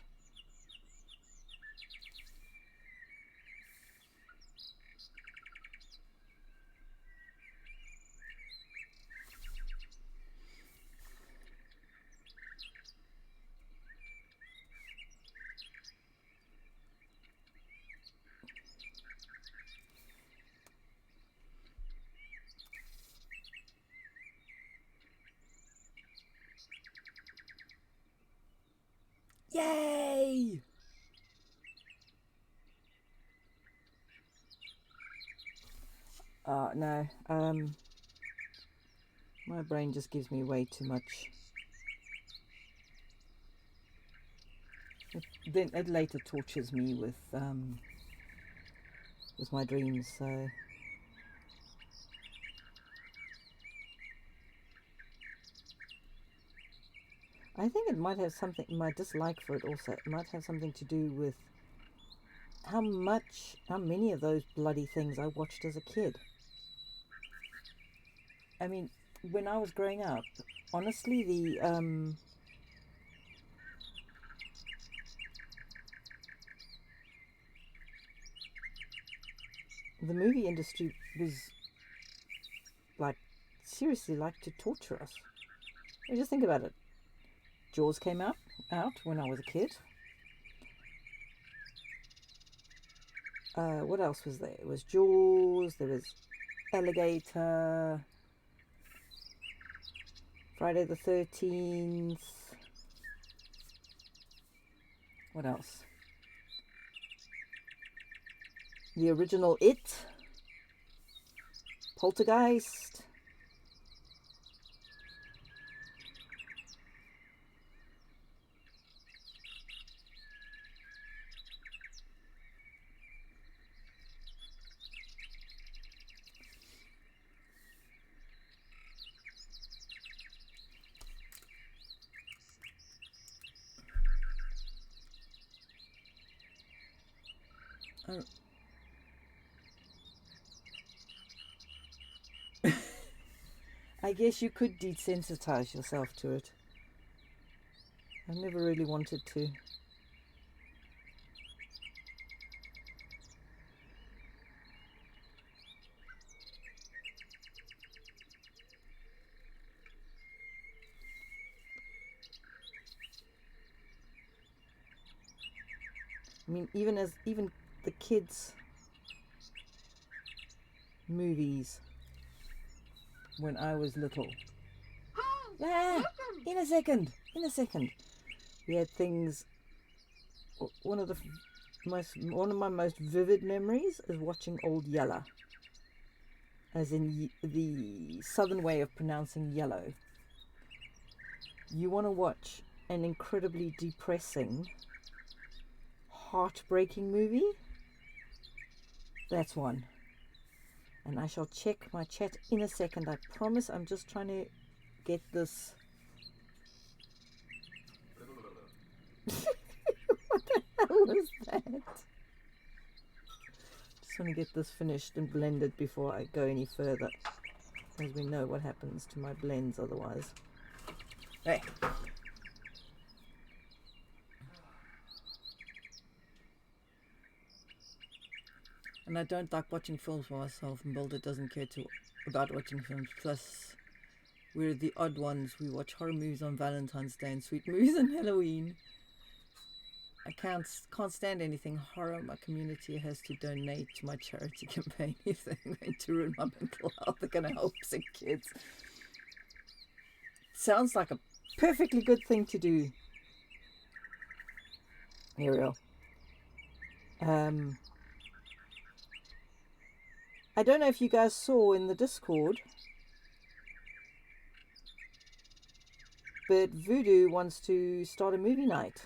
Yay! No. My brain just gives me way too much. Then it later tortures me with with my dreams, so I think it might have something, my dislike for it also, it might have something to do with how many of those bloody things I watched as a kid. I mean, when I was growing up, honestly, the movie industry was like seriously like to torture us. You just think about it. Jaws came out when I was a kid. What else was there? It was Jaws, there was Alligator, Friday the 13th. What else? The original It, Poltergeist. Oh. I guess you could desensitize yourself to it. I've never really wanted to. I mean, even the kids' movies when I was little. In a second. We had things. One of my most vivid memories is watching Old Yeller, as in the southern way of pronouncing yellow. You want to watch an incredibly depressing, heartbreaking movie? That's one. And I shall check my chat in a second. I promise. I'm just trying to get this. What the hell was that? Just want to get this finished and blended before I go any further, as we know what happens to my blends otherwise. Hey. And I don't like watching films by myself, and Boulder doesn't care about watching films. Plus, we're the odd ones. We watch horror movies on Valentine's Day and sweet movies on Halloween. I can't stand anything horror. My community has to donate to my charity campaign if they're going to ruin my mental health. They're going to help sick kids. Sounds like a perfectly good thing to do. Ariel. I don't know if you guys saw in the Discord, but Voodoo wants to start a movie night.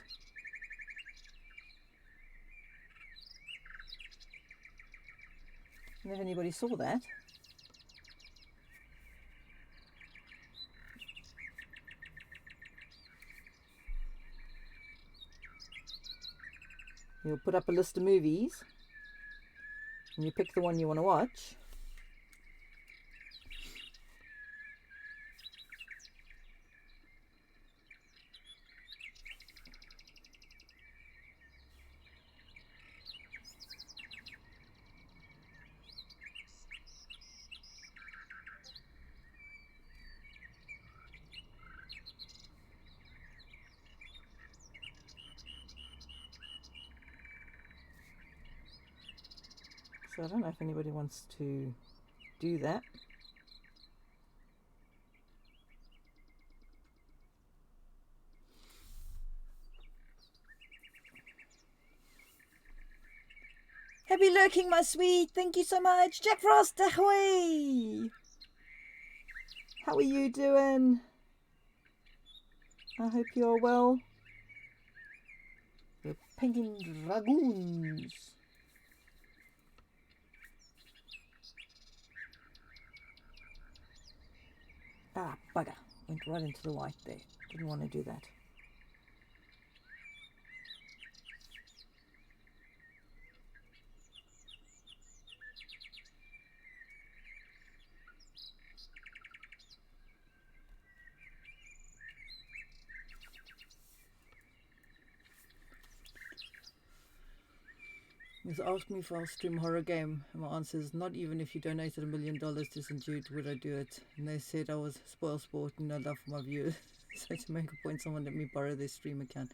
I don't know if anybody saw that. You'll put up a list of movies and you pick the one you want to watch. So I don't know if anybody wants to do that. Happy lurking, my sweet. Thank you so much. Jack Frost, ahoy! How are you doing? I hope you're well. The Penguin Dragoons. Ah, bugger. Went right into the white there. Didn't want to do that. He's asked me if I'll stream horror game, and my answer is not even if you donated $1 million to St. Jude would I do it. And they said I was spoil sport and no love for my viewers. So to make a point, someone let me borrow their stream account.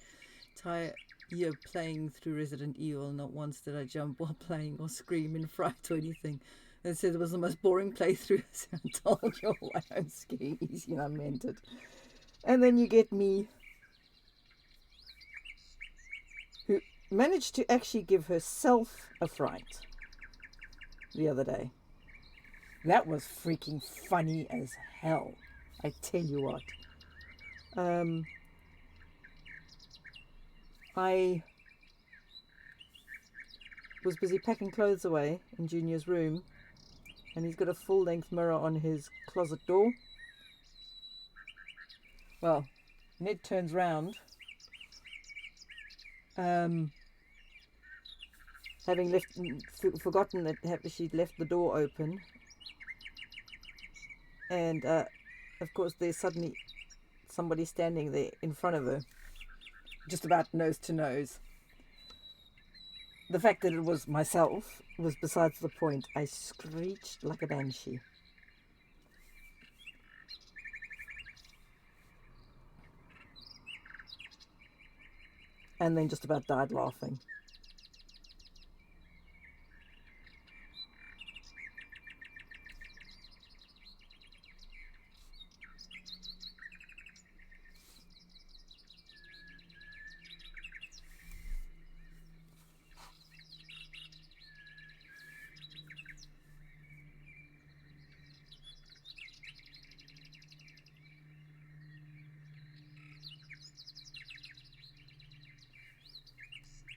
Entire year playing through Resident Evil, not once did I jump while playing or scream in fright or anything. They said it was the most boring playthrough. So I told you I don't scare easy, and I meant it. And then you get me, who managed to actually give herself a fright the other day. That was freaking funny as hell. I tell you what. I was busy packing clothes away in Junior's room, and he's got a full-length mirror on his closet door. Well, Ned turns round, having forgotten that she'd left the door open, and of course there's suddenly somebody standing there in front of her, just about nose to nose. The fact that it was myself was besides the point. I screeched like a banshee. And then just about died laughing.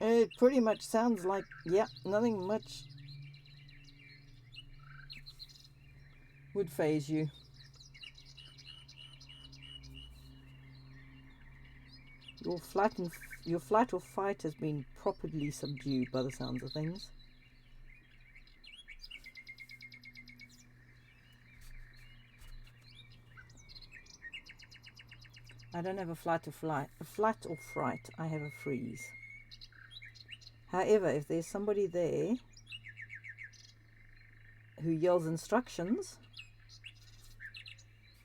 It pretty much sounds like, yeah, nothing much would faze you. Your flight or fight has been properly subdued by the sounds of things. I don't have a flight or fright. I have a freeze. However, if there's somebody there who yells instructions,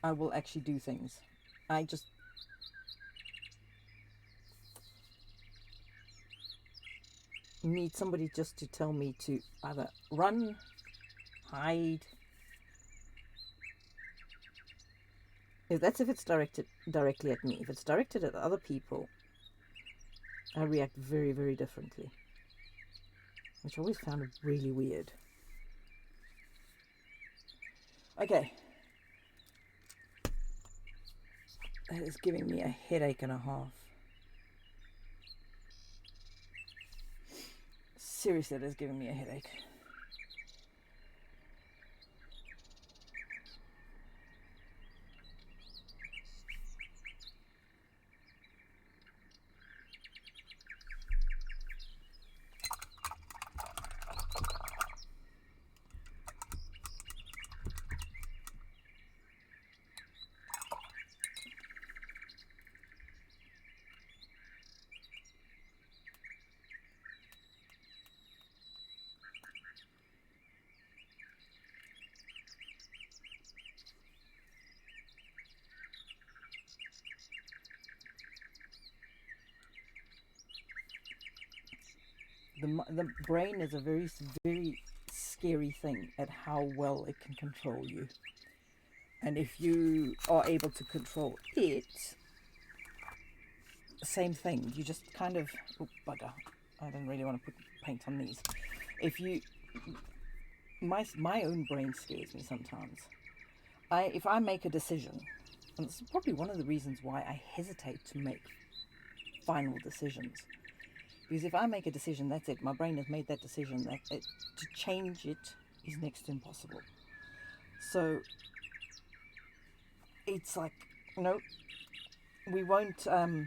I will actually do things. I just need somebody just to tell me to either run, hide. If it's directed directly at me. If it's directed at other people, I react very, very differently, which I always found really weird. Okay. That is giving me a headache and a half. Seriously, that is giving me a headache. The brain is a very, very scary thing at how well it can control you. And if you are able to control it, same thing. You just kind of... Oh, bugger. I don't really want to put paint on these. If you... My own brain scares me sometimes. If I make a decision, and it's probably one of the reasons why I hesitate to make final decisions. Because if I make a decision, that's it. My brain has made that decision. To change it is next to impossible. So it's like, no, we won't, oh,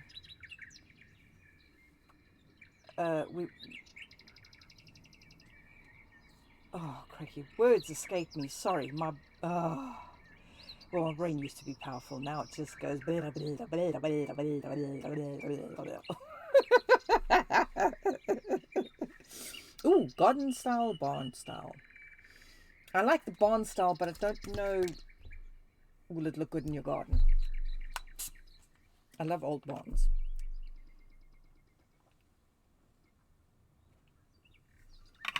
cracky, words escape me, sorry, my, well, my brain used to be powerful, now it just goes, ooh, garden style, barn style. I like the barn style, but I don't know, will it look good in your garden? I love old barns.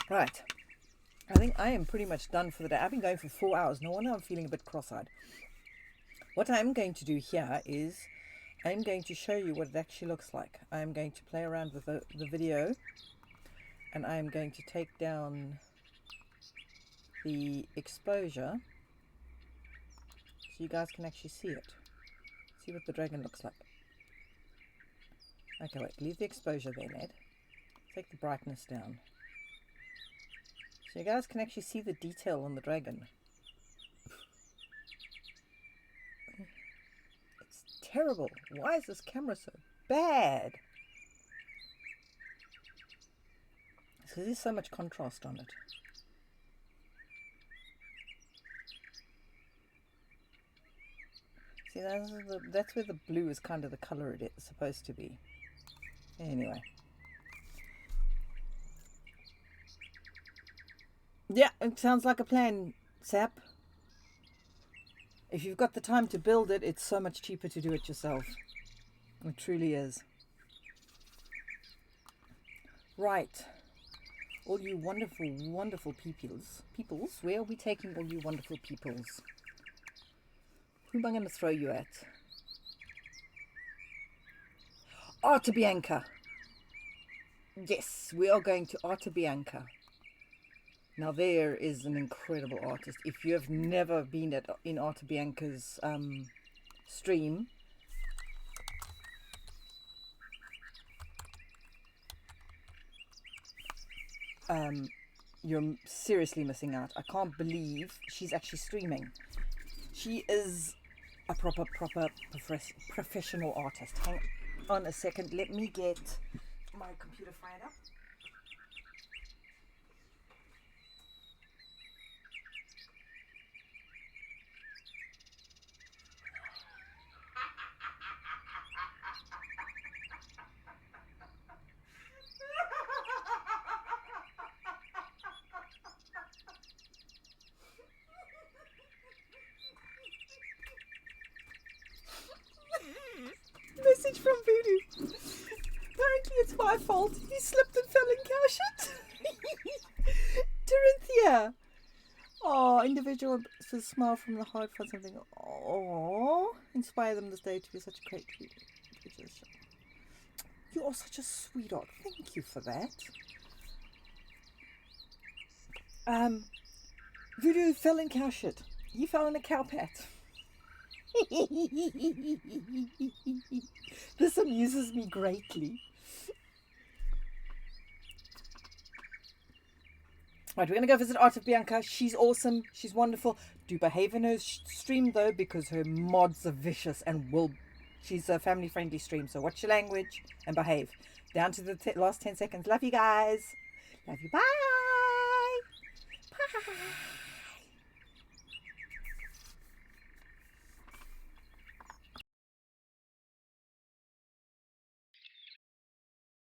Right. I think I am pretty much done for the day. I've been going for 4 hours. No wonder I'm feeling a bit cross-eyed. What I'm going to do here is I'm going to show you what it actually looks like. I'm going to play around with the video, and I'm going to take down the exposure so you guys can actually see it. See what the dragon looks like. Okay, wait, leave the exposure there, Ned. Take the brightness down. So you guys can actually see the detail on the dragon. It's terrible. Why is this camera so bad? It's because there's so much contrast on it. See, that's where the blue is kind of the colour it is supposed to be. Anyway. Yeah, it sounds like a plan, Sap. If you've got the time to build it, it's so much cheaper to do it yourself. It truly is. Right. All you wonderful, wonderful peoples, where are we taking all you wonderful peoples? Who am I going to throw you at? Artabianca. Yes, we are going to Artabianca. Now there is an incredible artist. If you have never been in Artabianca's stream, you're seriously missing out. I can't believe she's actually streaming. She is a proper professional artist. Hang on a second. Let me get my computer fired up. Message from Voodoo. Apparently it's my fault. He slipped and fell in Cowshit. Dorinthia. Oh, individual says smile from the heart for something. Oh, inspire them this day to be such a great treat. You are such a sweetheart. Thank you for that. Voodoo fell in Cowshit. He fell in a cow pat. This amuses me greatly. Right, we're going to go visit Art of Bianca. She's awesome. She's wonderful. Do behave in her stream, though, because her mods are vicious and will... She's a family-friendly stream, so watch your language and behave. Down to the last 10 seconds. Love you guys. Love you. Bye. Bye.